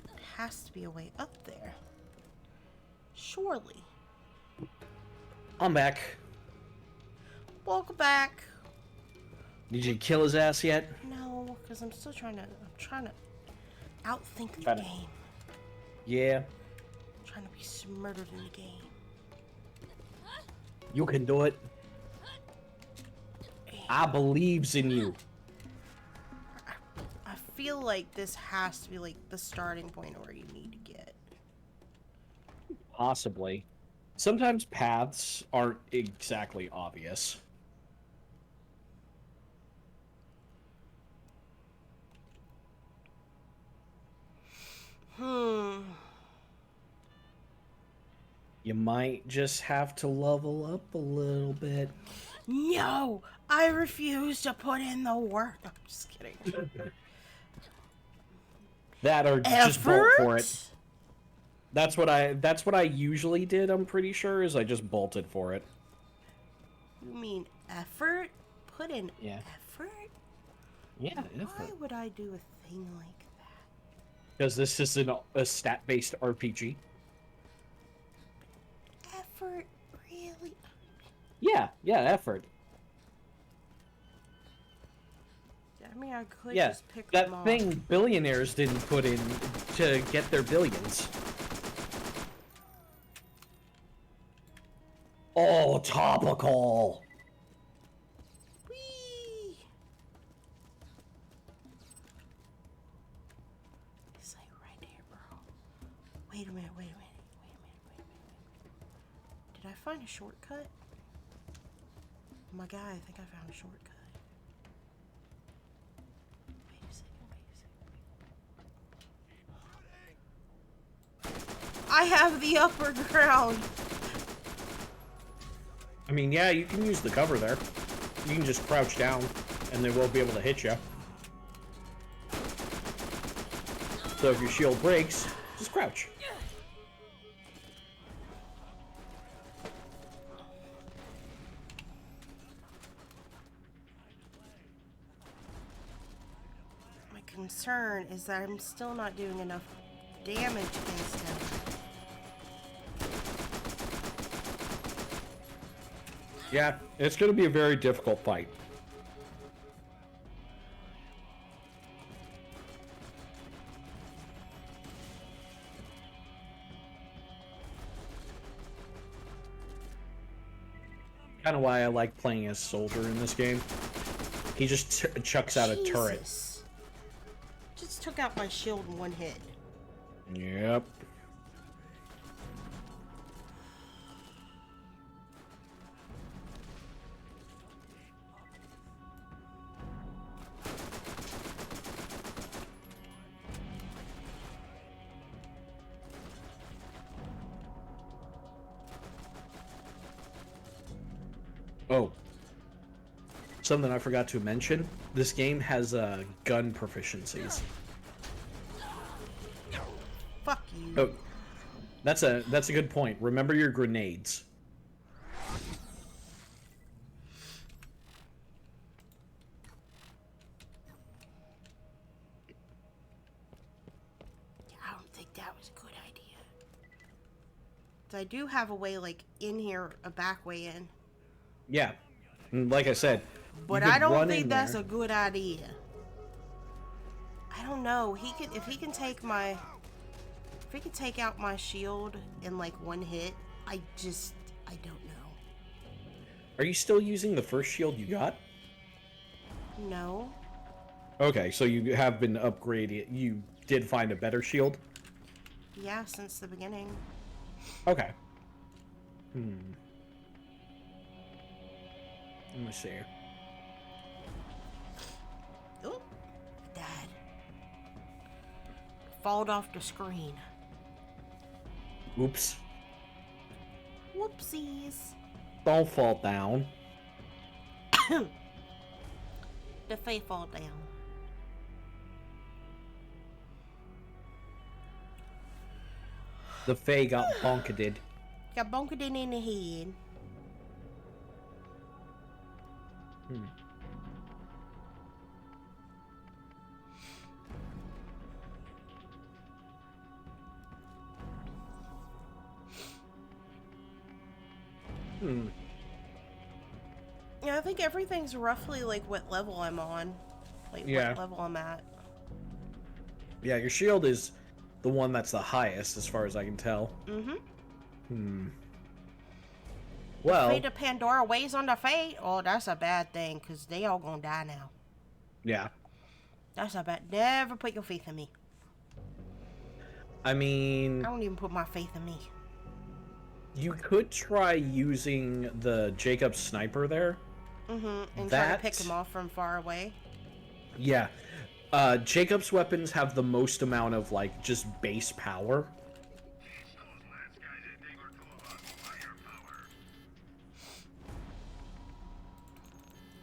There has to be a way up there. Surely. I'm back. Welcome back. Did you kill his ass yet? No, because I'm still trying to outthink the Trying to- game. Yeah. I'm trying to be smarter than the game. You can do it. I believes in you. I feel like this has to be like the starting point where you need to get. Possibly. Sometimes paths aren't exactly obvious. You might just have to level up a little bit. No, I refuse to put in the work. I'm just kidding. That or just bolt for it. That's what I usually did, I'm pretty sure, is I just bolted for it. You mean effort? Put in effort? Yeah, effort. Why would I do a thing like that? Because this is a stat-based RPG. Effort? Really? Yeah, effort. I mean, I could just pick them off. That thing billionaires didn't put in to get their billions. Oh, topical! Whee! It's like right there, bro. Wait a minute. Did I find a shortcut? Oh my god, I think I found a shortcut. Wait a second. I have the upper ground. I mean, yeah, you can use the cover there. You can just crouch down, and they won't be able to hit you. So if your shield breaks, just crouch. My concern is that I'm still not doing enough damage against him. Yeah, it's going to be a very difficult fight. Kind of why I like playing as Soldier in this game. He just chucks out a turret. Just took out my shield in one hit. Yep. Oh, something I forgot to mention. This game has gun proficiencies. Fuck you. Oh, that's a good point. Remember your grenades. I don't think that was a good idea. So I do have a way, like, in here, a back way in. Yeah, like I said. But I don't think that's a good idea. I don't know. If he can take out my shield in like one hit, I don't know. Are you still using the first shield you got? No. Okay, so you have been upgraded. You did find a better shield? Yeah, since the beginning. Okay. Let me see. Oh, Dad. Falled off the screen. Oops. Whoopsies. Don't fall down. The Fae fall down. The Fae got bonketed. Got bonked in the head. Yeah, I think everything's roughly like what level I'm on. Like what level I'm at. Yeah, your shield is the one that's the highest as far as I can tell. Well, Fate of Pandora weighs on the fate. Oh, that's a bad thing, because they all gonna die now. Yeah. That's a bad. Never put your faith in me. I mean, I don't even put my faith in me. You could try using the Jacob sniper there. And try to pick him off from far away. Yeah. Jacob's weapons have the most amount of, like, just base power.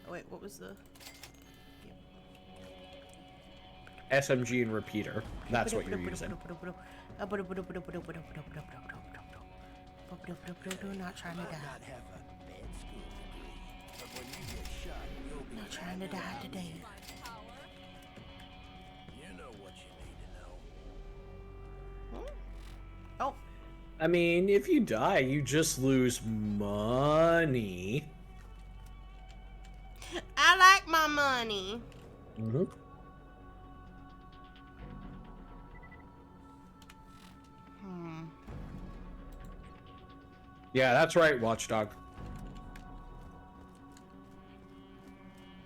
Oh, wait, what was the... SMG and repeater. That's what you're using. Not trying to die. Not trying to die today. You know what you need to know. Oh. I mean, if you die, you just lose money. I like my money. Mm-hmm. Yeah, that's right, Watchdog.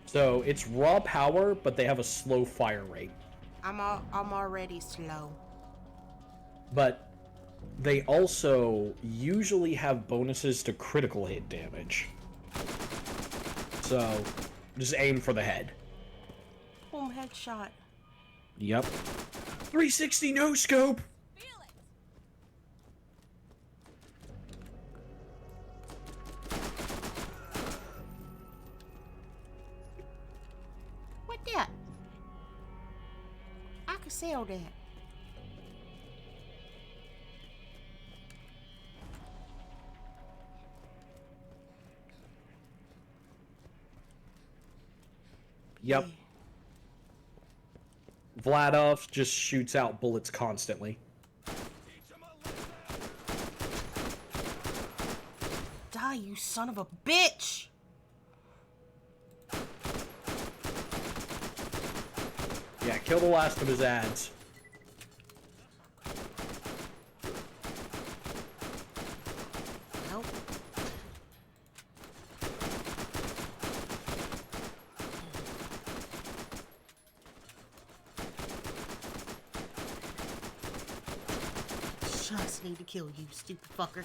So it's raw power, but they have a slow fire rate. I'm already slow. But they also usually have bonuses to critical hit damage. So just aim for the head. Boom, headshot. Yep. 360 no scope. What that? I could sell that. Yep. Vladov just shoots out bullets constantly. Die, you son of a bitch! Yeah, kill the last of his ads. Nope. Just need to kill you, stupid fucker.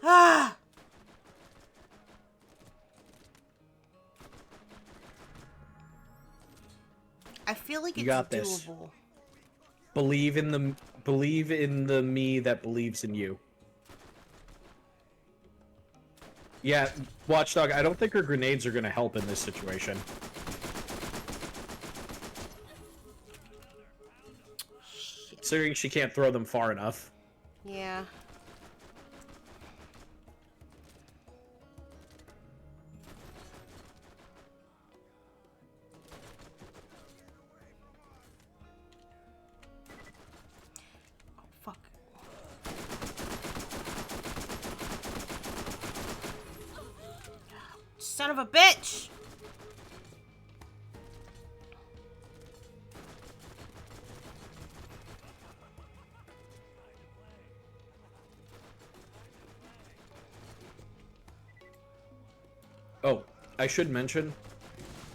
Ah! I feel like it's got this. doable. Believe in the me that believes in you. Yeah, Watchdog, I don't think her grenades are gonna help in this situation. Shit. Considering she can't throw them far enough. Yeah. Oh, fuck. Son of a bitch! Oh, I should mention,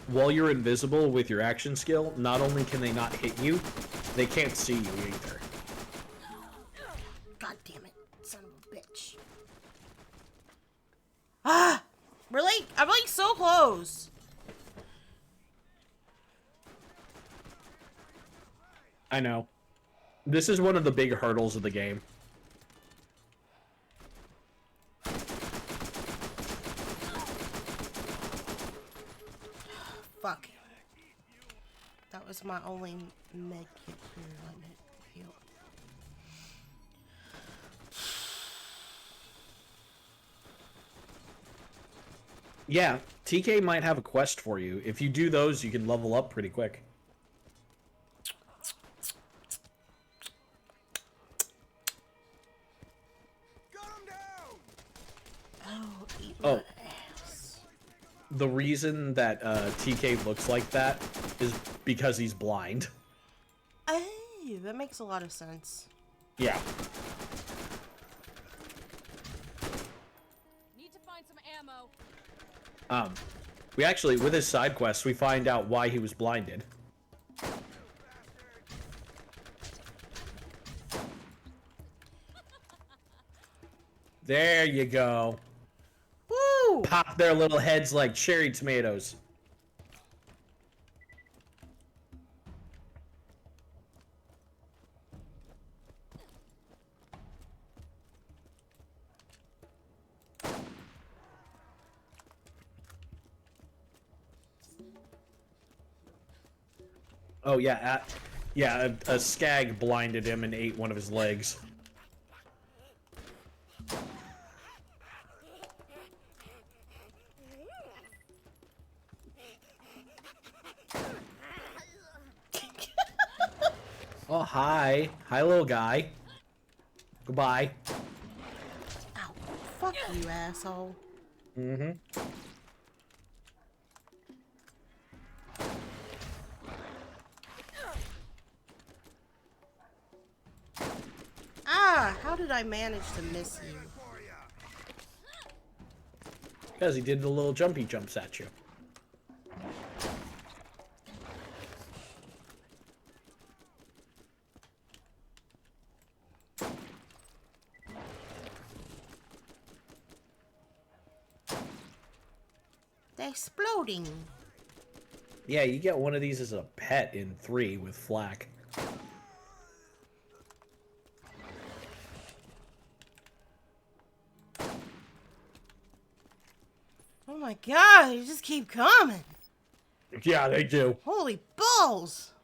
while you're invisible with your action skill, not only can they not hit you, they can't see you either. God damn it, son of a bitch. Ah! Really? I'm like so close. I know. This is one of the big hurdles of the game. Fuck. That was my only med kit for heal. Yeah, TK might have a quest for you. If you do those, you can level up pretty quick. Oh, eat Oh. my ass. The reason that TK looks like that is because he's blind. Oh, that makes a lot of sense. Yeah. We actually, with his side quest, we find out why he was blinded. There you go. Woo! Pop their little heads like cherry tomatoes. Oh yeah, a skag blinded him and ate one of his legs. Oh, hi. Hi, little guy. Goodbye. Ow. Fuck you, asshole. Mm-hmm. Ah, how did I manage to miss you? Because he did the little jumpy jumps at you. They're exploding. Yeah, you get one of these as a pet in 3 with Flack. Oh my god, they just keep coming. Yeah, they do. Holy balls.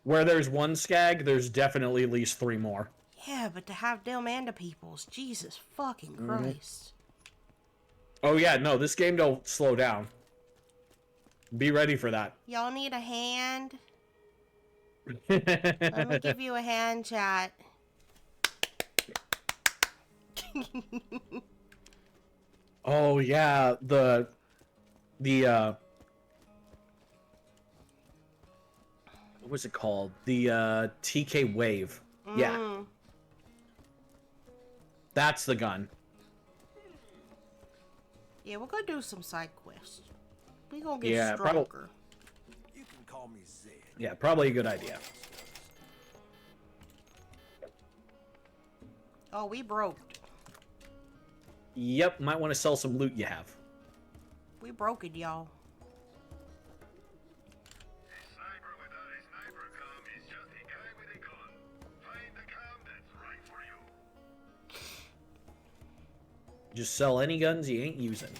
Where there's one skag, there's definitely at least 3 more. Yeah, but to have them and the peoples, Jesus fucking Christ. Oh yeah, no, this game don't slow down. Be ready for that. Y'all need a hand? Let me give you a hand, chat. Oh yeah, the what was it called? The TK Wave. Yeah. That's the gun. Yeah, we're gonna do some side quests. We gonna get probably. stronger. You can call me Zed. Yeah, probably a good idea. Oh, we broke. Yep, might want to sell some loot you have. We broke it, y'all. Sniper without a sniper cam is just a guy with a gun. Find the cam that's right for you. Just sell any guns you ain't using.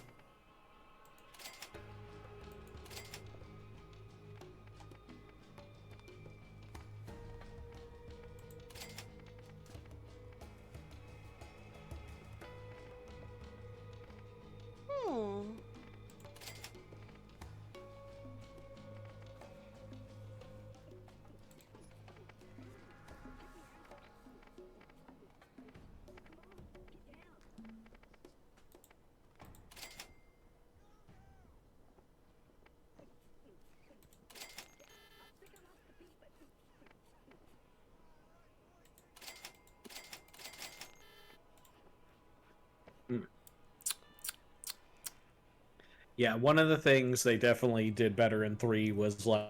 Yeah, one of the things they definitely did better in 3 was like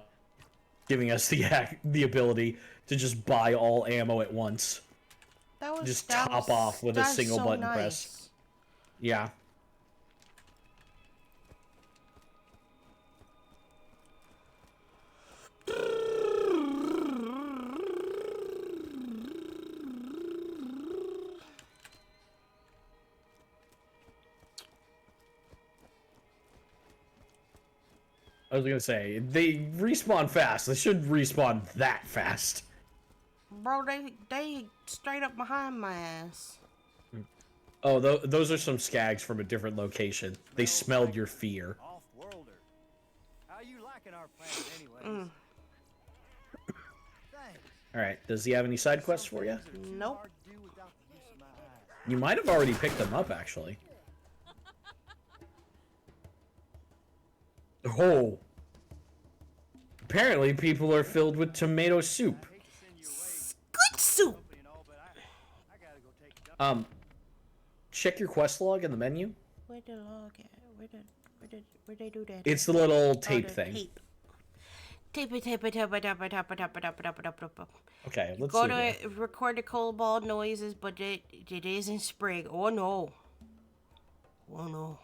giving us the ability to just buy all ammo at once. That was Just top off with a single so button nice. press. Yeah. I was gonna say, they respawn fast. They should respawn that fast. Bro, they straight up behind my ass. Oh, those are some skags from a different location. They smelled your fear. Off-worlder. How you liking our planet anyways? Thanks. Alright, does he have any side quests for you? Nope. Hard to do without the use of my eyes. You might have already picked them up, actually. Oh. Apparently, people are filled with tomato soup. Good soup. I gotta go take a dump. Check your quest log in the menu. Where the log at? Where'd they do that? It's the little Oh, tape the thing. Tape. Tape it, tape it, tape it, tape it, tape it, tape it, tape it, tape it, tape it, tape it. Okay, You let's go see to here. record the cobalt noises, but it isn't Sprig. Oh no. Oh no.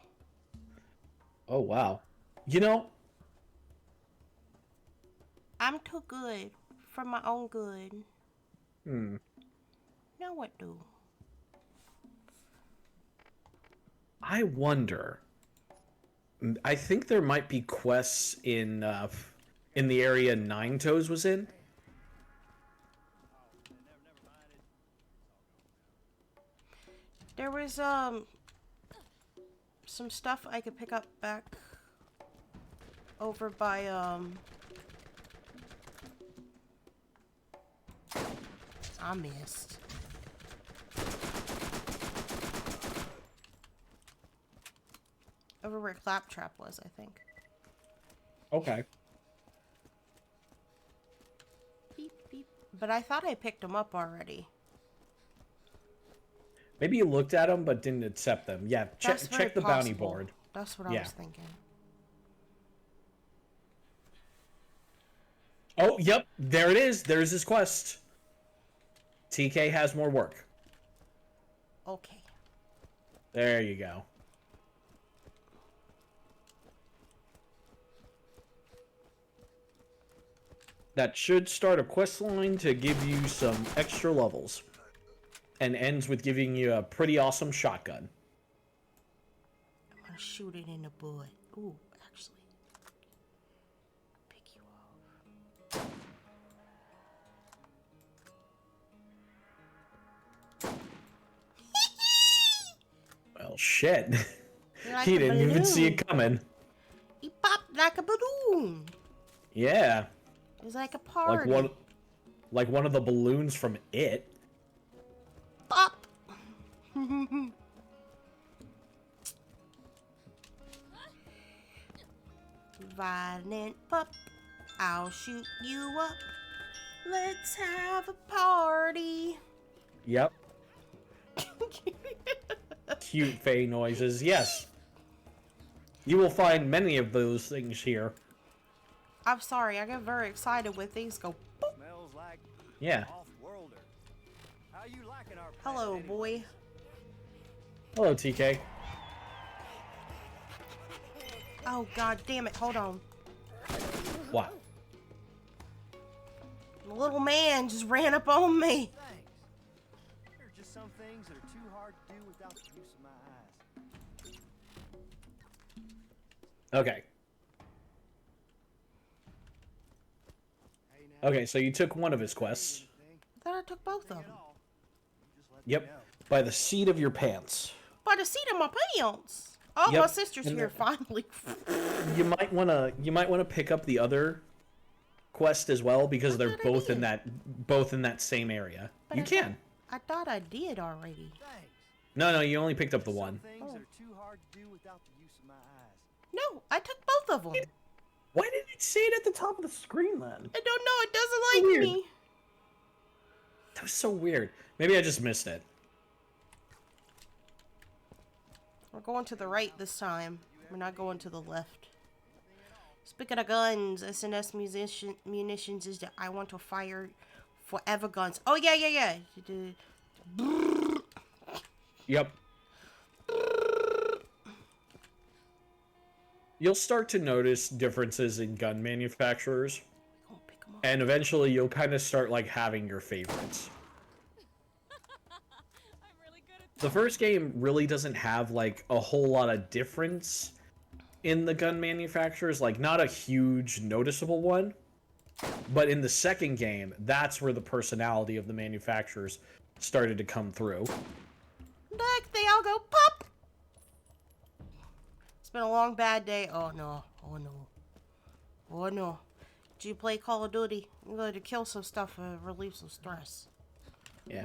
Oh, wow. You know, I'm too good for my own good. Now what do? I wonder. I think there might be quests in the area Nine Toes was in. There was some stuff I could pick up back over by I missed. Over where Claptrap was, I think. Okay. Beep beep. But I thought I picked them up already. Maybe you looked at them but didn't accept them. Yeah, That's very check the bounty possible. board. That's what I Yeah. was thinking. Oh, yep, there it is. There's his quest. TK has more work. Okay. There you go. That should start a quest line to give you some extra levels. And ends with giving you a pretty awesome shotgun. I'm gonna shoot it in the butt. Ooh, actually. Pick you off. Well, shit. Like He a didn't even see balloon. it coming. He popped like a balloon. Yeah. It was like a party. Like one of the balloons from It. Pop. Violent pup, I'll shoot you up. Let's have a party. Yep. Cute Fey noises, yes. You will find many of those things here. I'm sorry, I get very excited when things go boop. Smells like Yeah. off-worlder. How you liking our Hello, planet boy. Hello, TK. Oh, god damn it, hold on. What? The little man just ran up on me. Thanks. There are just some things that are too hard to do without the use of my eyes. Okay. Hey, now, Okay, so you took one of his quests. I thought I took both of them. just let me Yep. know. By the seat of your pants. By the seat of my pants. Oh, Yep. my sister's And here finally. You might wanna pick up the other quest as well because they're thought I both in did. that same area. But You I can. I thought I did already. Thanks. No, you only picked up the Some one. things that are too hard to do without the use of my eyes. No, I took both of them. Why did it say it at the top of the screen then? I don't know. It doesn't like Weird. me. That was so weird. Maybe I just missed it. We're going to the right this time. We're not going to the left. Speaking of guns, SNS munitions is that I want to fire forever guns. Oh, yeah. Yep. You'll start to notice differences in gun manufacturers, Gonna pick 'em up. and eventually you'll kind of start like having your favorites. I'm really good at The first game really doesn't have like a whole lot of difference in the gun manufacturers, like not a huge noticeable one. But in the second game, that's where the personality of the manufacturers started to come through. Look, they all go pop. It's been a long, bad day. Oh, no. Oh, no. Oh, no. Did you play Call of Duty? I'm going to kill some stuff and relieve some stress. Yeah.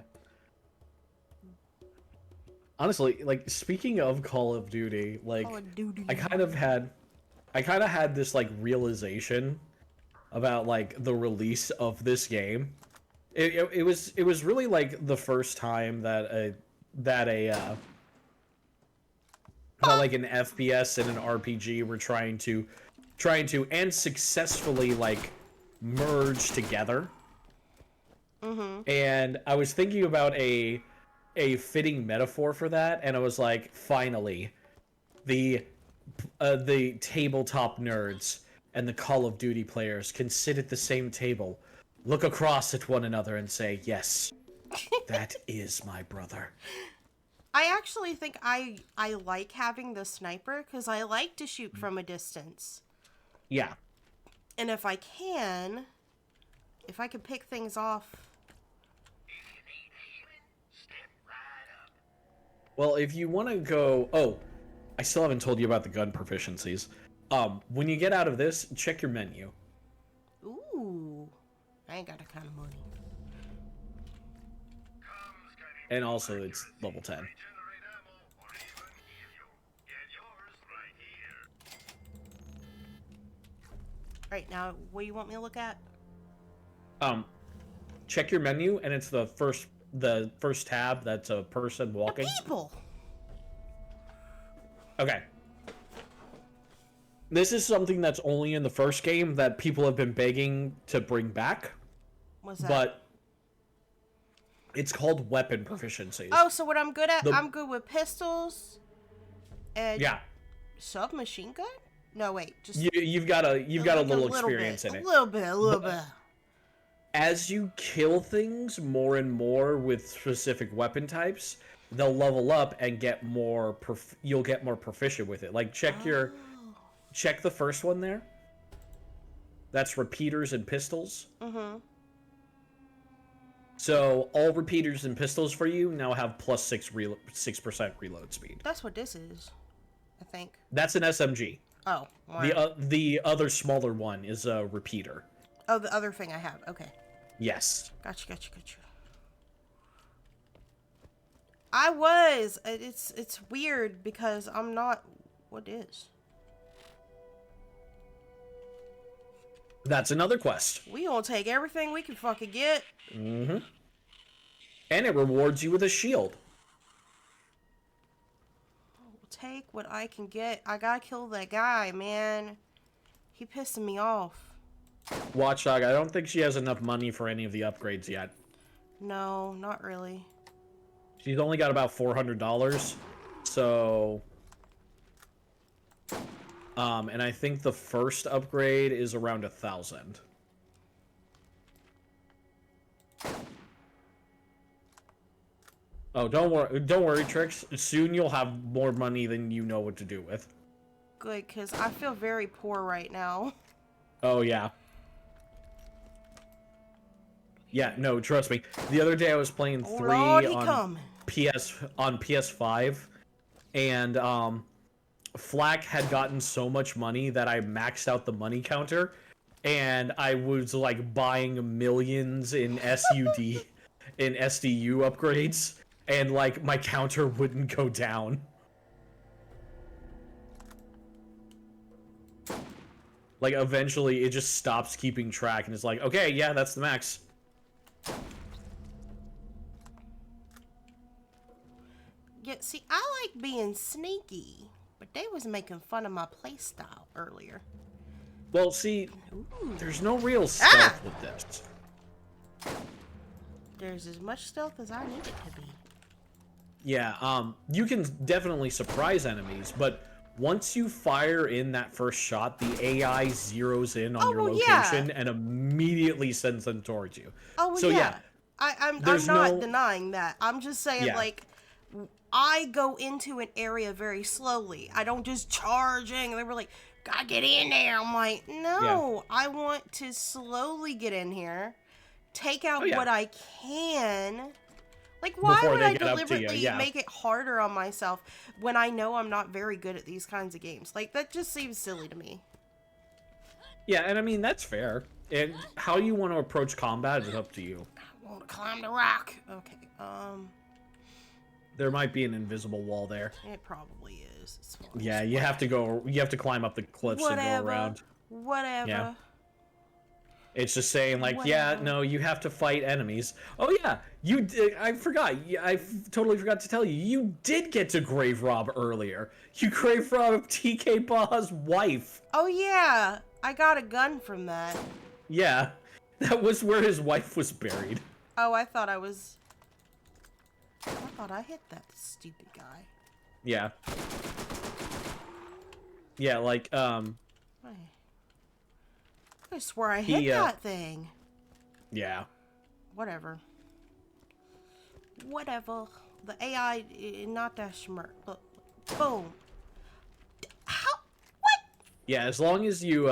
Honestly, like speaking of Call of Duty, like Call of Duty. I kind of had this like realization about like the release of this game. It was really like the first time that how like an FPS and an RPG were trying to and successfully like merge together. And I was thinking about a fitting metaphor for that, and I was like, finally, the tabletop nerds and the Call of Duty players can sit at the same table, look across at one another, and say, yes, that is my brother. I actually think I like having the sniper because I like to shoot from a distance. Yeah. And if I can pick things off. Well, if you want to go... Oh, I still haven't told you about the gun proficiencies. When you get out of this, check your menu. Ooh. I ain't got that kind of money. And also, it's level 10. Right, now, what do you want me to look at? Check your menu, and it's the first tab that's a person walking. People! Okay. This is something that's only in the first game that people have been begging to bring back. What's that? But it's called weapon proficiencies. Oh, so what I'm good at? I'm good with pistols and yeah. Submachine gun? No, wait, just you've got a little experience in it. A little bit. As you kill things more and more with specific weapon types, they'll level up and get more. You'll get more proficient with it. Like check the first one there. That's repeaters and pistols. So all repeaters and pistols for you now have plus 6% reload speed. That's what this is, I think. That's an SMG. Oh. Wow. The other smaller one is a repeater. Oh, the other thing I have. Okay. Yes. Gotcha. It's weird because I'm not. What is? That's another quest. We gonna take everything we can fucking get. And it rewards you with a shield. I'll take what I can get. I gotta kill that guy, man. He pissing me off. Watchdog, I don't think she has enough money for any of the upgrades yet. No, not really. She's only got about $400, so... and I think the first upgrade is around 1,000. Oh, don't worry, Trix. Soon you'll have more money than you know what to do with. Good, because I feel very poor right now. Oh, yeah. Yeah, no, trust me. The other day I was playing 3 on PS5, and Flack had gotten so much money that I maxed out the money counter, and I was like buying millions in SUD in SDU upgrades, and like my counter wouldn't go down. Like eventually it just stops keeping track and it's like, okay, yeah, that's the max. Yeah, see, I like being sneaky, but they was making fun of my playstyle earlier. Well, see, there's no real stealth with this. There's as much stealth as I need it to be. Yeah, you can definitely surprise enemies, but once you fire in that first shot, the AI zeroes in on your location and immediately sends them towards you. Oh, well, so yeah. I'm not denying that. I'm just saying, like, I go into an area very slowly. I don't just charge in. They were like, gotta get in there. I'm like, no, I want to slowly get in here, take out what I can. Like, why would I deliberately make it harder on myself when I know I'm not very good at these kinds of games? Like, that just seems silly to me. Yeah, and I mean, that's fair. And how you want to approach combat is up to you. I want to climb the rock. Okay, there might be an invisible wall there. It probably is. It's fine. Yeah, you have to climb up the cliffs to go around. Whatever. Yeah. It's just saying like, yeah, Whatever. no, you have to fight enemies. Oh yeah, you did. I forgot. Totally forgot to tell you. You did get to grave rob earlier. You grave robbed TK Baha's wife. Oh yeah, I got a gun from that. Yeah, that was where his wife was buried. Oh, I thought I hit that stupid guy. Yeah. Yeah, like I swear I hit He, that thing. yeah. Whatever. Whatever. The AI not that smart. Look, boom. How? What? Yeah, as long as you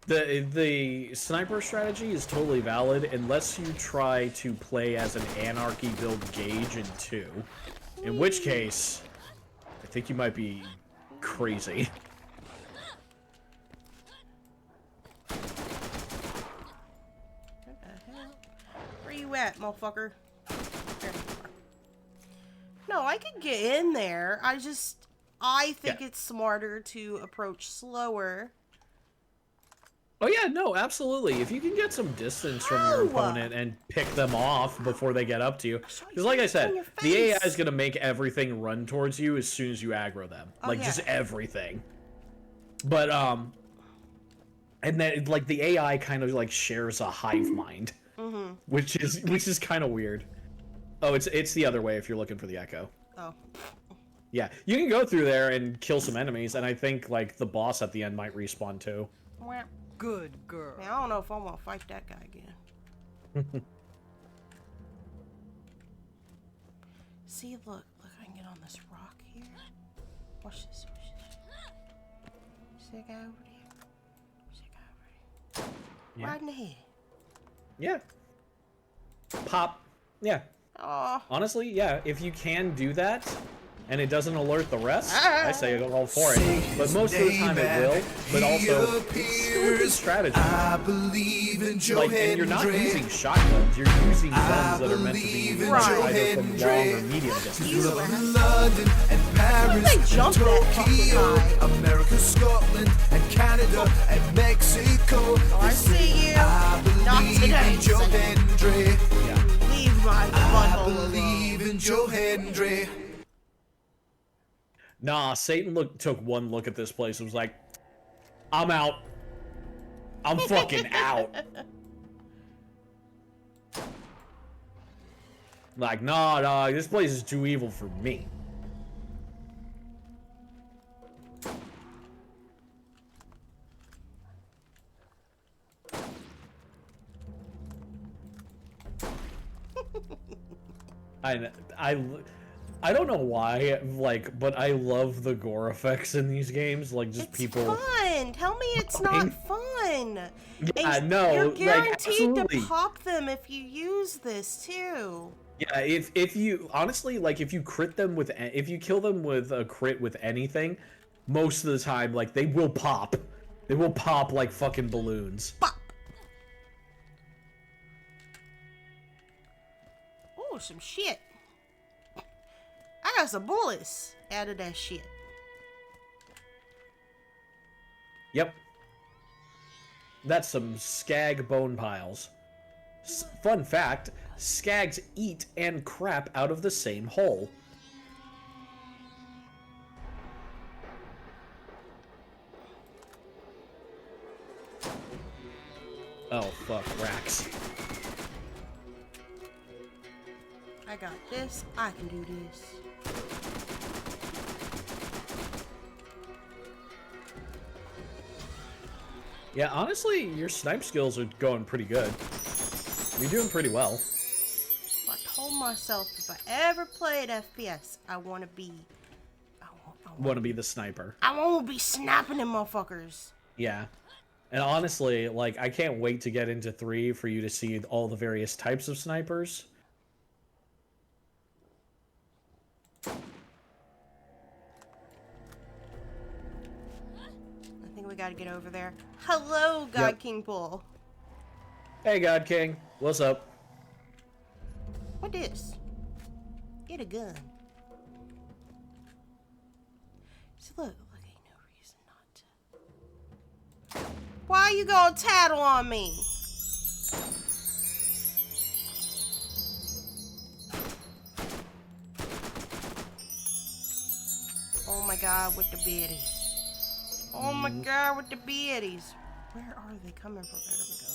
the sniper strategy is totally valid unless you try to play as an anarchy build Gauge in 2. In which case, I think you might be crazy. What the hell? Where you at, motherfucker? There you are. No, I can get in there. I think it's smarter to approach slower. Oh yeah, no, absolutely. If you can get some distance from your opponent and pick them off before they get up to you. Because like I said, the AI is going to make everything run towards you as soon as you aggro them. Like, just everything. But, and then, like, the AI kind of, like, shares a hive mind. Mm-hmm. Which is kind of weird. Oh, it's the other way if you're looking for the echo. Oh. Yeah, you can go through there and kill some enemies, and I think, like, the boss at the end might respawn, too. Well, good girl. Man, I don't know if I want to fight that guy again. See, look, I can get on this rock here. Watch this. See that guy over there? Yeah. Right in the head. Yeah. Pop. Yeah. Oh. Honestly, yeah, if you can do that, and it doesn't alert the rest, I say go all for it. But most of the time it will, but also, it's still a good strategy. Like, and you're not using shotguns, you're using guns that are meant to be used either from long or medium distance. They jump that fucking high. America, Scotland, and Canada, and Mexico. Oh, I see you. Not today. Joe Hendry. Leave my butthole alone. I believe in Joe Hendry. Nah, Satan took one look at this place and was like, I'm out. I'm fucking out. Like, nah, dog, this place is too evil for me. I don't know why, like, but I love the gore effects in these games. Like, just people. Fun. Tell me it's not fun. Yeah, and no, you're like, guaranteed to absolutely. pop them if you use this too. Yeah, if you honestly like, if you crit them with, if you kill them with a crit with anything, most of the time, like, they will pop. They will pop like fucking balloons. Pop. Oh, some shit. I got some bullets out of that shit. Yep. That's some skag bone piles. Fun fact, skags eat and crap out of the same hole. Oh, fuck, racks. I got this. I can do this. Yeah, honestly, your snipe skills are going pretty good. You're doing pretty well. I told myself if I ever played FPS, I want to be... Want to be the sniper. I want to be snapping them motherfuckers. Yeah. And honestly, like, I can't wait to get into 3 for you to see all the various types of snipers. I think we gotta get over there. Hello, God King Bull. Hey, God King. What's up? What is? Get a gun. So look, ain't no reason not to. Why you gonna tattle on me? Oh my god, with the biddies. Oh my god, with the biddies. Where are they coming from? There we go.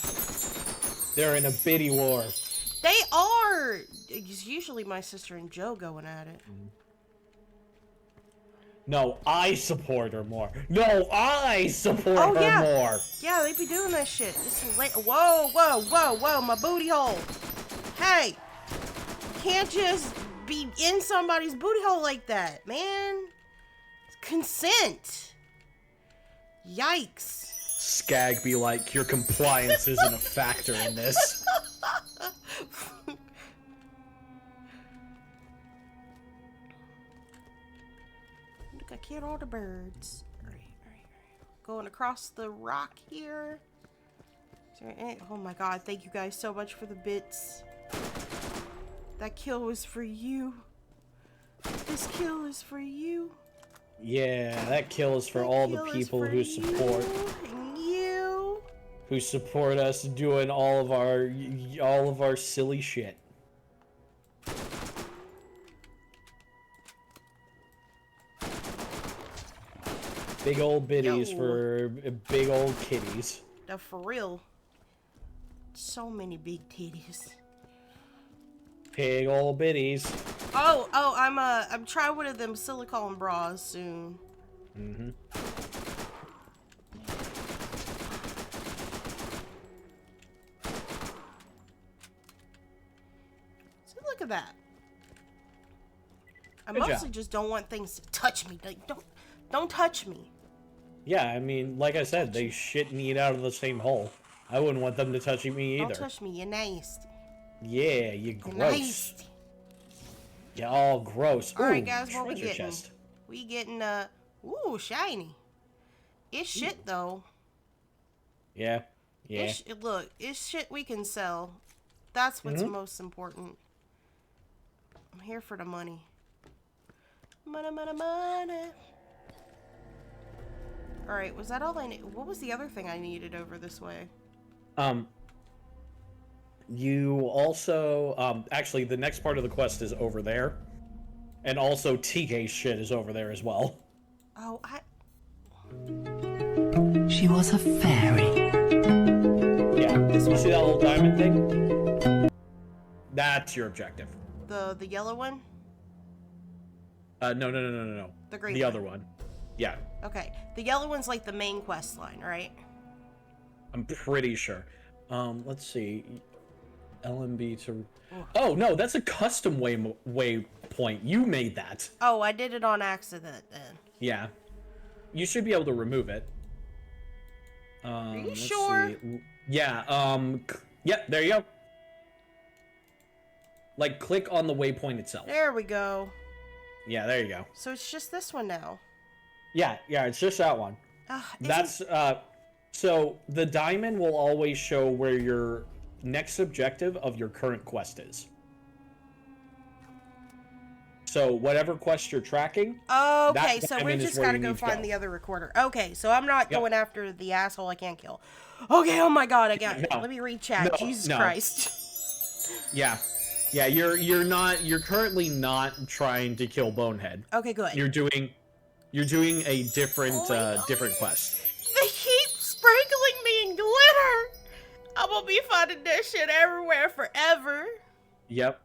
They're in a biddy war. They are! It's usually my sister and Joe going at it. No, I support her more. No, I support her more. Yeah, they be doing that shit. This is late. Whoa, whoa, whoa, whoa, my booty hole. Hey, can't just be in somebody's booty hole like that, man. Consent. Yikes. Skag be like, your compliance isn't a factor in this. Look, I killed all the birds. Alright. Going across the rock here. Oh my god, thank you guys so much for the bits. That kill was for you. This kill is for you. Yeah, that kill is for all the people who support. And you. Who support us doing all of our silly shit. Big old biddies for big old kitties. No, for real. So many big titties. Big old biddies. Oh, I'm trying one of them silicone bras soon. Mm-hmm. So look at that. I Good mostly job. just don't want things to touch me. Like, don't touch me. Yeah, I mean, like I said, they shit and eat out of the same hole. I wouldn't want them to touch me either. Don't touch me. You're nasty. Yeah, you're gross. Nasty. You're all gross. All right, Ooh, guys, what we treasure getting? chest. We getting ooh, shiny. It's shit though. Yeah. Yeah. Look, it's shit we can sell. That's what's most important. I'm here for the money. Money, money, money. Alright, was that all I need? What was the other thing I needed over this way? You also, actually, the next part of the quest is over there. And also, TK's shit is over there as well. Oh, She was a fairy. Yeah, you see that little diamond thing? That's your objective. The yellow one? No. The green The one. other one. Yeah. Okay, the yellow one's like the main quest line, right? I'm pretty sure. Let's see. LMB to... Oh, no, that's a custom waypoint. You made that. Oh, I did it on accident then. Yeah. You should be able to remove it. Are you let's sure? see. Yeah, yeah, there you go. Like, click on the waypoint itself. There we go. Yeah, there you go. So it's just this one now. Yeah, it's just that one. That's, so the diamond will always show where your next objective of your current quest is. So whatever quest you're tracking. Okay, so we diamond is just where gotta you go need to find the other recorder. Okay, so I'm not going after the asshole I can't kill. Okay, oh my god, I got it. No. Let me read chat. No, Jesus no. Christ. Yeah, you're currently not trying to kill Bonehead. Okay, good. You're doing a different different quest. They keep sprinkling me in glitter. I'm gonna be finding this shit everywhere forever. Yep.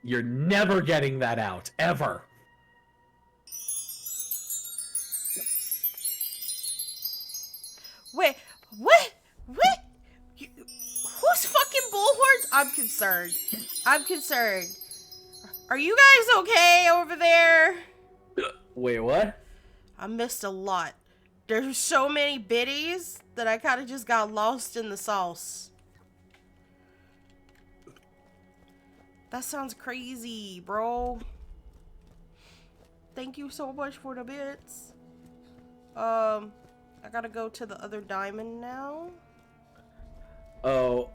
You're never getting that out, ever. Wait, what? Who's fucking bullhorns? I'm concerned. Are you guys okay over there? Wait, what? I missed a lot. There's so many biddies that I kind of just got lost in the sauce. That sounds crazy, bro. Thank you so much for the bits. I gotta go to the other diamond now. Oh,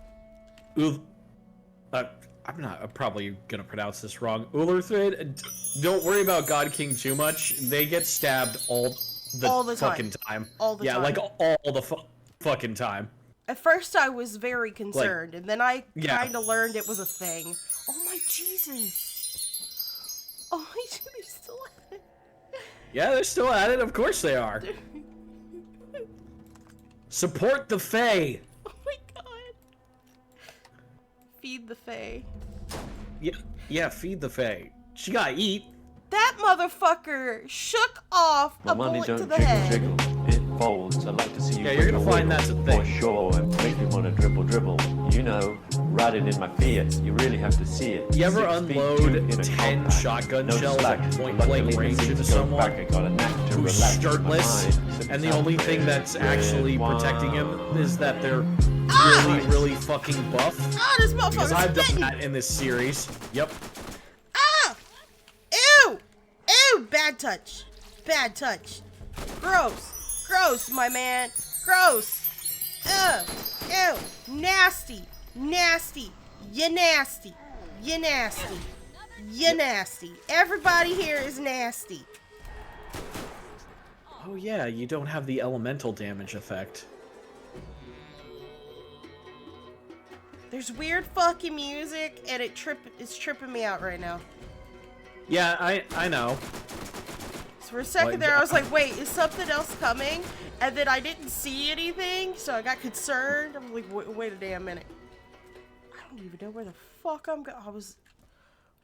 I'm probably gonna pronounce this wrong. Ulerthrid, don't worry about God King too much. They get stabbed all the time. fucking time. All the yeah, time. like all the fucking time. At first, I was very concerned, and then I Yeah. kind of learned it was a thing. Oh my Jesus! Oh my, they're still at it. Yeah, they're still at it. Of course they are. Support the Fae. Oh my god! Feed the Fae. Yeah, feed the Fae. She gotta eat. That motherfucker shook off a bullet to the head. It folds. I'd like to see you. Yeah, you're gonna find that's a thing. For sure, and make me wanna dribble. You know, riding in my Fiat. You really have to see it. You ever 6 feet, unload 2 in a 10 compact. shotgun No shells slack. at point Luckily, blank the range seats into go someone back. I got a knack to who's relax my shirtless, mind. Sip and the some only thing red that's actually wine. protecting him is that they're really fucking buff? Ah, this Because motherfucker's I've done spitting! that in this series. Yep. Ah! Ew! Ew! Bad touch. Bad touch. Gross. Gross, my man. Gross. Ugh. Ew. Nasty. Nasty. You nasty. You nasty. You nasty. Everybody here is nasty. Oh yeah, you don't have the elemental damage effect. There's weird fucking music, and it's tripping me out right now. Yeah, I know. So for a second there, I was like, wait, is something else coming? And then I didn't see anything, so I got concerned. I'm like, wait a damn minute. I don't even know where the fuck I'm going. What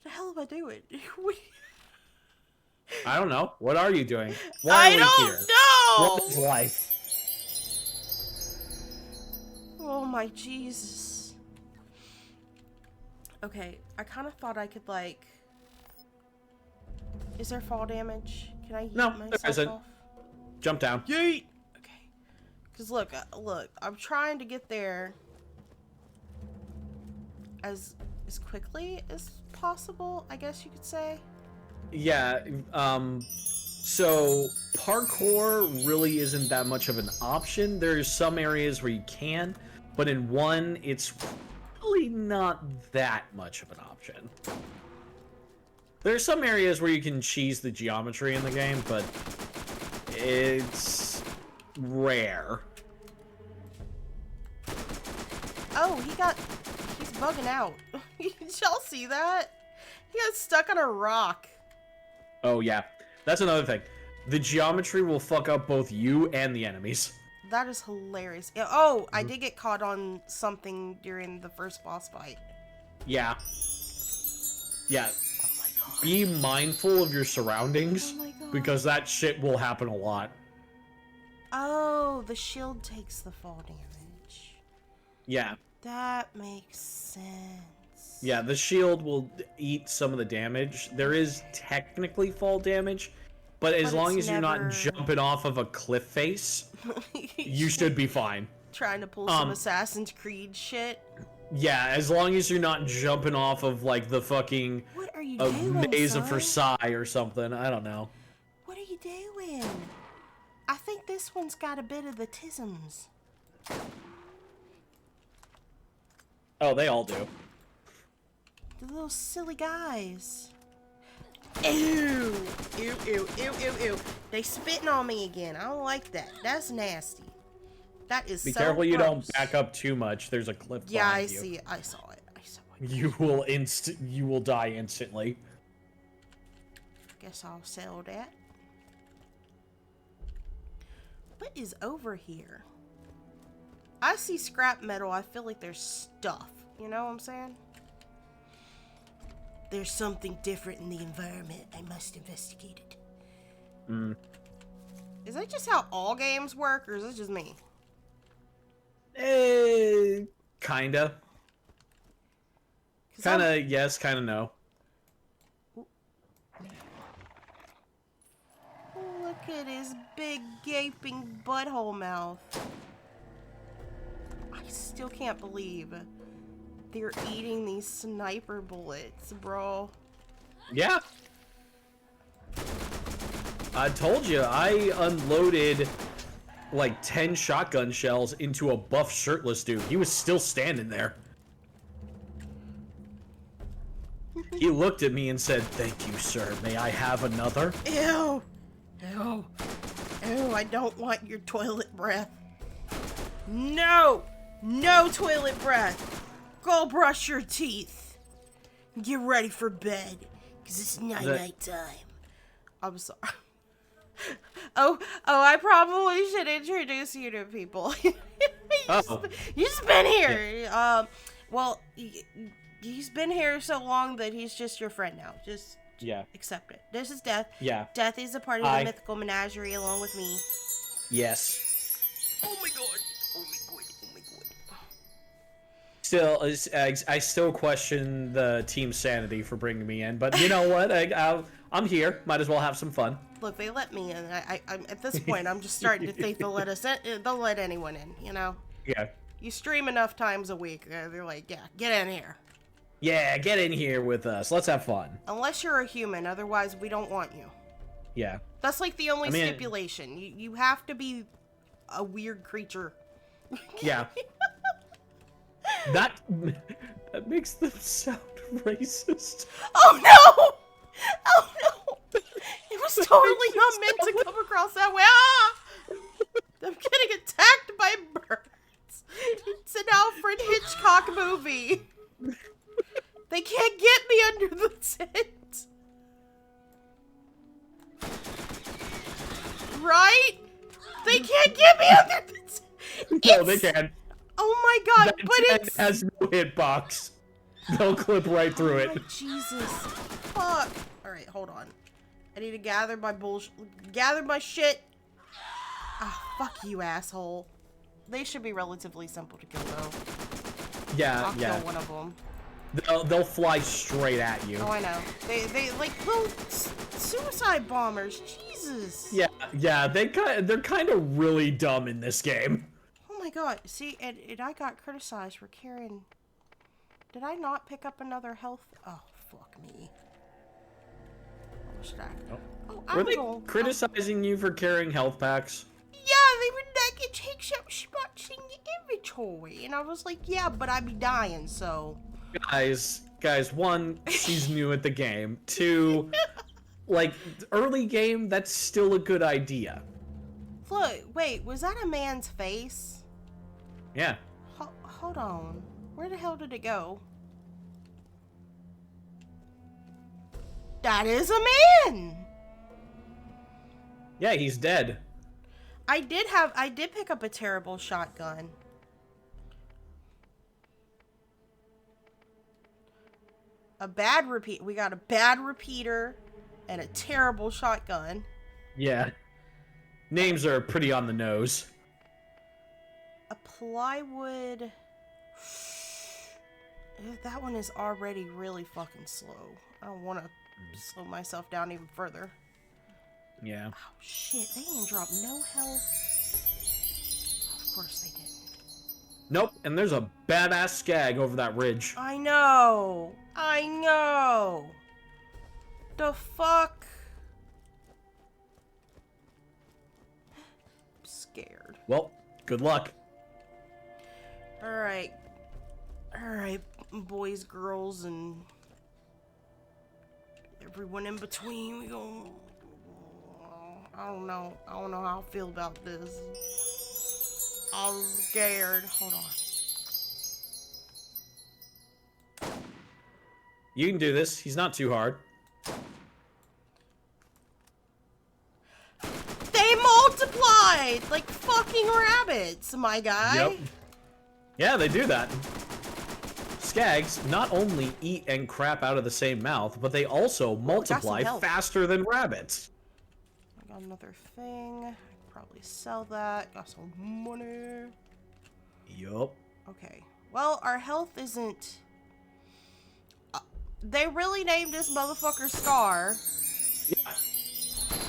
the hell am I doing? I don't know. What are you doing? I Why are we don't here? know! What is life? Oh my Jesus. Okay, I kind of thought I could, like... Is there fall damage? Can I yeet myself there isn't. off? Jump down. Yeet! Okay. Because look, I'm trying to get there as quickly as possible, I guess you could say. Yeah, so parkour really isn't that much of an option. There's some areas where you can, but in one, it's really not that much of an option. There's some areas where you can cheese the geometry in the game, but it's rare. Oh, he's bugging out. Did y'all see that? He got stuck on a rock. Oh yeah, that's another thing. The geometry will fuck up both you and the enemies. That is hilarious. Oh, I did get caught on something during the first boss fight. Yeah. Yeah. Oh my god. Be mindful of your surroundings, Oh my god. because that shit will happen a lot. Oh, the shield takes the fall damage. Yeah. That makes sense. Yeah, the shield will eat some of the damage. There is technically fall damage, but as long as you're not jumping off of a cliff face, you should be fine. Trying to pull some Assassin's Creed shit. Yeah, as long as you're not jumping off of like the fucking What are you doing, maze of son? Versailles or something. I don't know. What are you doing? I think this one's got a bit of the tisms. Oh, they all do. The little silly guys. Ew. Ew, ew, ew, ew, ew. They spitting on me again. I don't like that. That's nasty. That is Be so careful you gross. don't back up too much. There's a cliff Yeah, I behind you. see it. I saw it. I saw it. You will die instantly. Guess I'll sell that. What is over here? I see scrap metal. I feel like there's stuff. You know what I'm saying? There's something different in the environment. I must investigate it. Mm. Is that just how all games work, or is it just me? Kinda. Kinda yes, kinda no. Look at his big gaping butthole mouth. I still can't believe they're eating these sniper bullets, bro. Yeah. I told you, I unloaded like 10 shotgun shells into a buff shirtless dude. He was still standing there. He looked at me and said, "Thank you, sir. May I have another?" Ew. Ew. Ew, I don't want your toilet breath. No! No toilet breath. Go brush your teeth. Get ready for bed, because it's night time. I'm sorry. Oh, I probably should introduce you to people. He's been here. Yeah. Well, he's been here so long that he's just your friend now. Just accept it. This is Death. Yeah. Death is a part of the mythical menagerie along with me. Yes. Oh my god. Oh my god. Oh my god. Still, I still question the team's sanity for bringing me in, but you know what? I'm here. Might as well have some fun. Look, they let me in. I'm at this point, I'm just starting to think they'll let us in. They'll let anyone in, you know? Yeah. You stream enough times a week, they're like, yeah, get in here. Yeah, get in here with us. Let's have fun. Unless you're a human, otherwise we don't want you. Yeah. That's like the only stipulation. You have to be a weird creature. Yeah. that makes them sound racist. Oh no! Oh no! It was totally not meant to come across that way. Ah! I'm getting attacked by birds. It's an Alfred Hitchcock movie. They can't get me under the tent. Right? They can't get me under the tent. No, they can. Oh my god, that but tent it's... has no hitbox. They'll clip right through it. Jesus. Fuck. Alright, hold on. I need to gather my shit. Ah, fuck you, asshole. They should be relatively simple to kill, though. Yeah, I'll kill one of them. They'll fly straight at you. Oh, I know. They like little suicide bombers. Jesus. Yeah. They're kind of really dumb in this game. Oh my god. See, and I got criticized for carrying. Did I not pick up another health? Oh, fuck me. Were they criticizing you for carrying health packs? Yeah, they were like, it takes up spots in your inventory. And I was like, yeah, but I'd be dying, so. Guys, one, she's new at the game. Two, like, early game, that's still a good idea. Look, wait, was that a man's face? Yeah. Hold on. Where the hell did it go? That is a man! Yeah, he's dead. I did pick up a terrible shotgun. We got a bad repeater and a terrible shotgun. Yeah. Names are pretty on the nose. A plywood... That one is already really fucking slow. I don't want to slow myself down even further. Yeah. Oh shit, they didn't drop no health. Of course they didn't. Nope, and there's a badass skag over that ridge. I know! The fuck? I'm scared. Well, good luck. Alright, boys, girls, and everyone in between, we go. I don't know how I feel about this. I'm scared. Hold on. You can do this. He's not too hard. They multiplied like fucking rabbits, my guy. Yep. Yeah, they do that. Skags not only eat and crap out of the same mouth, but they also multiply faster than rabbits. I got another thing. I could probably sell that. Got some money. Yup. Okay. Well, our health isn't... they really named this motherfucker Scar.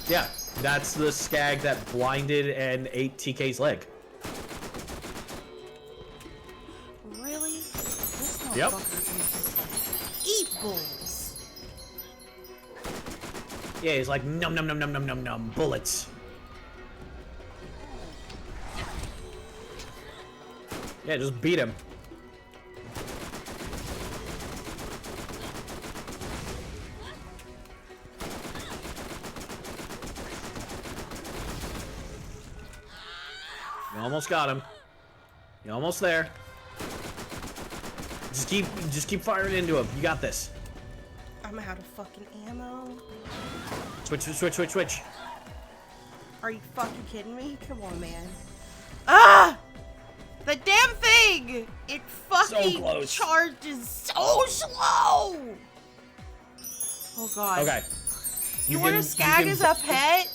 Yeah, that's the skag that blinded and ate TK's leg. Really? This Yep. motherfucker is just like evil's. Yeah, he's like num num num num num num num bullets. Yeah, just beat him. You almost got him. You're almost there. Just keep firing into him. You got this. I'm out of fucking ammo. Switch. Are you fucking kidding me? Come on, man. Ah! The damn thing! It fucking charges so slow! Oh god. Okay. You want to skag as a pet?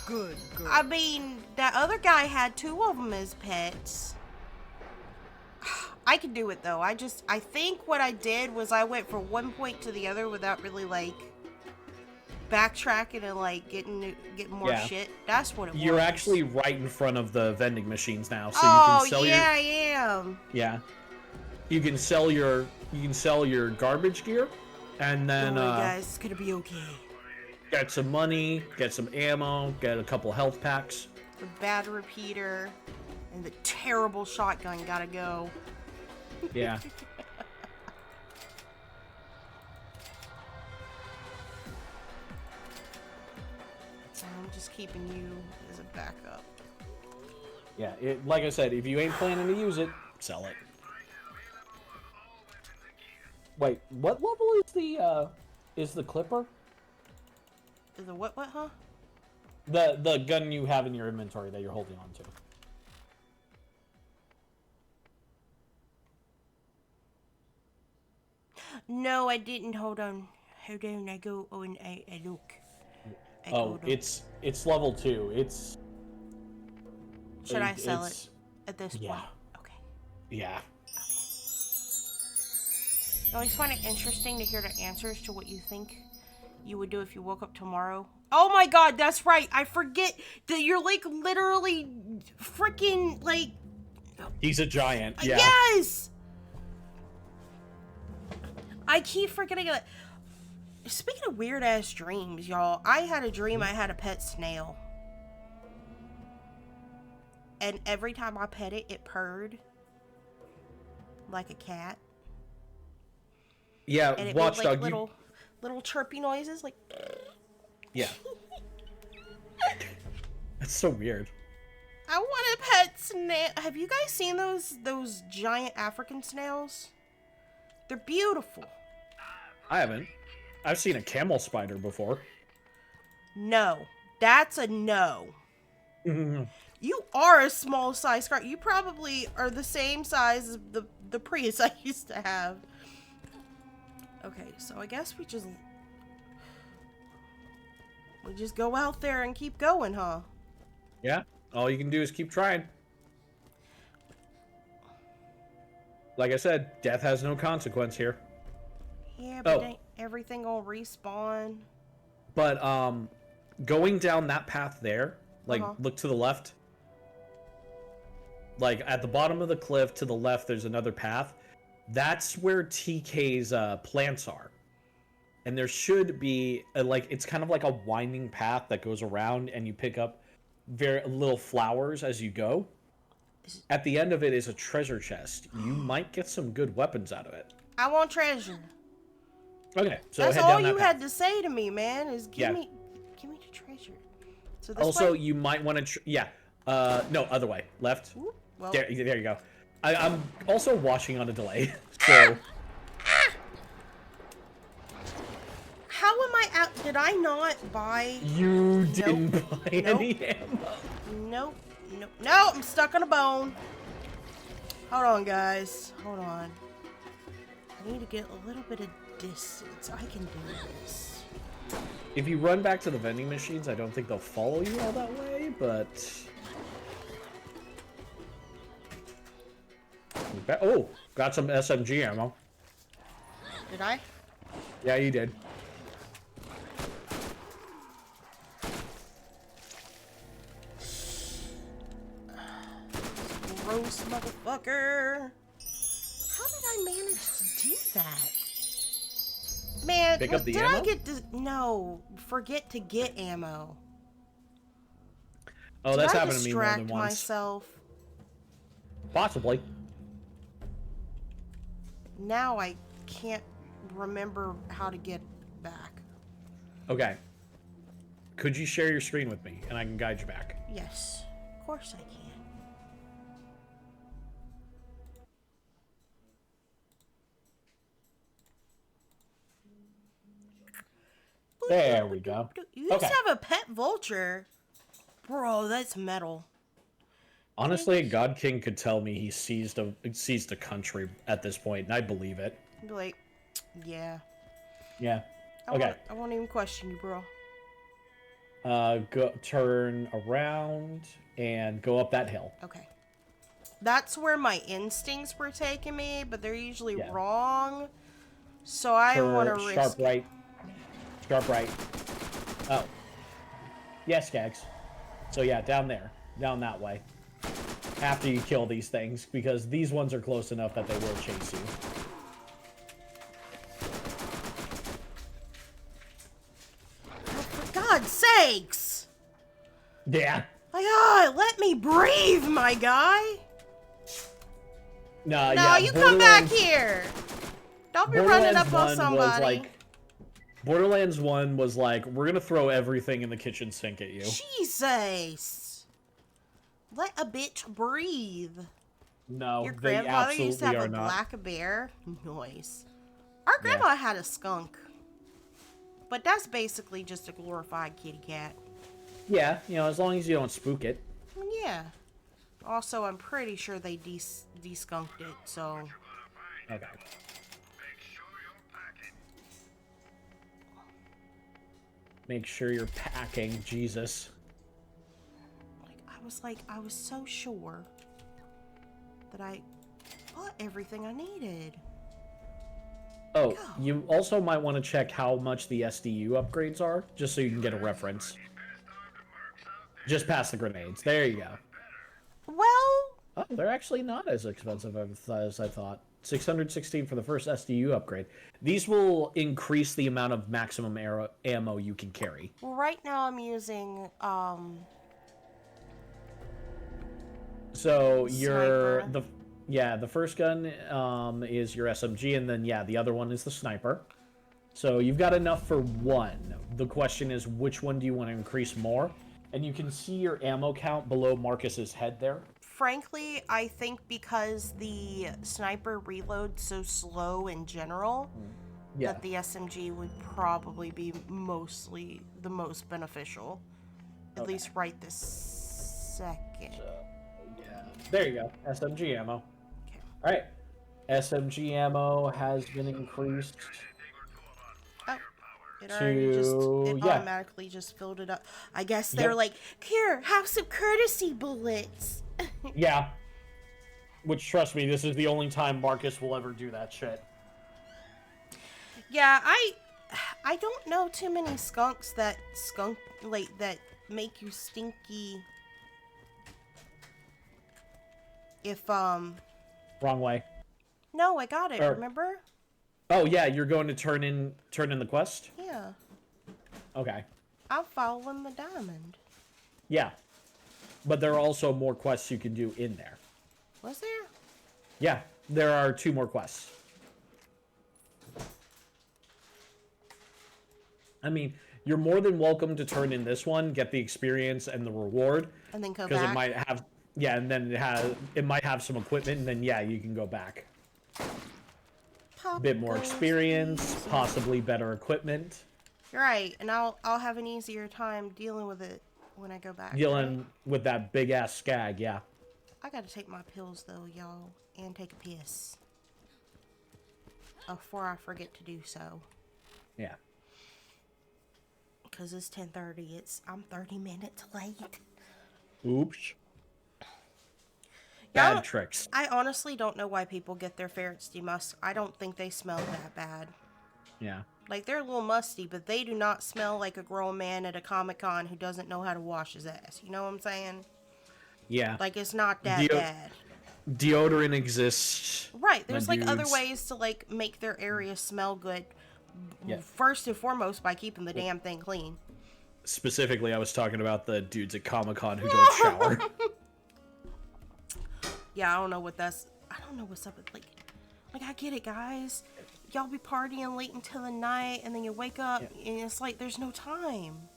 Good. I mean, that other guy had 2 of them as pets. I can do it though. I think what I did was I went from one point to the other without really like backtracking and like getting more shit. That's what it was. You're actually right in front of the vending machines now, so you can sell I am. Yeah. You can sell your garbage gear, and then don't worry, guys, it's gonna be okay. Get some money, get some ammo, get a couple health packs. The bad repeater and the terrible shotgun gotta go. Yeah. I'm just keeping you as a backup. Yeah, like I said, if you ain't planning to use it, sell it. Wait, what level is the clipper? The what, huh? The gun you have in your inventory that you're holding on to. No, I didn't. Hold on. I go and I look. It's level 2. It's. Should I sell it at this point? Okay. Yeah. I always find it interesting to hear the answers to what you think you would do if you woke up tomorrow. Oh my god, that's right. I forget that you're like literally freaking like. He's a giant. Yeah. Yes. I keep forgetting it. Speaking of weird ass dreams, y'all, I had a dream I had a pet snail. And every time I pet it, it purred. Like a cat. Yeah, and it Watchdog. Made, like, little chirpy noises, like. Yeah. That's so weird. I want a pet snail. Have you guys seen those giant African snails? They're beautiful. I haven't. I've seen a camel spider before. No. That's a no. You are a small size car. You probably are the same size as the Prius I used to have. Okay, so I guess we just go out there and keep going, huh? Yeah. All you can do is keep trying. Like I said, death has no consequence here. Yeah, but ain't everything gonna respawn? But going down that path there, like look to the left. Like at the bottom of the cliff to the left, there's another path. That's where TK's plants are. And there should be it's kind of like a winding path that goes around, and you pick up very little flowers as you go. At the end of it is a treasure chest. You might get some good weapons out of it. I want treasure. Okay, so that's head all down that you path. had to say to me, man. Is give me the treasure. So this also, way? you might want to. No, other way. Left. Ooh, well. There you go. I'm also watching on a delay, so. How am I out? Did I not buy? You didn't buy any ammo. Nope. No, I'm stuck on a bone. Hold on, guys. Hold on. I need to get a little bit of distance. I can do this. If you run back to the vending machines, I don't think they'll follow you all that way, but... Oh, got some SMG ammo. Did I? Yeah, you did. Gross motherfucker. How did I manage to do that? Man, pick up the did ammo? I get to... No, forget to get ammo. Oh, that's happened to me more than once. Distract myself? Possibly. Now I can't remember how to get back. Okay. Could you share your screen with me, and I can guide you back? Yes, of course I can. There we go. You used Okay. to have a pet vulture. Bro, that's metal. Honestly, God King could tell me he seized a country at this point, and I believe it. I'd be like, yeah. Yeah. Okay. I won't even question you, bro. Go turn around and go up that hill. Okay. That's where my instincts were taking me, but they're usually wrong. So I want to risk sharp right. Sharp right. Oh. Yes, Gags. So yeah, down there. Down that way. After you kill these things, because these ones are close enough that they will chase you. For God's sakes! Yeah. Let me breathe, my guy! No, yeah, you come back here! Don't be running up on somebody. Borderlands 1 was like, we're gonna throw everything in the kitchen sink at you. Jesus! Let a bitch breathe. No, Your they grandfather absolutely used to have are a not. black bear? Nice. Our grandma had a skunk. But that's basically just a glorified kitty cat. Yeah, as long as you don't spook it. Yeah. Also, I'm pretty sure they de-skunked it, so... Okay. Make sure you're packing, Jesus. I was so sure that I bought everything I needed. Oh, you also might want to check how much the SDU upgrades are, just so you can get a reference. Just past the grenades. There you go. Well... Oh, they're actually not as expensive as I thought. 616 for the first SDU upgrade. These will increase the amount of maximum ammo you can carry. Well, right now I'm using, So Sniper. the first gun is your SMG, and then the other one is the sniper. So you've got enough for one. The question is, which one do you want to increase more? And you can see your ammo count below Marcus's head there. Frankly, I think because the sniper reloads so slow in general, that the SMG would probably be mostly the most beneficial. At least right this second. There you go. SMG ammo. Okay. Alright. SMG ammo has been increased. Oh. It automatically just filled it up. I guess they're like, here, have some courtesy bullets. Yeah. Which, trust me, this is the only time Marcus will ever do that shit. Yeah, I don't know too many skunks that that make you stinky. If Wrong way. No, I got it, remember? Oh yeah, you're going to turn in the quest? Yeah. Okay. I'm following the diamond. Yeah. But there are also more quests you can do in there. Was there? Yeah, there are 2 more quests. I mean, you're more than welcome to turn in this one, get the experience and the reward. And then go back. Because it might have, and then it might have some equipment, and then you can go back. A bit more experience, possibly better equipment. You're right, and I'll have an easier time dealing with it when I go back. Dealing with that big ass skag, yeah. I gotta take my pills though, y'all, and take a piss before I forget to do so. Yeah. Because it's 10:30. I'm 30 minutes late. Oops. Bad tricks. I honestly don't know why people get their ferrets demusked. I don't think they smell that bad. Yeah. Like, they're a little musty, but they do not smell like a grown man at a Comic-Con who doesn't know how to wash his ass. You know what I'm saying? Yeah. Like, it's not that bad. Deodorant exists. Right. There's, like, other ways to, like, make their area smell good. Yeah. First and foremost, by keeping the damn thing clean. Specifically, I was talking about the dudes at Comic-Con who don't shower. Yeah, I don't know what's up with, like, I get it, guys. Y'all be partying late until the night, and then you wake up, and it's like, there's no time.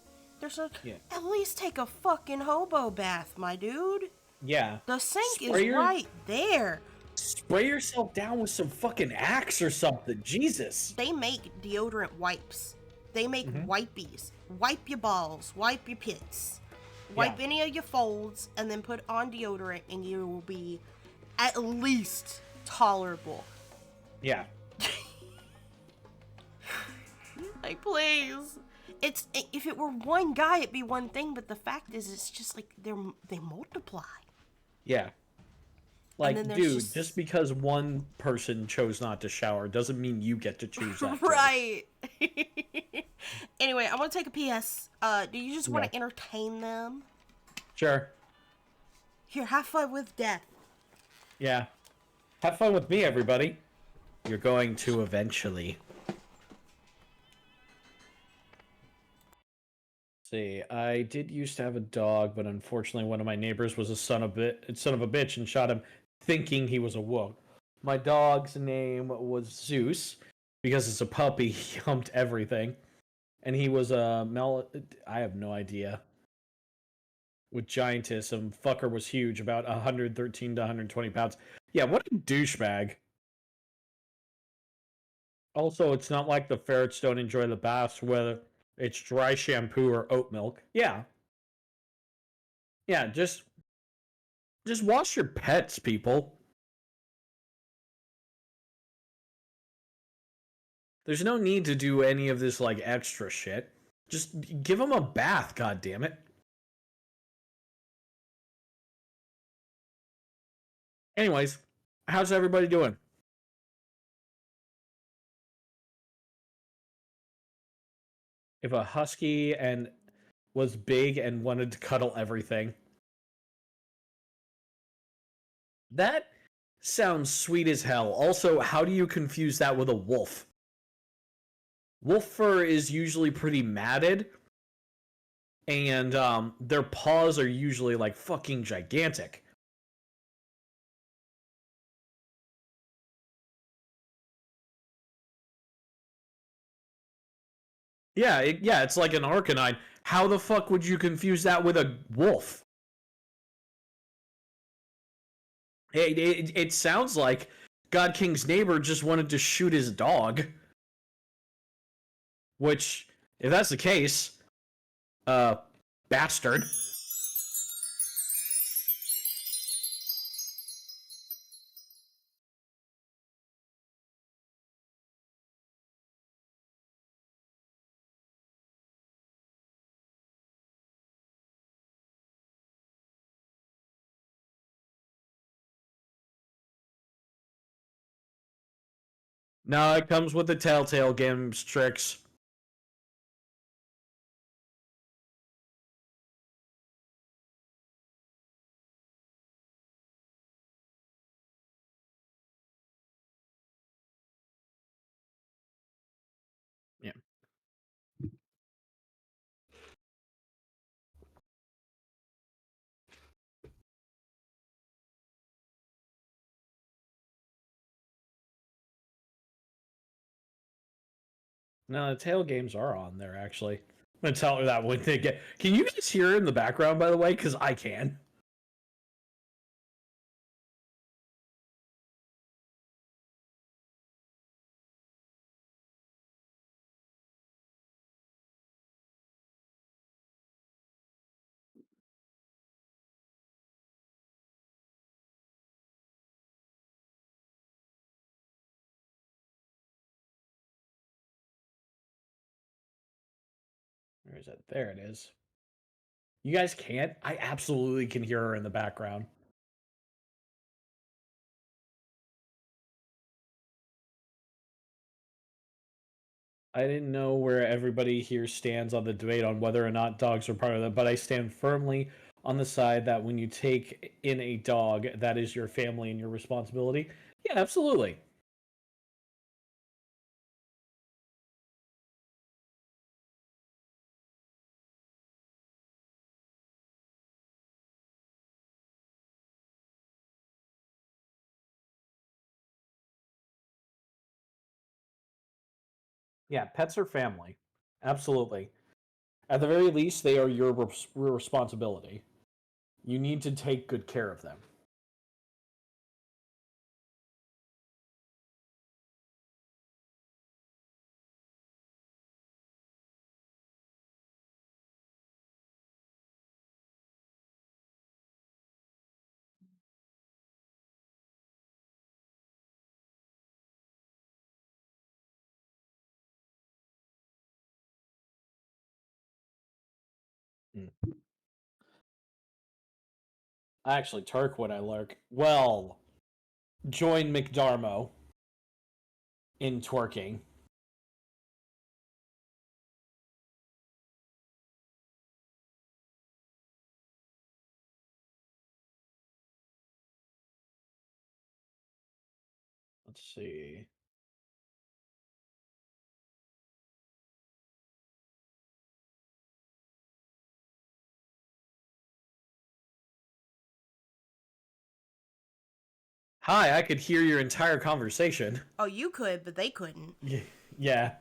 At least take a fucking hobo bath, my dude. Yeah. The sink is right there. Spray yourself down with some fucking Axe or something. Jesus. They make deodorant wipes. They make Mhm. wipies. Wipe your balls, wipe your pits, wipe Yeah. any of your folds, and then put on deodorant, and you will be at least tolerable. Yeah. Like, please. It's if it were one guy, it'd be one thing, but the fact is, it's just like they multiply. Yeah. And Like, then there's dude, just- just because one person chose not to shower doesn't mean you get to choose that. too. Right. Anyway, I want to take a PS. Do you just want Yeah. to entertain them? Sure. Here, have fun with death. Yeah. Have fun with me, everybody. You're going to eventually. See, I did used to have a dog, but unfortunately one of my neighbors was a son of a bitch and shot him thinking he was a wolf. My dog's name was Zeus because it's a puppy. He humped everything. And he was a I have no idea. With giantism, fucker was huge, about 113 to 120 pounds. Yeah, what a douchebag. Also, it's not like the ferrets don't enjoy the baths, whether it's dry shampoo or oat milk. Yeah. Yeah, just wash your pets, people. There's no need to do any of this like extra shit. Just give them a bath, god damn it. Anyways, how's everybody doing? If a husky and was big and wanted to cuddle everything. That sounds sweet as hell. Also, how do you confuse that with a wolf? Wolf fur is usually pretty matted, and their paws are usually like fucking gigantic. Yeah, it's like an arcanine. How the fuck would you confuse that with a wolf? It sounds like God King's neighbor just wanted to shoot his dog. Which, if that's the case, bastard. No, it comes with the Telltale Games tricks. Yeah. No, the tail games are on there, actually. I'm going to tell her that when they get... Can you guys hear her in the background, by the way? Because I can. Where is it? There it is. You guys can't? I absolutely can hear her in the background. I didn't know where everybody here stands on the debate on whether or not dogs are part of that, but I stand firmly on the side that when you take in a dog, that is your family and your responsibility. Yeah, absolutely. Yeah, pets are family. Absolutely. At the very least, they are your responsibility. You need to take good care of them. Actually, Turk would I lurk? Well, join McDarmo in twerking. Let's see. Hi, I could hear your entire conversation. Oh, you could, but they couldn't. Yeah.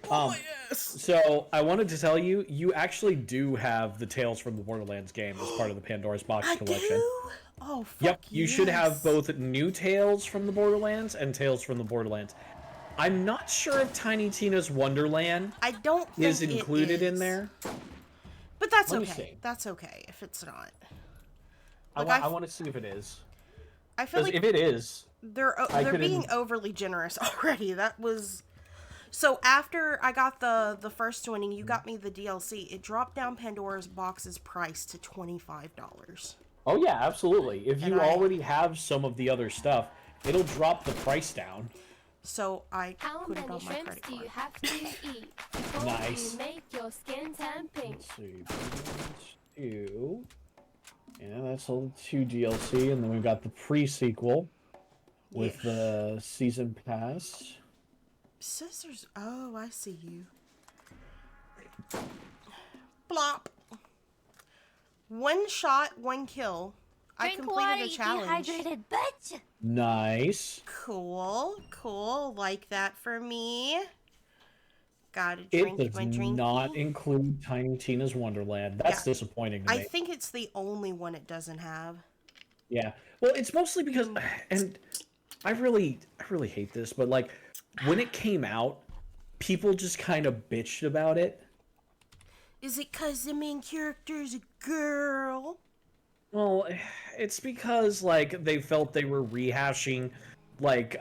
Oh, yes! So, I wanted to tell you, you actually do have the Tales from the Borderlands game as part of the Pandora's Box collection. Do? Oh, fuck Yep, you should have yes. both new Tales from the Borderlands and Tales from the Borderlands. I'm not sure if Tiny Tina's Wonderland I don't think is included it in is. there. But that's Let me okay. see. That's okay if it's not. I want to see if it is. I feel like if it is, they're couldn't- being overly generous already. That was so after I got the first one and you got me the DLC, it dropped down Pandora's Box's price to $25. Oh yeah, absolutely. If And you I- already have some of the other stuff, it'll drop the price down. So I How put it many on my shrimps credit do you card. have to eat before Nice. you make your skin turn pink? Let's see, two. Yeah, that's all 2 DLC, and then we've got the pre-sequel with the season pass. Scissors. Oh, I see you. Blop. One shot, one kill. I Drink completed water, a you challenge. dehydrated bitch! Nice. Cool, cool. Like that for me. Gotta It drink does my drinky. not include Tiny Tina's Wonderland. That's Yeah. disappointing to I me. think it's the only one it doesn't have. Yeah. Well, it's mostly because, and I really hate this, but like when it came out, people just kind of bitched about it. Is it because the main character's a girl? Well, it's because like they felt they were rehashing, like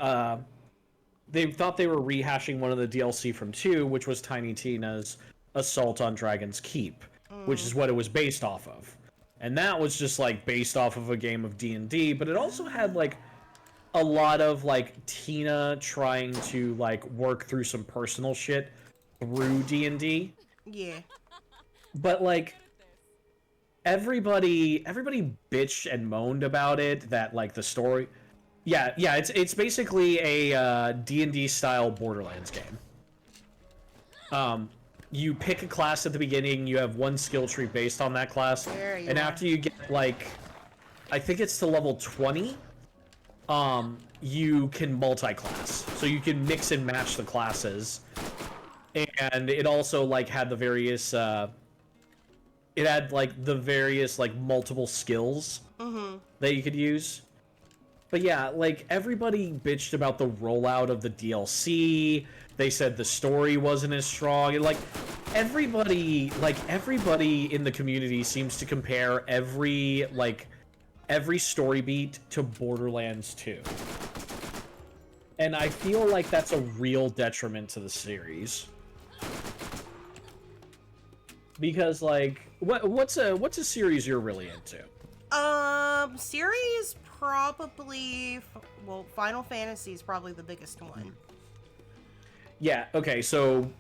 they thought they were rehashing one of the DLC from 2, which was Tiny Tina's Assault on Dragon's Keep, which is what it was based off of. And that was just like based off of a game of D&D, but it also had like a lot of like Tina trying to like work through some personal shit through D&D. Yeah. But like everybody bitched and moaned about it, that like the story. Yeah, it's basically a D&D style Borderlands game. You pick a class at the beginning, you have one skill tree based on that class, and after you get like, I think it's to level 20, you can multi-class. So you can mix and match the classes. And it also like had the various it had like the various like multiple skills that you could use. But yeah, like everybody bitched about the rollout of the DLC. They said the story wasn't as strong, and like everybody in the community seems to compare every story beat to Borderlands 2. And I feel like that's a real detriment to the series. Because like what's a series you're really into? Series probably well, Final Fantasy is probably the biggest one. Yeah, okay, so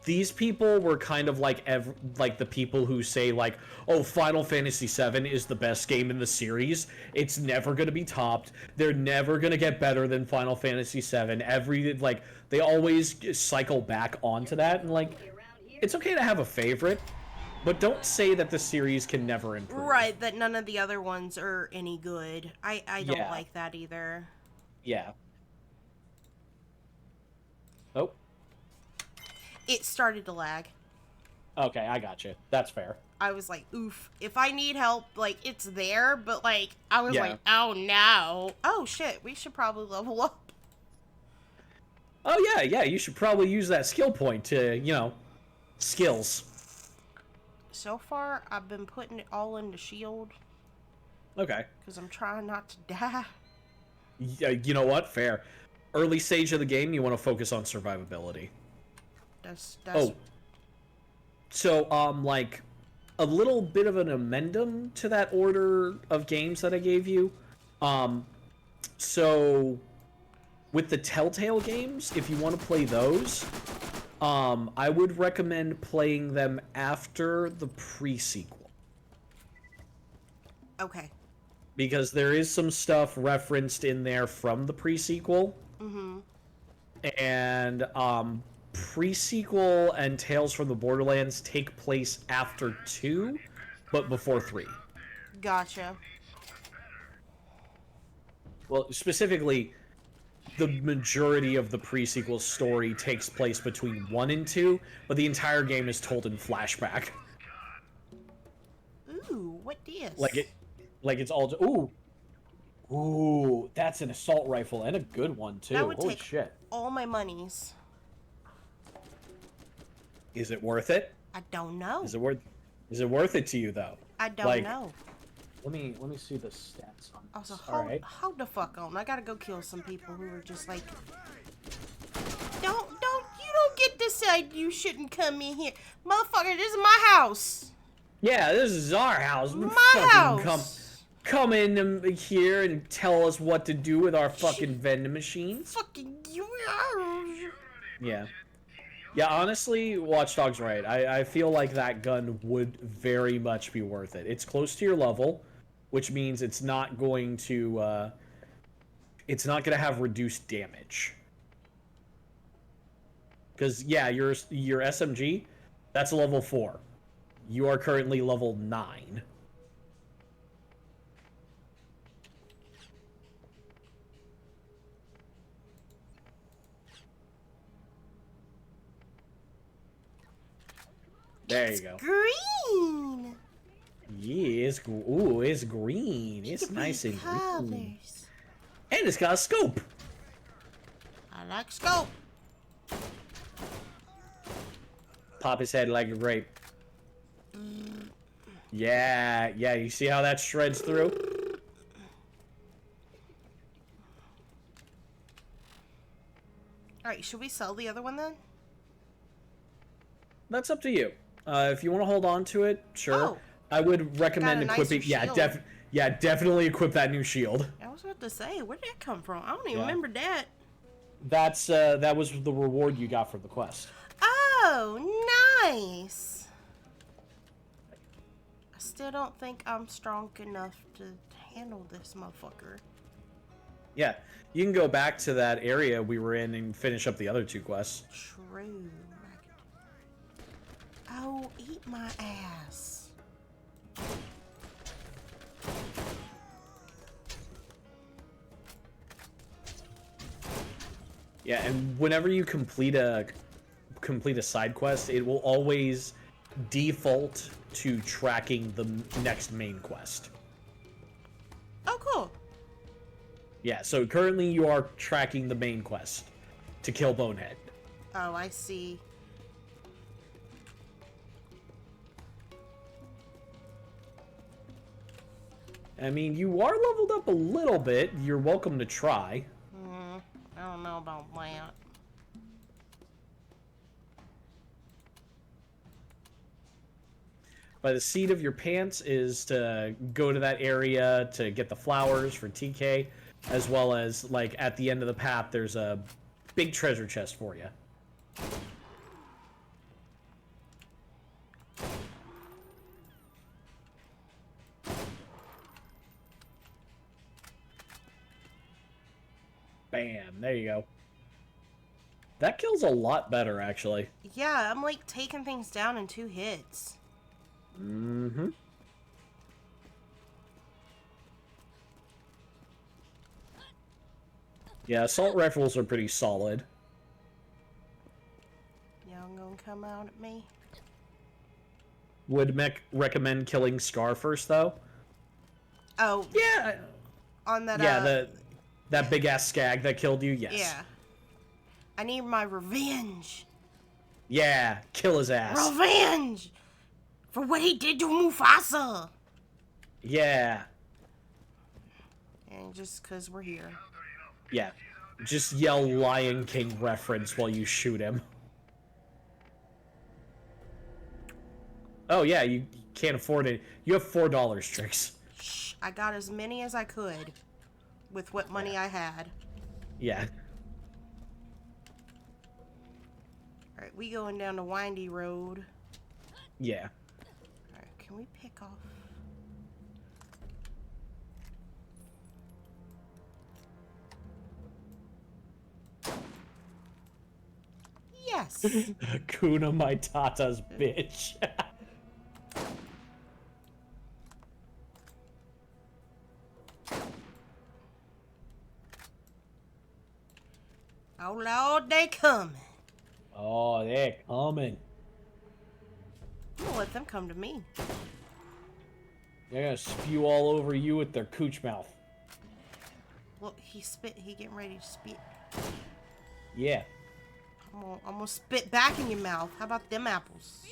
these people were kind of like the people who say like, oh, Final Fantasy VII is the best game in the series. It's never going to be topped. They're never going to get better than Final Fantasy VII. They always cycle back onto that, and like, it's okay to have a favorite, but don't say that the series can never improve. Right, that none of the other ones are any good. I don't Yeah. like that either. Yeah. Oh. It started to lag. Okay, I got you. That's fair. I was like, oof. If I need help, like, it's there, but, like, I was Yeah. like, oh, no. Oh, shit, we should probably level up. Oh, yeah, you should probably use that skill point to, skills. So far, I've been putting it all into shield. Okay. Because I'm trying not to die. Yeah, you know what? Fair. Early stage of the game, you want to focus on survivability. That's Oh. So, a little bit of an amendum to that order of games that I gave you. So with the Telltale games, if you want to play those, I would recommend playing them after the pre-sequel. Okay. Because there is some stuff referenced in there from the pre-sequel. Mm-hmm. And pre-sequel and Tales from the Borderlands take place after 2, but before 3. Gotcha. Well, specifically, the majority of the pre-sequel story takes place between 1 and 2, but the entire game is told in flashback. Ooh, what this? Like it's all... Ooh, that's an assault rifle, and a good one, too. That would Holy take shit. all my monies. Is it worth it? I don't know. Is it worth it to you, though? I don't know. Let me see the stats on this. Also, hold the fuck on. I gotta go kill some people who are just like, you don't get to say you shouldn't come in here. Motherfucker, this is my house. Yeah, this is our house. My house. Come in here and tell us what to do with our fucking vending machines. Fucking you. Yeah. Yeah, honestly, Watch Dogs right. I feel like that gun would very much be worth it. It's close to your level, which means it's not going to have reduced damage. Because, yeah, your SMG, that's a level 4. You are currently level 9. There you go. Green. Yeah, it's green. It's nice and green. And it's got a scope. I like scope. Pop his head like a grape. Yeah, you see how that shreds through? Alright, should we sell the other one then? That's up to you. If you want to hold on to it, sure. Oh, I would recommend equipping. shield. Definitely equip that new shield. I was about to say, where did that come from? I don't even remember that. That was the reward you got from the quest. Oh, nice. I still don't think I'm strong enough to handle this motherfucker. Yeah, you can go back to that area we were in and finish up the other 2 quests. True. Oh, eat my ass. Yeah, and whenever you complete a side quest, it will always default to tracking the next main quest. Oh, cool. Yeah, so currently you are tracking the main quest to kill Bonehead. Oh, I see. I mean, you are leveled up a little bit. You're welcome to try. I don't know about that. By the seat of your pants is to go to that area to get the flowers for TK, as well as, like, at the end of the path, there's a big treasure chest for you. Bam, there you go. That kills a lot better, actually. Yeah, I'm like taking things down in 2 hits. Mm-hmm. Yeah, assault rifles are pretty solid. Y'all gonna come out at me? Would recommend killing Scar first, though. Oh. Yeah. On that, yeah, that big-ass skag that killed you, yes. Yeah. I need my revenge. Yeah, kill his ass. Revenge! For what he did to Mufasa! Yeah. And just because we're here. Yeah. Just yell Lion King reference while you shoot him. Oh yeah, you can't afford it. You have $4, Trix. Shh, I got as many as I could with what money I had. Yeah. Alright, we going down the windy road. Yeah. Alright, can we pick off? Yes! Kuna Matata's bitch. Oh Lord, they coming. Oh, they're coming. I'm gonna let them come to me. They're gonna spew all over you with their cooch mouth. Look, he getting ready to spit. Yeah. I'm gonna spit back in your mouth. How about them apples?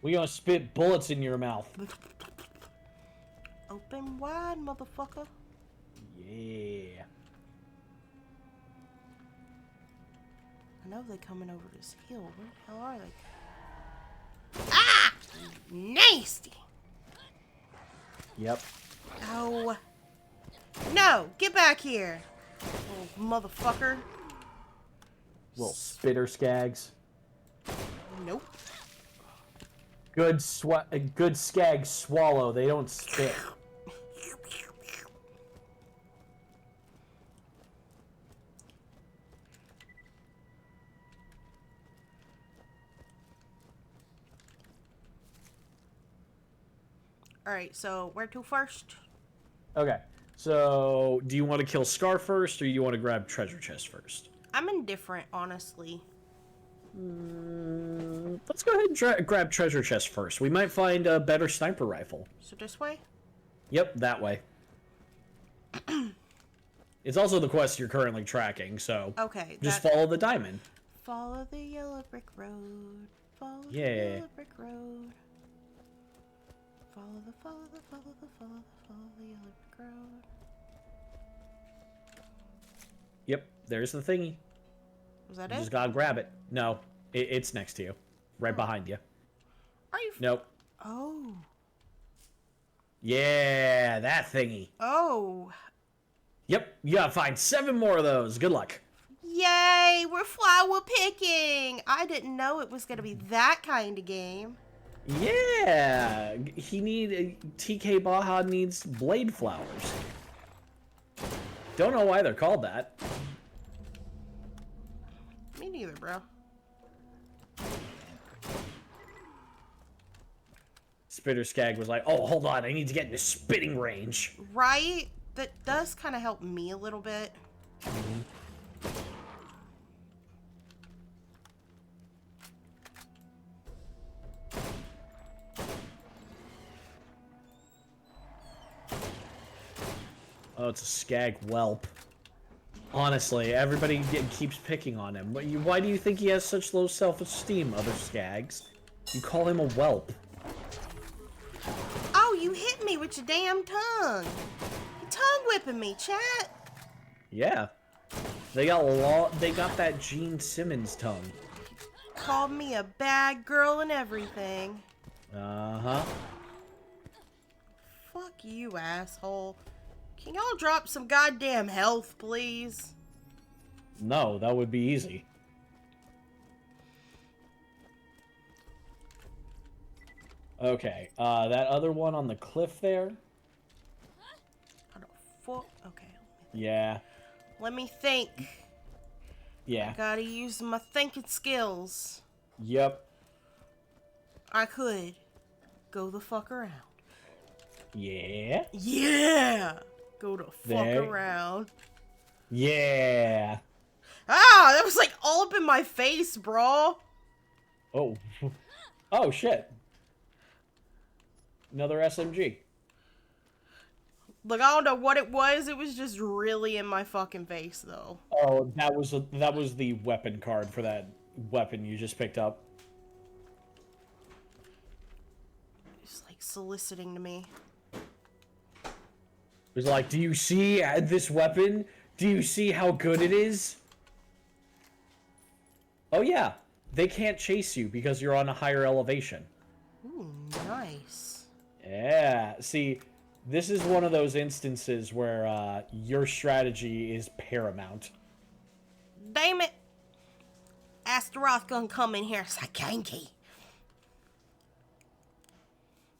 We gonna spit bullets in your mouth. Open wide, motherfucker. Yeah. I know they're coming over this hill. Where the hell are they? Ah! Nasty! Yep. Oh. No! Get back here! Little motherfucker. Little spitter skags. Nope. Good skags swallow. They don't spit. Alright, so where to first? Okay. So, do you want to kill Scar first, or do you want to grab treasure chest first? I'm indifferent, honestly. Let's go ahead and grab treasure chest first. We might find a better sniper rifle. So this way? Yep, that way. It's also the quest you're currently tracking, so okay, just follow the diamond. Follow the yellow brick road. Follow the Yeah. yellow brick road. Follow the yellow brick road. Yep, there's the thingy. Was that You it? just gotta grab it. No, it's next to you. Right behind you. Are you? Nope. Oh. Yeah, that thingy. Oh. Yep, you gotta find 7 more of those. Good luck. Yay, we're flower picking. I didn't know it was gonna be that kind of game. Yeah, TK Baja needs blade flowers. Don't know why they're called that. Me neither, bro. Spitter Skag was like, oh, hold on, I need to get into spitting range. Right? That does kind of help me a little bit. Oh, it's a Skag whelp. Honestly, everybody keeps picking on him. Why do you think he has such low self-esteem, other Skags? You call him a whelp. Oh, you hit me with your damn tongue. You're tongue whipping me, chat. Yeah. They got that Gene Simmons tongue. Called me a bad girl and everything. Uh-huh. Fuck you, asshole. Can y'all drop some goddamn health, please? No, that would be easy. Okay, that other one on the cliff there? How the fuck? Okay. Yeah. Let me think. Yeah. I gotta use my thinking skills. Yep. I could go the fuck around. Yeah. Yeah! Go the fuck There. around. Yeah. Ah, that was like all up in my face, bro. Oh. Oh, shit. Another SMG. Look, I don't know what it was. It was just really in my fucking face, though. Oh, that was the weapon card for that weapon you just picked up. It's like soliciting to me. It was like, do you see this weapon? Do you see how good it is? Oh yeah, they can't chase you because you're on a higher elevation. Ooh, Nice. Yeah. See, this is one of those instances where your strategy is paramount. Damn it. Astaroth gonna come in here. Sakanki.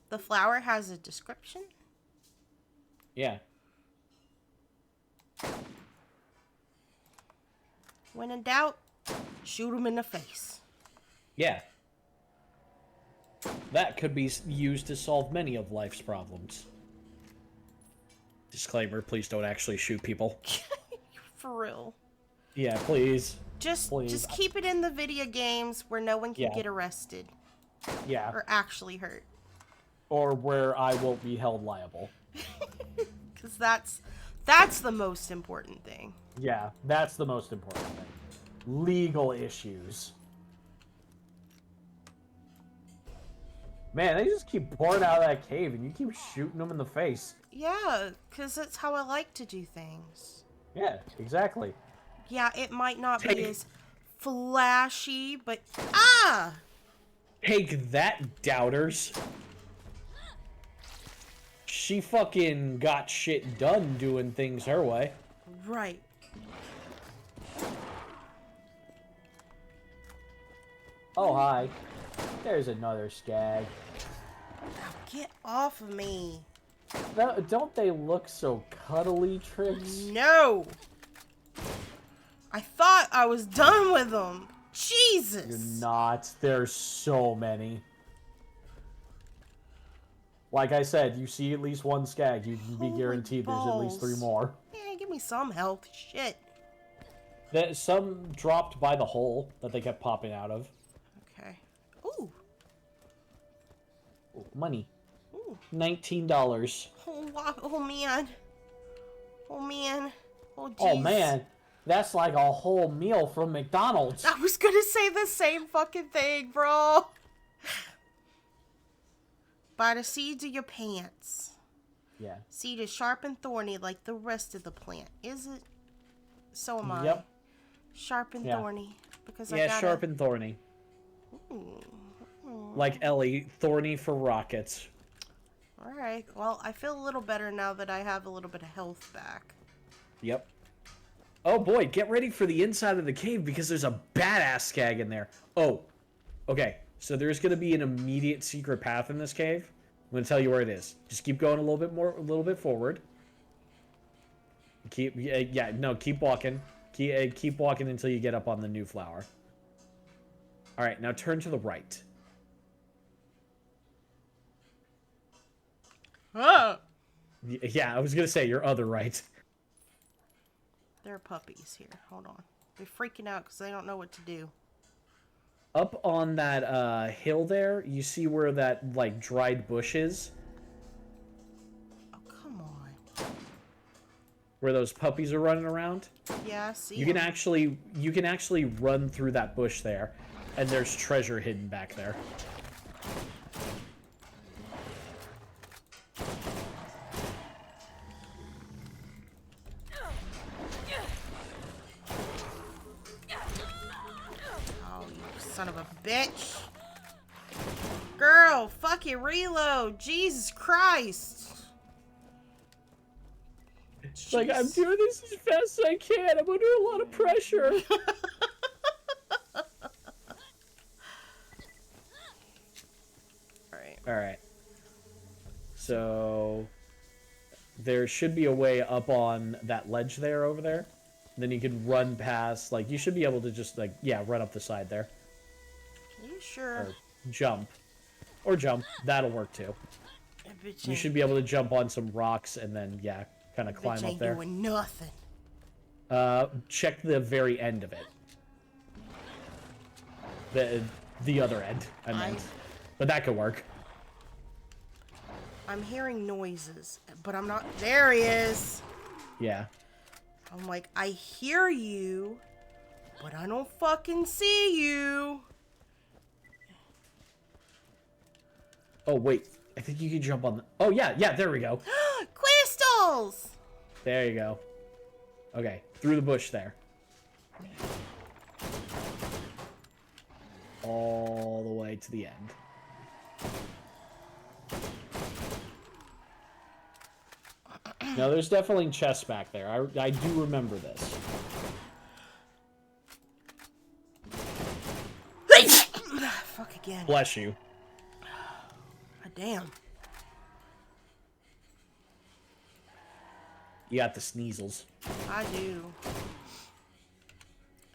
The flower has a description? Yeah. When in doubt, shoot him in the face. Yeah. That could be used to solve many of life's problems. Disclaimer, please don't actually shoot people. For real. Yeah, please. Just Please. keep it in the video games where no one can Yeah. get arrested. Yeah. Or actually hurt. Or where I won't be held liable. Because that's the most important thing. Yeah, that's the most important thing. Legal issues. Man, they just keep pouring out of that cave and you keep shooting them in the face. Yeah, because that's how I like to do things. Yeah, exactly. Yeah, it might not be as flashy, but... Ah! Take that, doubters. She fucking got shit done doing things her way. Right. Oh, hi. There's another skag. Get off of me. No, don't they look so cuddly, Trix? No! I thought I was done with them. Jesus! You're not. There's so many. Like I said, you see at least one skag, you can be guaranteed there's at least 3 more. Yeah, give me some health. Shit. Some dropped by the hole that they kept popping out of. Okay. Ooh. Ooh, money. Ooh. $19. Oh, man. Oh, man. Oh, jeez. Oh, man. That's like a whole meal from McDonald's. I was gonna say the same fucking thing, bro. By the seeds of your pants. Yeah. Seed is sharp and thorny like the rest of the plant. Is it? So am I. Yep. Sharp and thorny. Because I yeah, gotta... sharp and thorny. Ooh. Like Ellie, thorny for rockets. Alright, well, I feel a little better now that I have a little bit of health back. Yep. Oh boy, get ready for the inside of the cave because there's a badass skag in there. Oh, okay. So there's going to be an immediate secret path in this cave. I'm going to tell you where it is. Just keep going a little bit forward. Keep walking. Keep walking until you get up on the new flower. All right, now turn to the right. Oh! Yeah, I was going to say your other right. There are puppies here. Hold on. They're freaking out because they don't know what to do. Up on that hill there, you see where that like dried bush is? Oh, come on. Where those puppies are running around? Yeah, I see. You can actually run through that bush there, and there's treasure hidden back there. Son of a bitch. Girl, fucking reload. Jesus Christ. It's like, I'm doing this as fast as I can. I'm under a lot of pressure. Alright. So, there should be a way up on that ledge there over there. Then you can run past, like, you should be able to just, like, yeah, run up the side there. You sure? Or jump. Or jump. That'll work too. You should be able to jump on some rocks and then, yeah, kind of climb up there. Doing nothing. Check the very end of it. The other end, I meant. But that could work. I'm hearing noises, but I'm not... There he is! Yeah. I'm like, I hear you, but I don't fucking see you. Oh, wait. I think you can jump on the... Oh, yeah, there we go. Crystals! There you go. Okay, through the bush there. All the way to the end. No, there's definitely chests back there. I do remember this. Fuck again. Bless you. God damn. You got the sneezels. I do.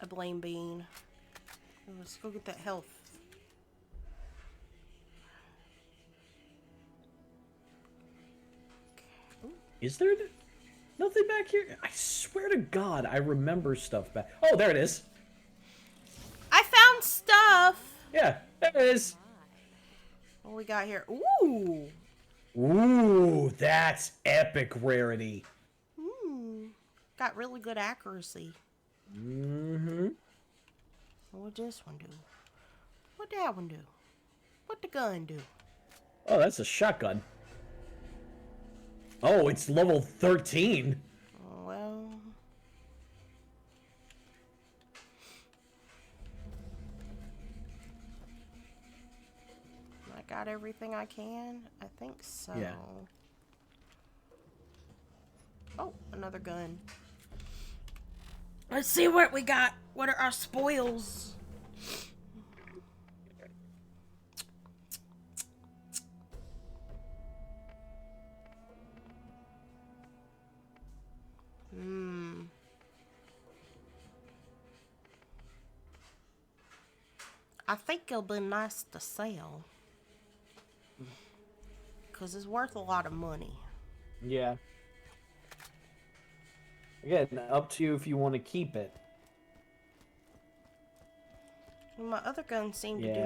I blame Bean. Let's go get that health. Is there nothing back here? I swear to God, I remember stuff back. Oh, there it is. I found stuff. Yeah, there it is. What we got here? Ooh. Ooh, that's epic rarity. Got really good accuracy. Mm-hmm. What this one do? What that one do? What the gun do? Oh, that's a shotgun. Oh, it's level 13. Well... I got everything I can? I think so. Yeah. Oh, another gun. Let's see what we got. What are our spoils? I think it'll be nice to sell. Because it's worth a lot of money. Yeah. Again, up to you if you want to keep it. My other guns seem to do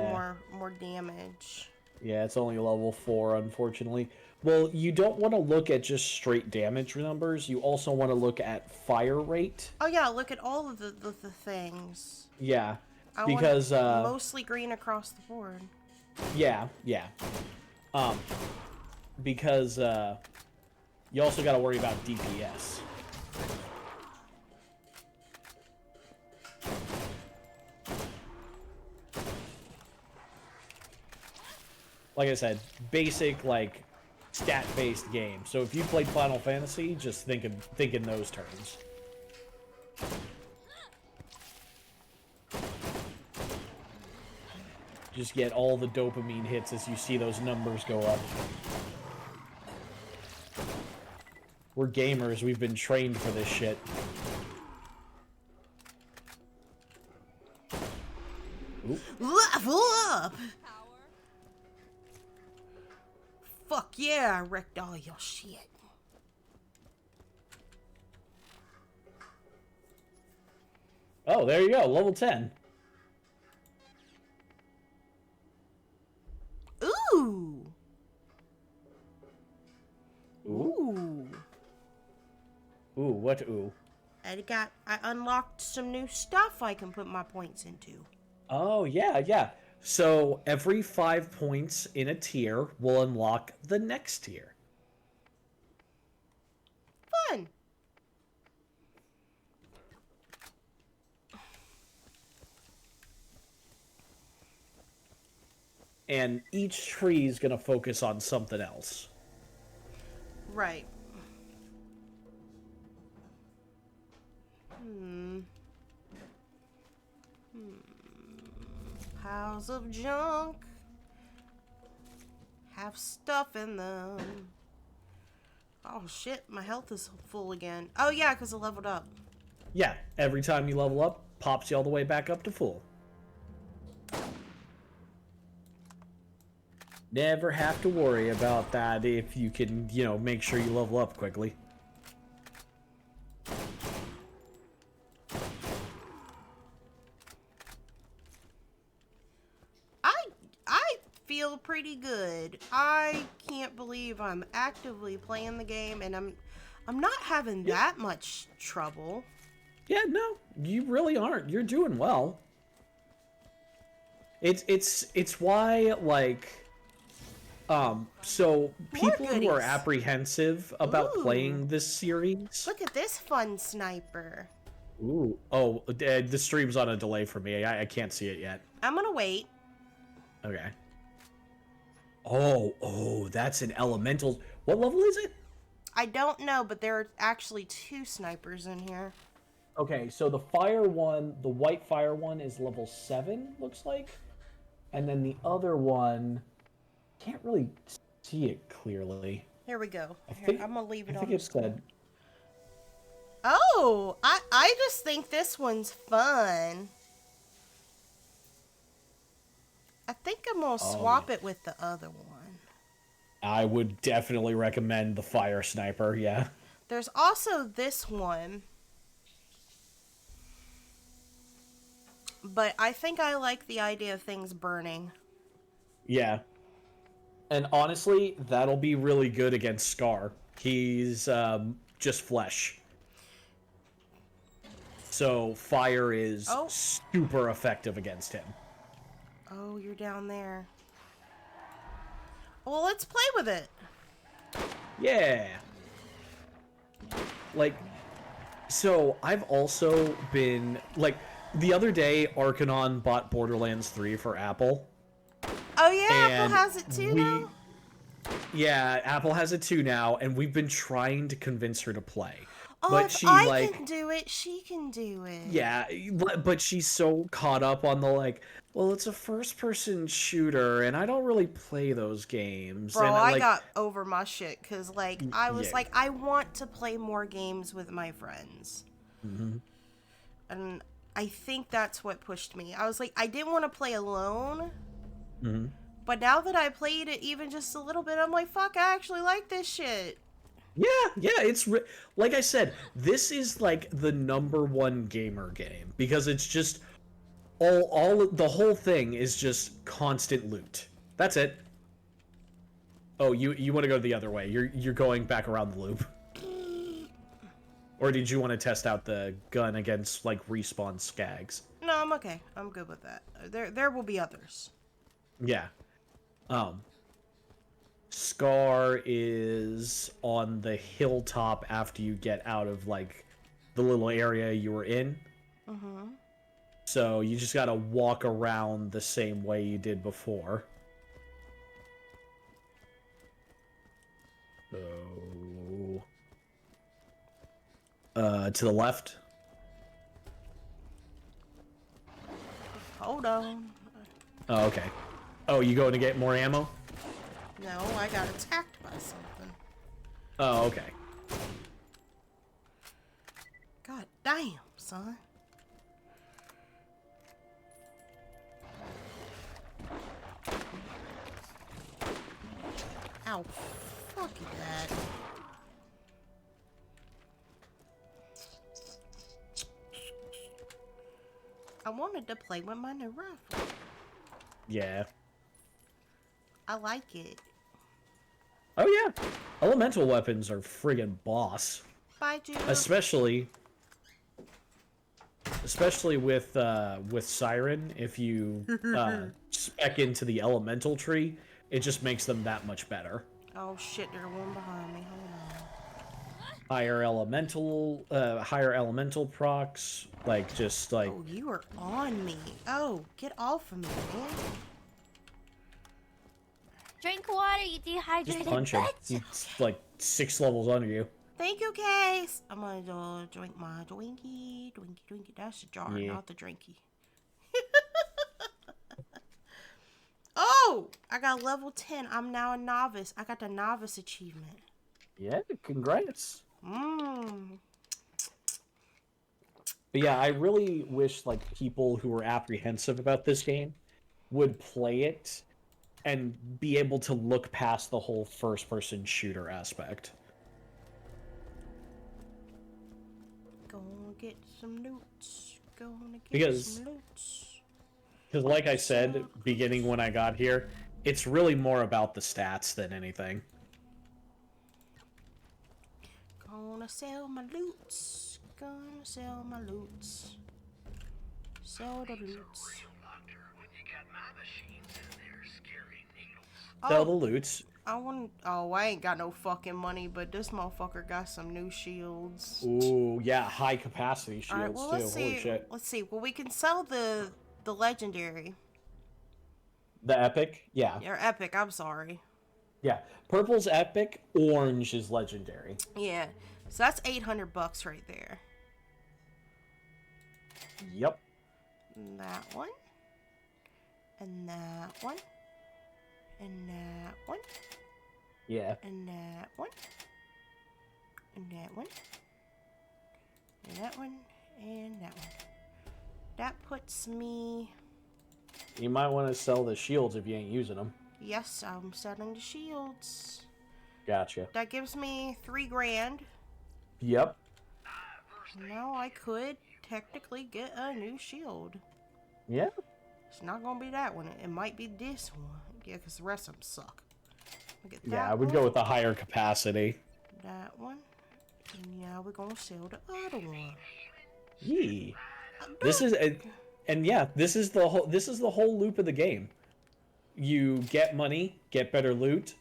more damage. Yeah, it's only level 4, unfortunately. Well, you don't want to look at just straight damage numbers. You also want to look at fire rate. Oh yeah, look at all of the things. Yeah, I because want mostly green across the board. Yeah. Because you also got to worry about DPS. Like I said, basic, like, stat-based game. So if you played Final Fantasy, just think in those terms. Just get all the dopamine hits as you see those numbers go up. We're gamers, we've been trained for this shit. Ooh. Level up! Fuck yeah, I wrecked all your shit. Oh, there you go, level 10. Ooh! Ooh. Ooh, what ooh? I unlocked some new stuff I can put my points into. Oh, yeah. So every 5 points in a tier will unlock the next tier. Fun! And each tree is going to focus on something else. Right. Piles of junk have stuff in them. Oh shit, my health is full again. Oh yeah, because I leveled up. Yeah, every time you level up, pops you all the way back up to full. Never have to worry about that if you can, make sure you level up quickly. I feel pretty good. I can't believe I'm actively playing the game and I'm not having that much trouble. Yeah, no, you really aren't. You're doing well. It's why, like, so people who are apprehensive about playing this series. Look at this fun sniper. Ooh, oh, the stream's on a delay for me. I can't see it yet. I'm gonna wait. Okay. Oh, that's an elemental. What level is it? I don't know, but there are actually 2 snipers in here. Okay, so the fire one, the white fire one is level 7, looks like. And then the other one, can't really see it clearly. Here we go. Here, I'm gonna leave it I on think the it said. Oh, I just think this one's fun. I think I'm gonna swap it with the other one. I would definitely recommend the fire sniper, yeah. There's also this one. But I think I like the idea of things burning. Yeah. And honestly, that'll be really good against Scar. He's just flesh. So fire is super effective against him. Oh, you're down there. Well, let's play with it. Yeah. Like, so I've also been, like, the other day, Arcanon bought Borderlands 3 for Apple. Oh, yeah, And Apple has it too now? Yeah, Apple has it too now, and we've been trying to convince her to play. Oh, but if she, I can do it, she can do it. Yeah, but she's so caught up on the, like, well, it's a first-person shooter, and I don't really play those games. Bro, and, I like, got over my shit, because, like, I was yeah. like, I want to play more games with my friends. Mm-hmm. And I think that's what pushed me. I was like, I didn't want to play alone. Mm-hmm. But now that I played it even just a little bit, I'm like, fuck, I actually like this shit. Yeah, it's like I said, this is like the #1 gamer game because it's just all the whole thing is just constant loot. That's it. Oh, you want to go the other way? You're going back around the loop. Or did you want to test out the gun against like respawn skags? No, I'm okay. I'm good with that. There will be others. Yeah. Scar is on the hilltop after you get out of like the little area you were in. Mm-hmm. So you just gotta walk around the same way you did before. So, to the left. Hold on. Oh, okay. Oh, you going to get more ammo? No, I got attacked by something. Oh, okay. God damn, son. Ow. Fuck that. I wanted to play with my new rifle. Yeah. I like it. Oh yeah. Elemental weapons are friggin' boss. Bye, Jude. Especially with Siren, if you spec into the elemental tree, it just makes them that much better. Oh shit, there's one behind me. Hold on. Higher elemental procs, like just like. Oh, you are on me. Oh, get off of me, man. Drink water, you dehydrated Just punch him. bitch. He's like 6 levels under you. Thank you, Case. I'm gonna drink my Dwinkie. Dwinkie. That's the jar, Yeah. not the drinky. Oh, I got level 10. I'm now a novice. I got the novice achievement. Yeah, congrats. Mmm. But yeah, I really wish like people who were apprehensive about this game would play it and be able to look past the whole first-person shooter aspect. Gonna get some loots. Gonna get Because- some loots. Because like I said, beginning when I got here, it's really more about the stats than anything. Gonna sell my loots. Gonna sell my loots. Sell the loots. Sell the loots. I ain't got no fucking money, but this motherfucker got some new shields. Ooh, yeah, high capacity shields Alright, well, too. let's Holy see. shit. Let's see. Well, we can sell the legendary. The epic? Yeah. Or epic, I'm sorry. Yeah, purple's epic, orange is legendary. Yeah. So that's $800 right there. Yep. That one. And that one. And that one. Yeah. And that one. And that one. And that one. And that one. That puts me... You might want to sell the shields if you ain't using them. Yes, I'm selling the shields. Gotcha. That gives me $3,000. Yep. Now I could technically get a new shield. Yeah. It's not gonna be that one. It might be this one. Yeah, because the rest of them suck. Yeah, I would go with the higher capacity. That one. And now we're gonna sell the other one. Yee. This is and yeah, this is the whole loop of the game. You get money, get better loot,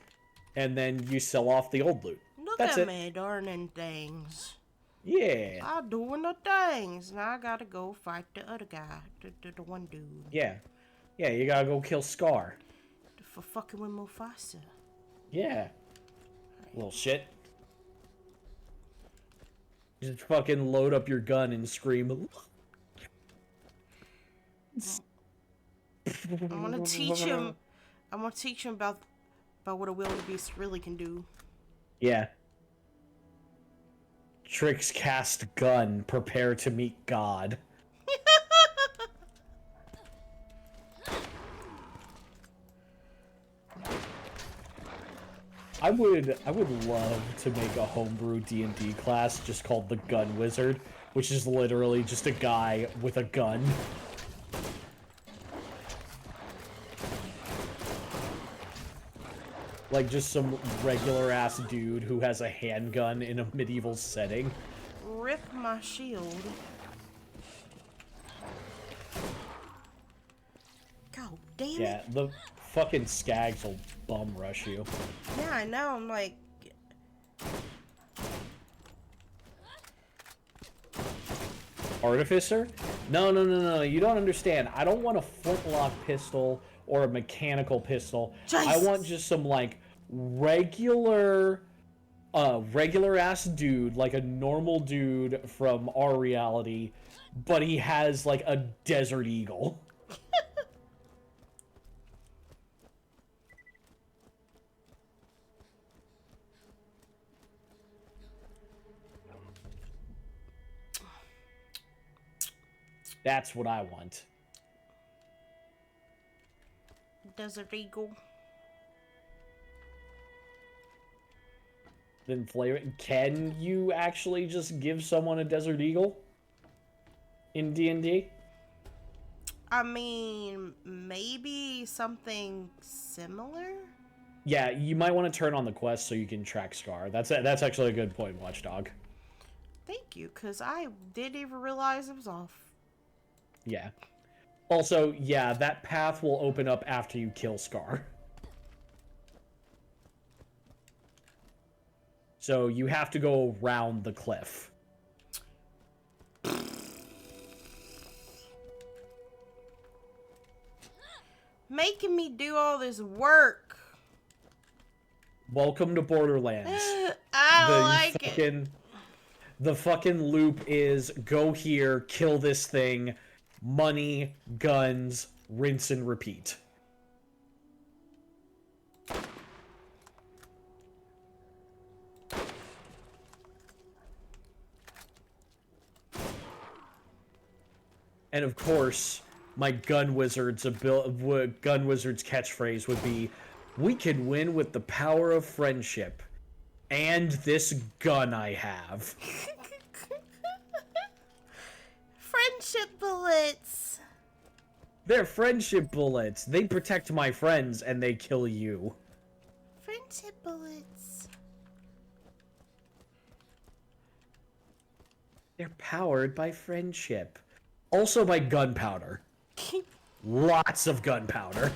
and then you sell off the old loot. Look at me darning things. Yeah. I'm doing the things. Now I gotta go fight the other guy. The one dude. Yeah. Yeah, you gotta go kill Scar. For fucking with Mufasa. Yeah. Little shit. Just fucking load up your gun and scream. I'm gonna teach him. I'm gonna teach him about what a wildebeest really can do. Yeah. Tricks cast gun, prepare to meet God. I would love to make a homebrew D&D class just called the Gun Wizard, which is literally just a guy with a gun. Like just some regular ass dude who has a handgun in a medieval setting. Rip my shield. God damn it. Yeah, the fucking skags will bum rush you. Yeah, I know. I'm like... Artificer? No, you don't understand. I don't want a flintlock pistol or a mechanical pistol. Jesus. I want just some, like, regular ass dude, like a normal dude from our reality, but he has, like, a Desert Eagle. That's what I want. Desert Eagle. Then flavor it. Can you actually just give someone a Desert Eagle in D&D? I mean, maybe something similar? Yeah, you might want to turn on the quest so you can track Scar. That's actually a good point, Watchdog. Thank you, because I didn't even realize it was off. Yeah. Also, yeah, that path will open up after you kill Scar. So you have to go around the cliff. Making me do all this work. Welcome to Borderlands. I don't like it. The fucking loop is go here, kill this thing, money, guns, rinse and repeat. And of course, my gun wizard's catchphrase would be, "We can win with the power of friendship and this gun I have." Friendship bullets. They're friendship bullets. They protect my friends and they kill you. Friendship bullets. They're powered by friendship. Also by gunpowder. Lots of gunpowder.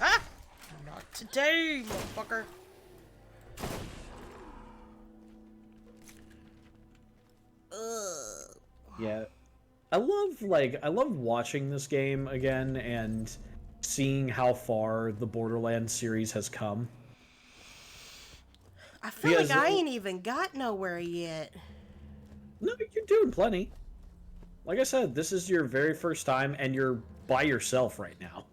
Ah! Not today, motherfucker. Yeah. I love watching this game again, and seeing how far the Borderlands series has come. I feel like I ain't even got nowhere yet. No, you're doing plenty. Like I said, this is your very first time, and you're by yourself right now.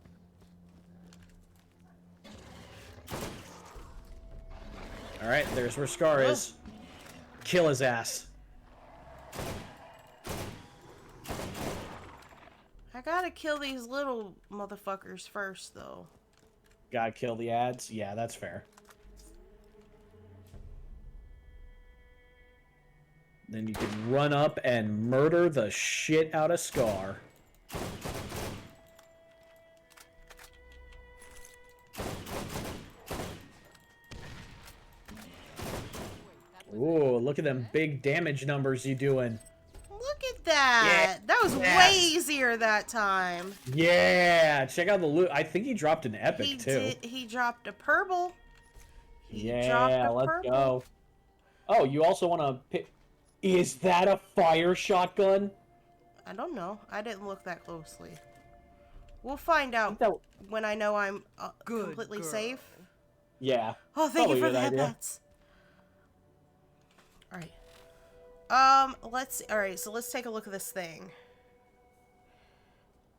Alright, there's where Scar is. Kill his ass. I gotta kill these little motherfuckers first, though. Gotta kill the ads? Yeah, that's fair. Then you can run up and murder the shit out of Scar. Ooh, look at them big damage numbers you doing. Look at that! Yeah. That was way easier that time. Yeah, check out the loot. I think he dropped an epic too. He dropped a purple. Yeah, let's go. Oh, you also want to pick... Is that a fire shotgun? I don't know. I didn't look that closely. We'll find out when I know I'm completely safe. Yeah. Oh, thank you for the headbats. Alright. Let's take a look at this thing.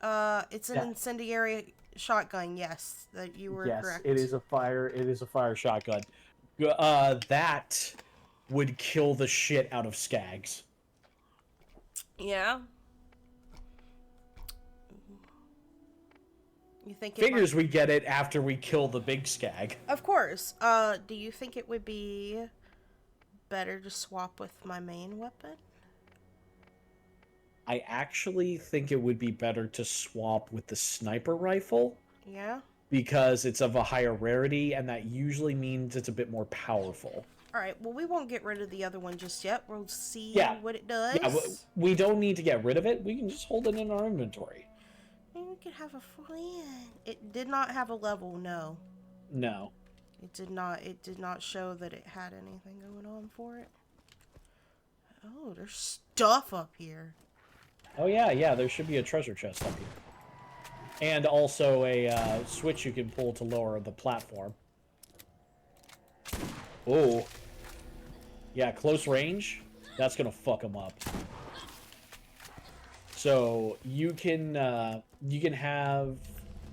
It's an incendiary shotgun, yes. That you were correct. Yes, it is a fire shotgun. That would kill the shit out of Skags. Yeah. You think Figures we get it after we kill the big Skag. Of course. Do you think it would be better to swap with my main weapon? I actually think it would be better to swap with the sniper rifle. Yeah? Because it's of a higher rarity, and that usually means it's a bit more powerful. Alright, well, we won't get rid of the other one just yet. We'll see what it does. Yeah, we don't need to get rid of it. We can just hold it in our inventory. Maybe we could have a friend. It did not have a level, no. No. It did not show that it had anything going on for it. Oh, there's stuff up here. Oh, yeah, there should be a treasure chest up here. And also a switch you can pull to lower the platform. Oh. Yeah, close range. That's gonna fuck them up. So you can have.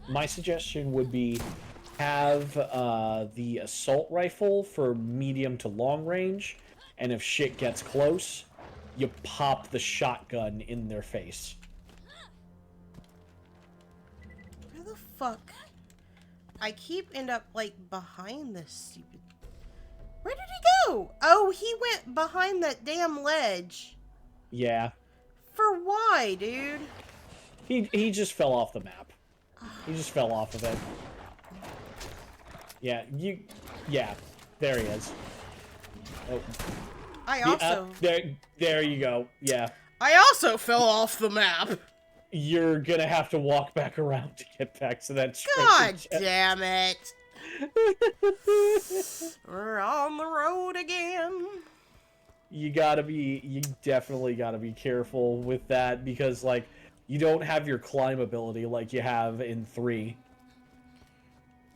My suggestion would be have the assault rifle for medium to long range, and if shit gets close, you pop the shotgun in their face. Where the fuck? I end up like behind this stupid. Where did he go? Oh, he went behind that damn ledge. Yeah. For why, dude? He just fell off the map. He just fell off of it. Yeah, there he is. Oh. I also... there you go, yeah. I also fell off the map. You're gonna have to walk back around to get back to that treasure God chest. damn it. We're on the road again. You definitely gotta be careful with that, because, like, you don't have your climb ability like you have in 3. In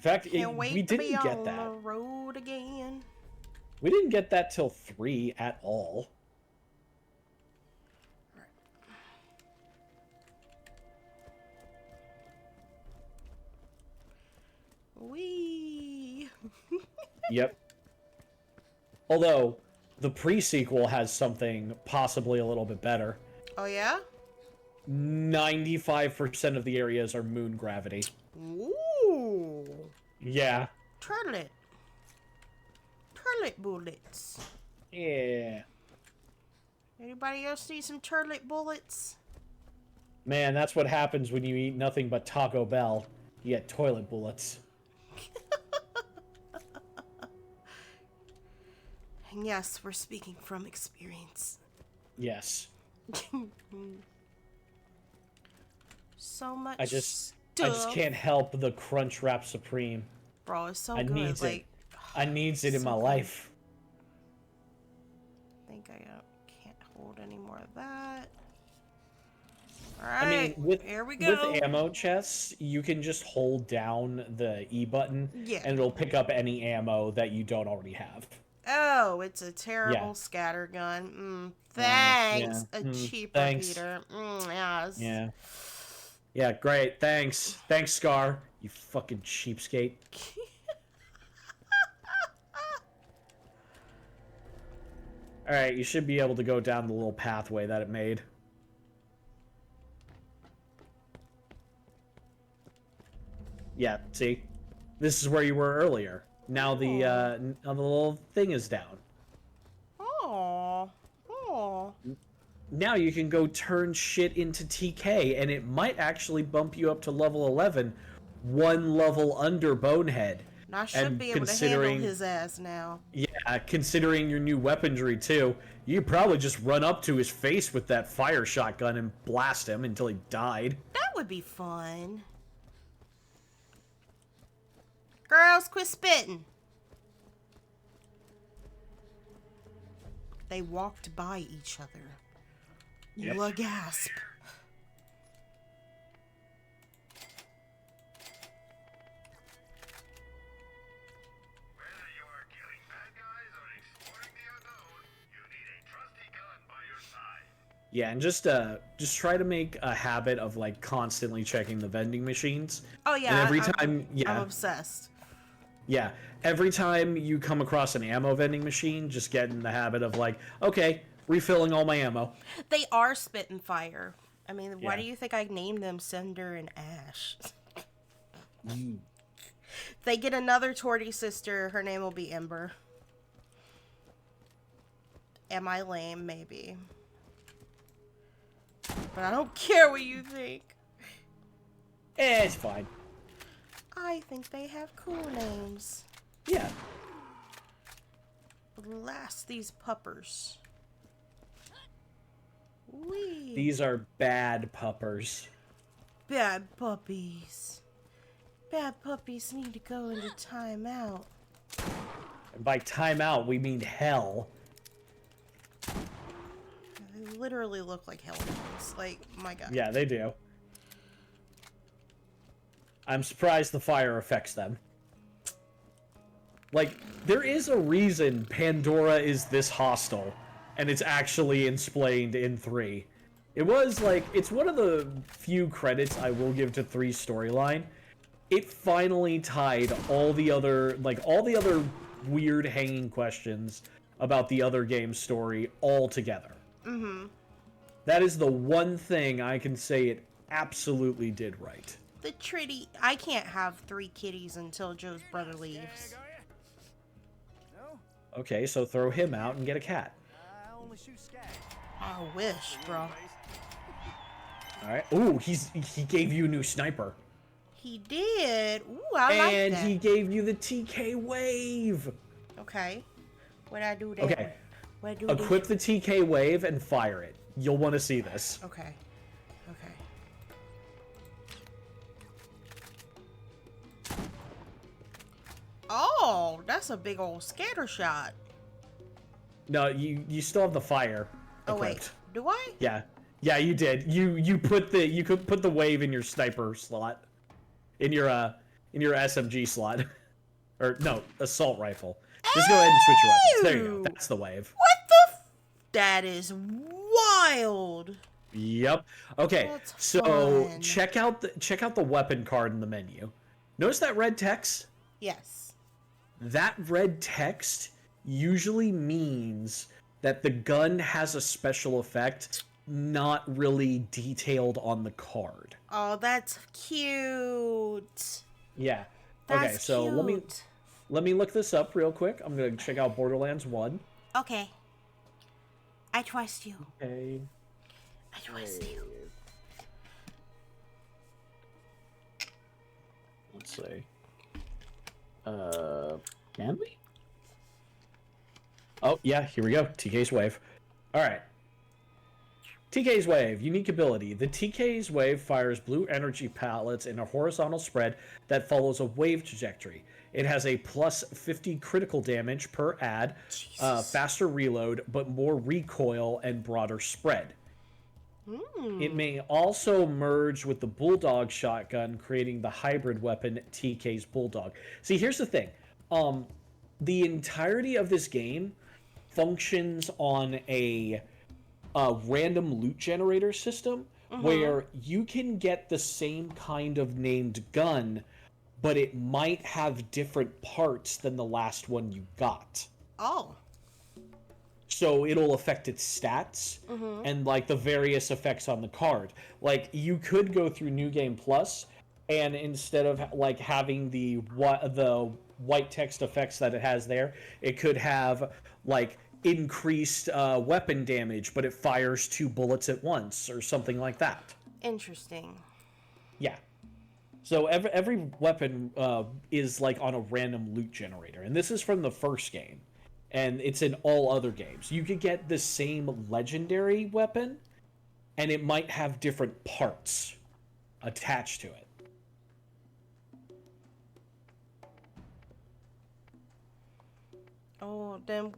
fact, we didn't get that. On the road again. We didn't get that till 3 at all. Wee. Yep. Although, the pre-sequel has something possibly a little bit better. Oh, yeah? 95% of the areas are moon gravity. Ooh. Yeah. Turlet bullets. Yeah. Anybody else need some turlet bullets? Man, that's what happens when you eat nothing but Taco Bell. You get toilet bullets. And yes, we're speaking from experience. Yes. So much I just stuff. can't help the Crunch Wrap Supreme. Bro, it's so I good. Needs like, it. I needs it in my life. I think I can't hold any more of that. Alright, I mean, with here we go. with ammo chests, you can just hold down the E button, Yeah. and it'll pick up any ammo that you don't already have. Oh, it's a terrible scatter gun. Thanks. A cheaper thanks. Peter. Yes. Yeah. Yeah, great. Thanks. Thanks, Scar. You fucking cheapskate. Alright, you should be able to go down the little pathway that it made. Yeah, see? This is where you were earlier. Now the little thing is down. Oh. Oh. Now you can go turn shit into TK, and it might actually bump you up to level 11, one level under Bonehead. And I should be able to handle his ass now. Yeah, considering your new weaponry too, you probably just run up to his face with that fire shotgun and blast him until he died. That would be fun. Girls, quit spitting. They walked by each other. Yep. La gasp. Yeah, and just try to make a habit of like constantly checking the vending machines. Oh yeah, and every time, I'm obsessed. Yeah, every time you come across an ammo vending machine, just get in the habit of like, okay, refilling all my ammo. They are spit and fire. I mean, why Yeah. do you think I named them Cinder and Ash? If they get another Torty sister, her name will be Ember. Am I lame? Maybe. But I don't care what you think. It's fine. I think they have cool names. Yeah. Blast these puppers. Wee. These are bad puppers. Bad puppies. Bad puppies need to go into timeout. And by timeout, we mean hell. They literally look like hellhounds. Like, my god. Yeah, they do. I'm surprised the fire affects them. Like, there is a reason Pandora is this hostile, and it's actually explained in 3. It was, like, it's one of the few credits I will give to 3's storyline. It finally tied all the other weird hanging questions about the other game's story all together. Mm-hmm. That is the one thing I can say it absolutely did right. The Tritty. I can't have 3 kitties until Joe's brother leaves. Okay, so throw him out and get a cat. I wish, bro. Alright. Ooh, he gave you a new sniper. He did. Ooh, I like that. And he gave you the TK wave. Okay. What'd I do there? Okay. What'd I do Equip the TK wave and fire it. You'll want to see this. Okay. Okay. Oh, that's a big old scatter shot. No, you still have the fire Oh equipped. wait, do I? Yeah. Yeah, you did. You could put the wave in your sniper slot. In your SMG slot. Or no, assault rifle. Just go ahead and switch your weapons. There you go. That's the wave. What the that is wild. Yep. Okay. That's so fun. check out the weapon card in the menu. Notice that red text? Yes. That red text usually means that the gun has a special effect not really detailed on the card. Oh, that's cute. Yeah. That's okay, so cute. let me look this up real quick. I'm going to check out Borderlands 1. Okay. I trust you. Okay. I trust you. Let's see. Can we? Oh, yeah, here we go. TK's Wave. Alright. TK's Wave. Unique ability. The TK's Wave fires blue energy pellets in a horizontal spread that follows a wave trajectory. It has a plus 50 critical damage per faster reload, but more recoil and broader spread. It may also merge with the Bulldog shotgun, creating the hybrid weapon TK's Bulldog. See, here's the thing. The entirety of this game functions on a random loot generator system where you can get the same kind of named gun, but it might have different parts than the last one you got. Oh. So it'll affect its stats and like the various effects on the card. Like you could go through New Game Plus, and instead of like having the white text effects that it has there, it could have like increased weapon damage, but it fires 2 bullets at once or something like that. Interesting. Yeah. So every weapon is like on a random loot generator, and this is from the first game. And it's in all other games. You could get the same legendary weapon, and it might have different parts attached to it. Oh, then.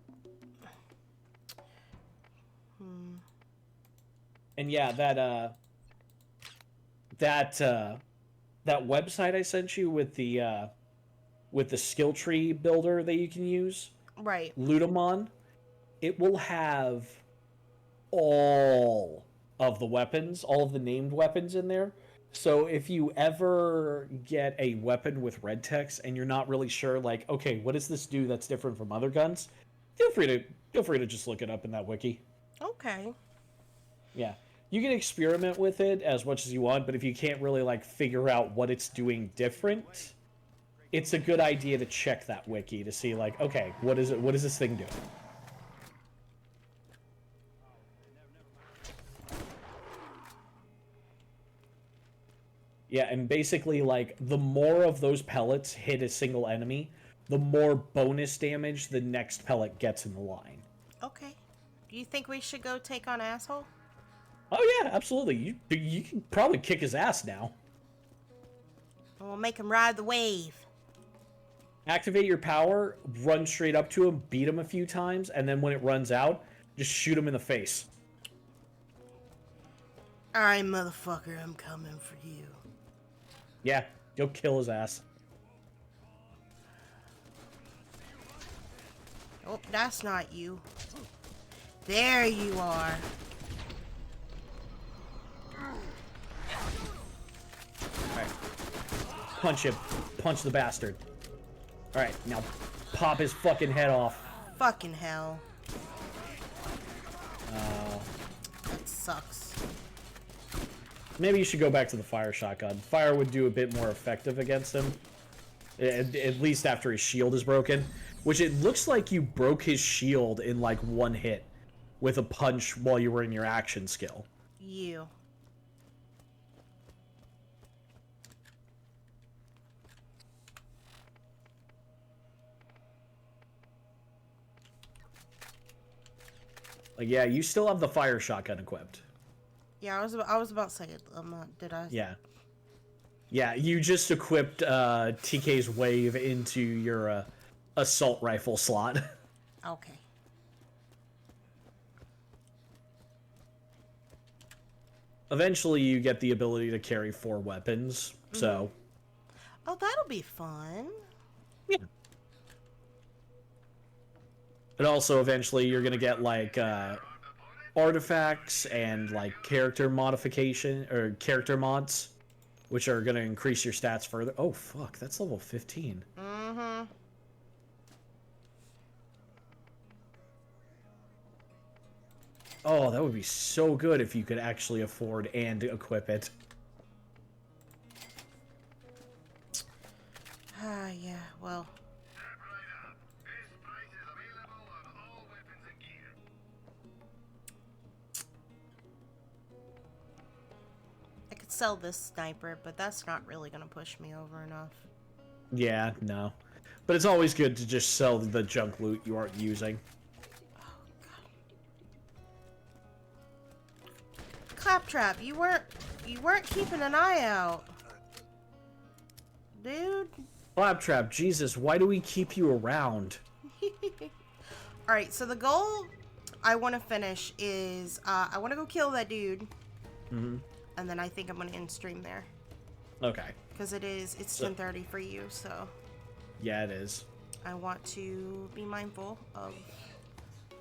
And yeah, that website I sent you with the skill tree builder that you can use. Right. Ludomon, it will have all of the weapons, all of the named weapons in there. So if you ever get a weapon with red text and you're not really sure, like, okay, what does this do that's different from other guns? Feel free to just look it up in that wiki. Okay. Yeah. You can experiment with it as much as you want, but if you can't really like figure out what it's doing different, it's a good idea to check that wiki to see, like, okay, what is this thing doing? Yeah, and basically, like, the more of those pellets hit a single enemy, the more bonus damage the next pellet gets in the line. Okay. Do you think we should go take on Asshole? Oh, yeah, absolutely. You can probably kick his ass now. We'll make him ride the wave. Activate your power, run straight up to him, beat him a few times, and then when it runs out, just shoot him in the face. Alright, motherfucker, I'm coming for you. Yeah, go kill his ass. Oh, that's not you. There you are. Alright. Punch him. Punch the bastard. Alright, now pop his fucking head off. Fucking hell. That sucks. Maybe you should go back to the fire shotgun. Fire would do a bit more effective against him. At least after his shield is broken. Which it looks like you broke his shield in like one hit with a punch while you were in your action skill. You. Like, yeah, you still have the fire shotgun equipped. Yeah, I was about to say it. Did I? Yeah. Yeah, you just equipped TK's wave into your assault rifle slot. Okay. Eventually, you get the ability to carry 4 weapons, so... Oh, that'll be fun. Yeah. And also, eventually, you're gonna get, like, artifacts and, like, character modification, or character mods, which are gonna increase your stats further. Oh, fuck, that's level 15. Mm-hmm. Oh, that would be so good if you could actually afford and equip it. Yeah, well. I could sell this sniper, but that's not really gonna push me over enough. Yeah, no. But it's always good to just sell the junk loot you aren't using. Claptrap, you weren't keeping an eye out. Dude. Claptrap, Jesus, why do we keep you around? Alright, so the goal I want to finish is, I want to go kill that dude. Mm-hmm. And then I think I'm gonna end stream there. Okay. Because it's 10:30 for you, so. Yeah, it is. I want to be mindful of.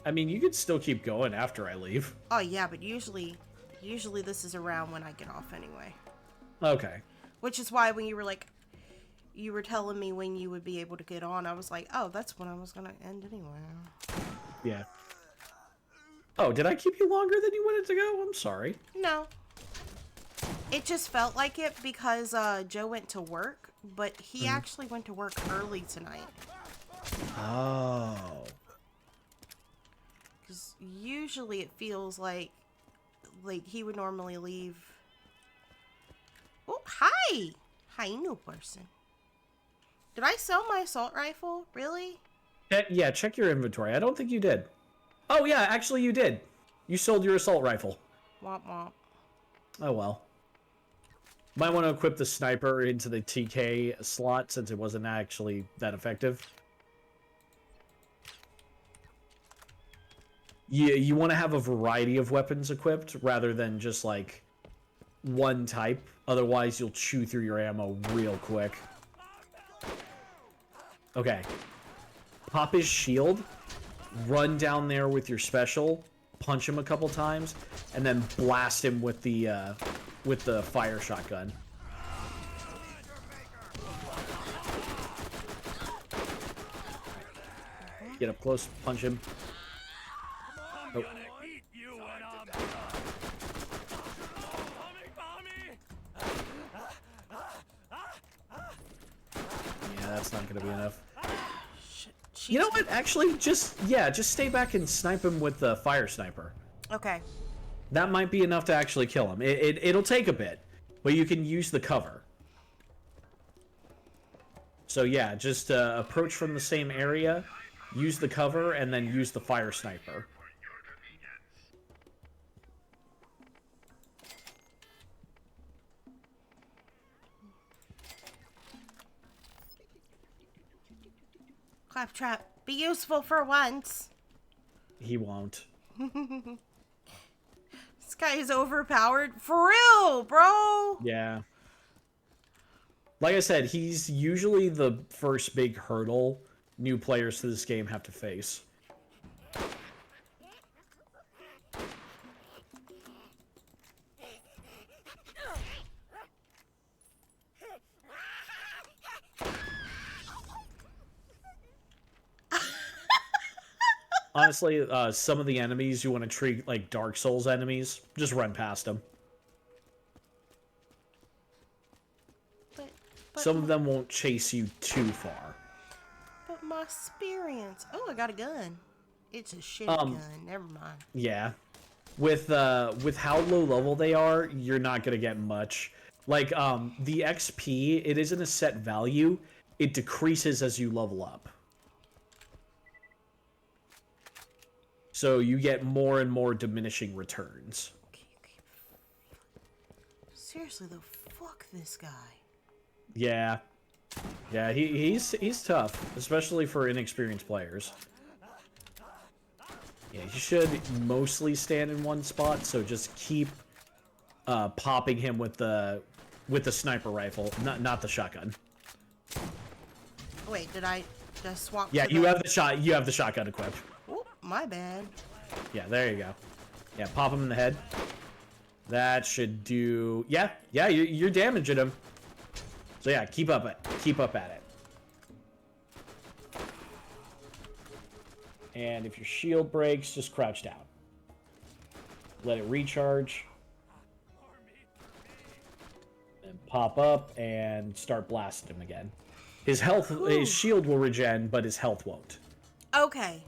I mean, you could still keep going after I leave. Oh yeah, but usually this is around when I get off anyway. Okay. Which is why when you were telling me when you would be able to get on, I was like, oh, that's when I was gonna end anyway. Yeah. Oh, did I keep you longer than you wanted to go? I'm sorry. No. It just felt like it because Joe went to work, but he actually went to work early tonight. Oh. Because usually it feels like he would normally leave. Oh, hi! Hi, new person. Did I sell my assault rifle? Really? Yeah, check your inventory. I don't think you did. Oh, yeah, actually you did. You sold your assault rifle. Womp womp. Oh, well. Might want to equip the sniper into the TK slot since it wasn't actually that effective. You want to have a variety of weapons equipped rather than just, like, one type. Otherwise, you'll chew through your ammo real quick. Okay. Pop his shield. Run down there with your special. Punch him a couple times. And then blast him with the fire shotgun. Get up close. Punch him. Oh. Yeah, that's not gonna be enough. You know what? Actually, just stay back and snipe him with the fire sniper. Okay. That might be enough to actually kill him. It'll take a bit, but you can use the cover. So yeah, just approach from the same area, use the cover, and then use the fire sniper. Claptrap, be useful for once. He won't. This guy is overpowered. For real, bro. Yeah. Like I said, he's usually the first big hurdle new players to this game have to face. Honestly, some of the enemies you want to treat like Dark Souls enemies, just run past them. But some of them won't chase you too far. But my experience. Oh, I got a gun. It's a shitty gun. Never mind. Yeah. With how low level they are, you're not gonna get much. Like, the XP, it isn't a set value. It decreases as you level up. So you get more and more diminishing returns. Seriously though, fuck this guy. Yeah. Yeah, he's tough, especially for inexperienced players. Yeah, you should mostly stand in one spot, so just keep popping him with the sniper rifle, not the shotgun. Wait, did I swap? Yeah, you have the shotgun equipped. Oh, my bad. Yeah, there you go. Yeah, pop him in the head. That should do. Yeah, you're damaging him. So yeah, keep up at it. And if your shield breaks, just crouch down. Let it recharge. And pop up and start blasting him again. His shield will regen, but his health won't. Okay.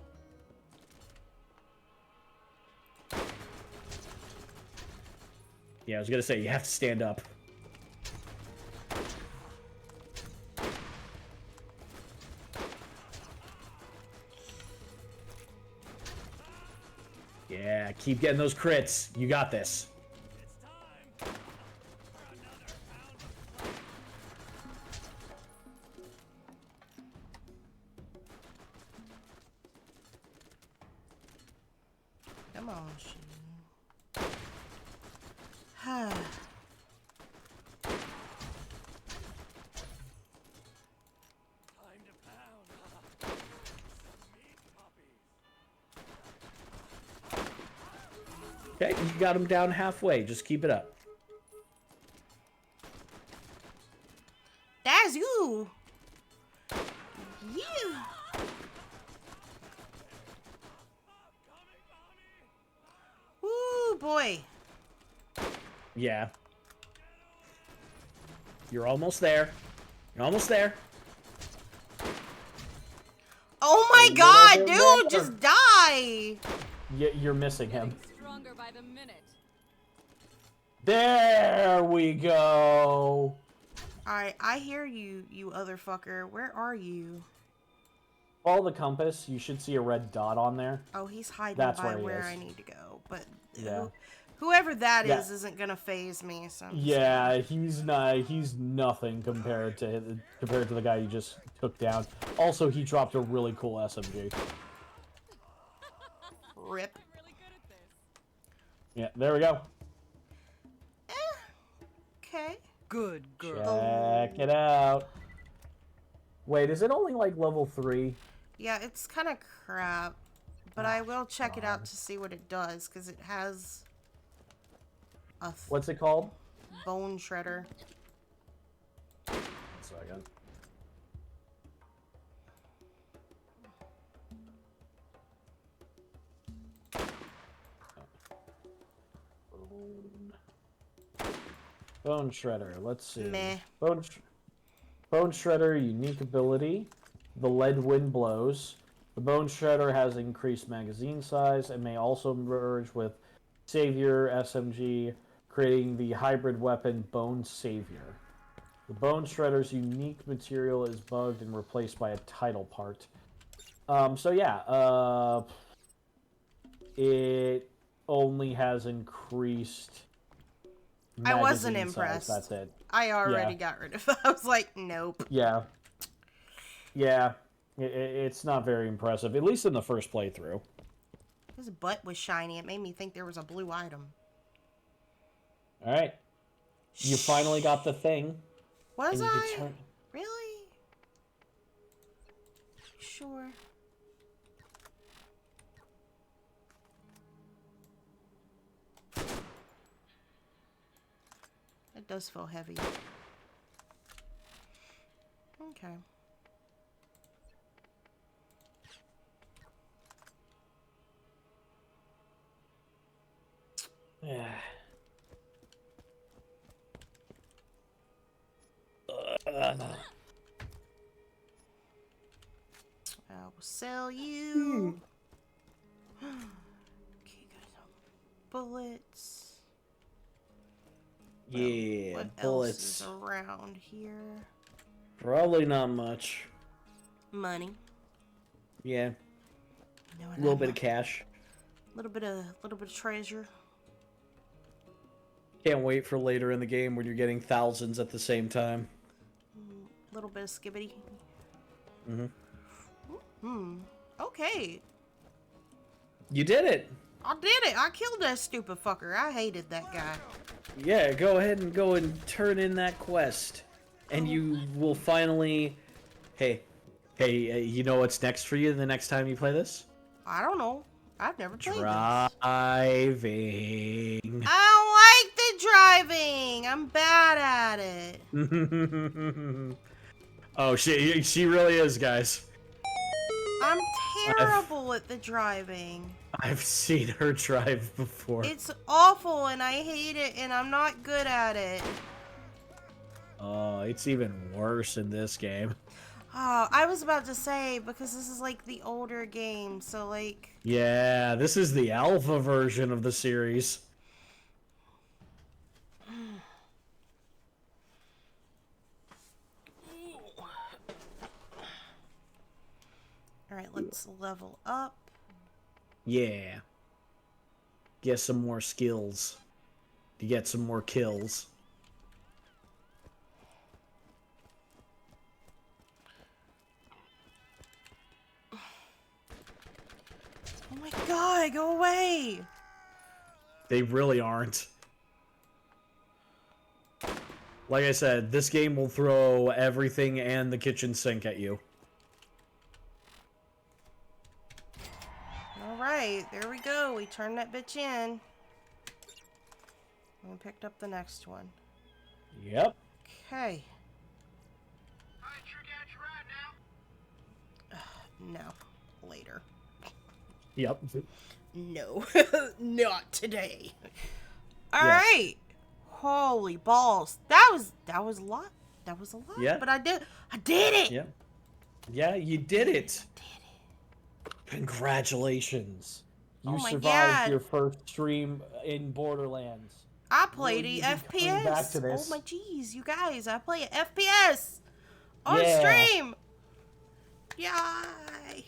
Yeah, I was gonna say, you have to stand up. Yeah, keep getting those crits. You got this. Come on, Okay, you got him down halfway. Just keep it up. That's you. Yeah. Ooh, boy. Yeah. You're almost there. You're almost there. Oh my god, dude, just die. You're missing him. Stronger by the minute. There we go. Alright, I hear you, you other fucker. Where are you? Follow the compass. You should see a red dot on there. Oh, he's hiding That's by where where he I is. need to go. But Yeah. whoever that Yeah. isn't gonna phase me. So I'm just Yeah, he's not. He's nothing compared to the guy you just took down. Also, he dropped a really cool SMG. Rip. Yeah, there we go. Okay. Good girl. Check it out. Wait, is it only like level 3? Yeah, it's kind of crap. But I will check it out to see what it does, because it has a What's it called? bone shredder. 1 second. Bone Shredder. Let's see. Meh. Bone Shredder unique ability. The lead wind blows. The Bone Shredder has increased magazine size and may also merge with Savior SMG, creating the hybrid weapon Bone Savior. The Bone Shredder's unique material is bugged and replaced by a title part. So yeah, it only has increased I wasn't magazine size, impressed. that's it. I already Yeah. got rid of it. I was like, nope. Yeah. Yeah. It's not very impressive, at least in the first playthrough. His butt was shiny. It made me think there was a blue item. Alright. You finally got the thing. Was and you I? can turn... Really? Sure. It does feel heavy. Okay. Yeah. I will sell you. Okay, got some bullets. Yeah, What bullets. else is around here? Probably not much. Money. Yeah. You know what A little I bit of want? cash. Little bit of treasure. Can't wait for later in the game when you're getting thousands at the same time. Little bit of skibbity. Mm-hmm. Okay. You did it! I did it! I killed that stupid fucker. I hated that guy. Yeah, go ahead and go and turn in that quest. And you will finally... Hey, you know what's next for you the next time you play this? I don't know. I've never played this. Driving. I don't like the driving. I'm bad at it. Oh, she really is, guys. I'm terrible at the driving. I've seen her drive before. It's awful and I hate it and I'm not good at it. Oh, it's even worse in this game. Oh, I was about to say, because this is like the older game, so like... Yeah, this is the alpha version of the series. Alright, let's level up. Yeah. Get some more skills. To get some more kills. Oh my god, go away! They really aren't. Like I said, this game will throw everything and the kitchen sink at you. Alright, there we go. We turned that bitch in. I picked up the next one. Yep. Okay. No. Later. Yep. No. Not today. Alright. Holy balls. That was a lot. That was a lot. Yeah. But I did it! Yeah. Yeah, you did it. Congratulations. You survived your first stream in Borderlands. I played a Back FPS. to this? Oh my jeez, you guys, I play a FPS on Yeah. stream. Yay!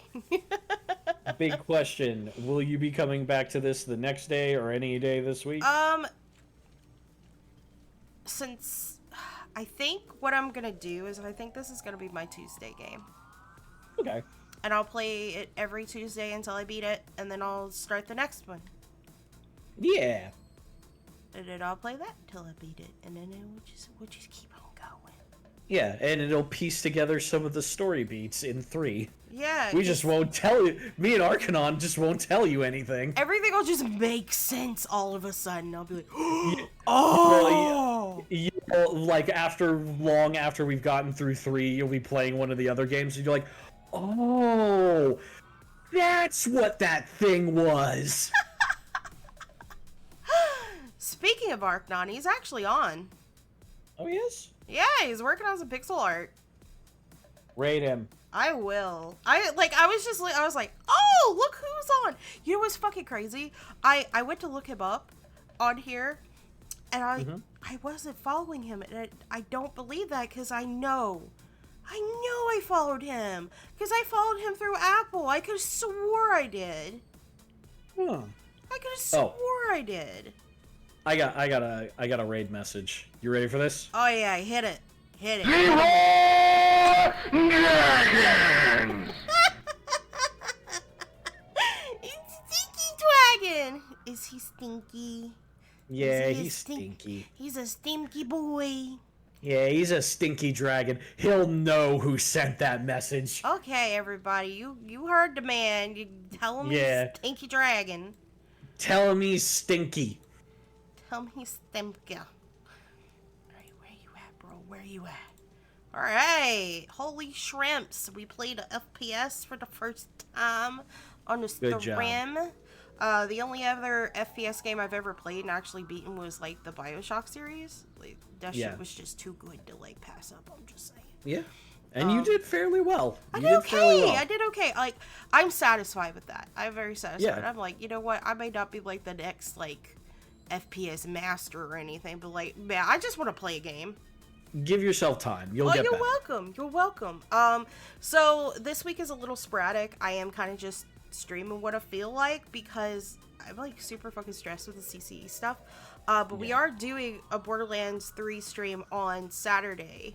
Big question. Will you be coming back to this the next day or any day this week? Since I think what I'm gonna do is I think this is gonna be my Tuesday game. Okay. And I'll play it every Tuesday until I beat it, and then I'll start the next one. Yeah. And then I'll play that till I beat it, and then we'll just keep on going. Yeah, and it'll piece together some of the story beats in 3. Yeah. We just won't tell you. Me and Arcanon just won't tell you anything. Everything will just make sense all of a sudden. I'll be like, oh! Well, like, long after we've gotten through 3, you'll be playing one of the other games, and you're like, oh, that's what that thing was. Speaking of Arcanon, he's actually on. Oh, he is? Yeah, he's working on some pixel art. Raid him. I will. I was like, oh, look who's on. You know what's fucking crazy? I went to look him up on here, and I wasn't following him, and I don't believe that because I know I followed him because I followed him through Apple. I could have swore I did. Huh. I could have swore I did. I got a raid message. You ready for this? Oh yeah, hit it. Hit it. It's Stinky Dragon. Is he stinky? Yeah, he's stinky. He's a stinky boy. Yeah, he's a stinky dragon. He'll know who sent that message. Okay, everybody, you heard the man. You tell him he's Stinky Dragon. Tell him he's stinky. Tell him he's stinky. Alright, where you at, bro? Where you at? Alright, holy shrimps. We played a FPS for the first time on the stream. The only other FPS game I've ever played and actually beaten was like the BioShock series. Like that shit was just too good to like pass up. I'm just saying. Yeah, and you did fairly well. I did okay. Like I'm satisfied with that. I'm very satisfied. Yeah. I'm like, you know what? I may not be like the next like FPS master or anything, but like, man, I just want to play a game. Give yourself time. You're welcome. You're welcome. So this week is a little sporadic. I am kind of just streaming what I feel like because I'm like super fucking stressed with the CCE stuff. But we are doing a Borderlands 3 stream on Saturday.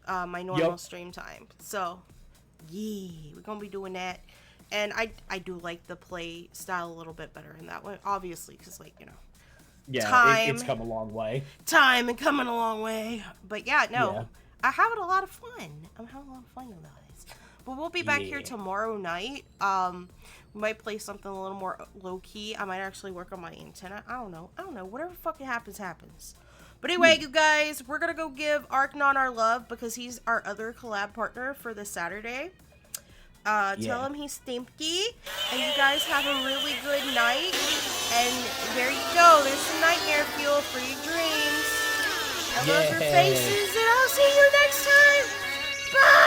My normal stream time. So, yeah, we're gonna be doing that. And I do like the play style a little bit better in that one, obviously, because like, you know. Yeah, it's come a long way. Time and coming a long way. But yeah, no, I'm having a lot of fun. I'm having a lot of fun with this. But we'll be back here tomorrow night. We might play something a little more low key. I might actually work on my antenna. I don't know. Whatever fucking happens, happens. But anyway, you guys, we're gonna go give Arcanon our love because he's our other collab partner for this Saturday. Tell him he's stinky, and you guys have a really good night. And there you go. There's some nightmare fuel for your dreams. I love your faces, and I'll see you next time. Bye.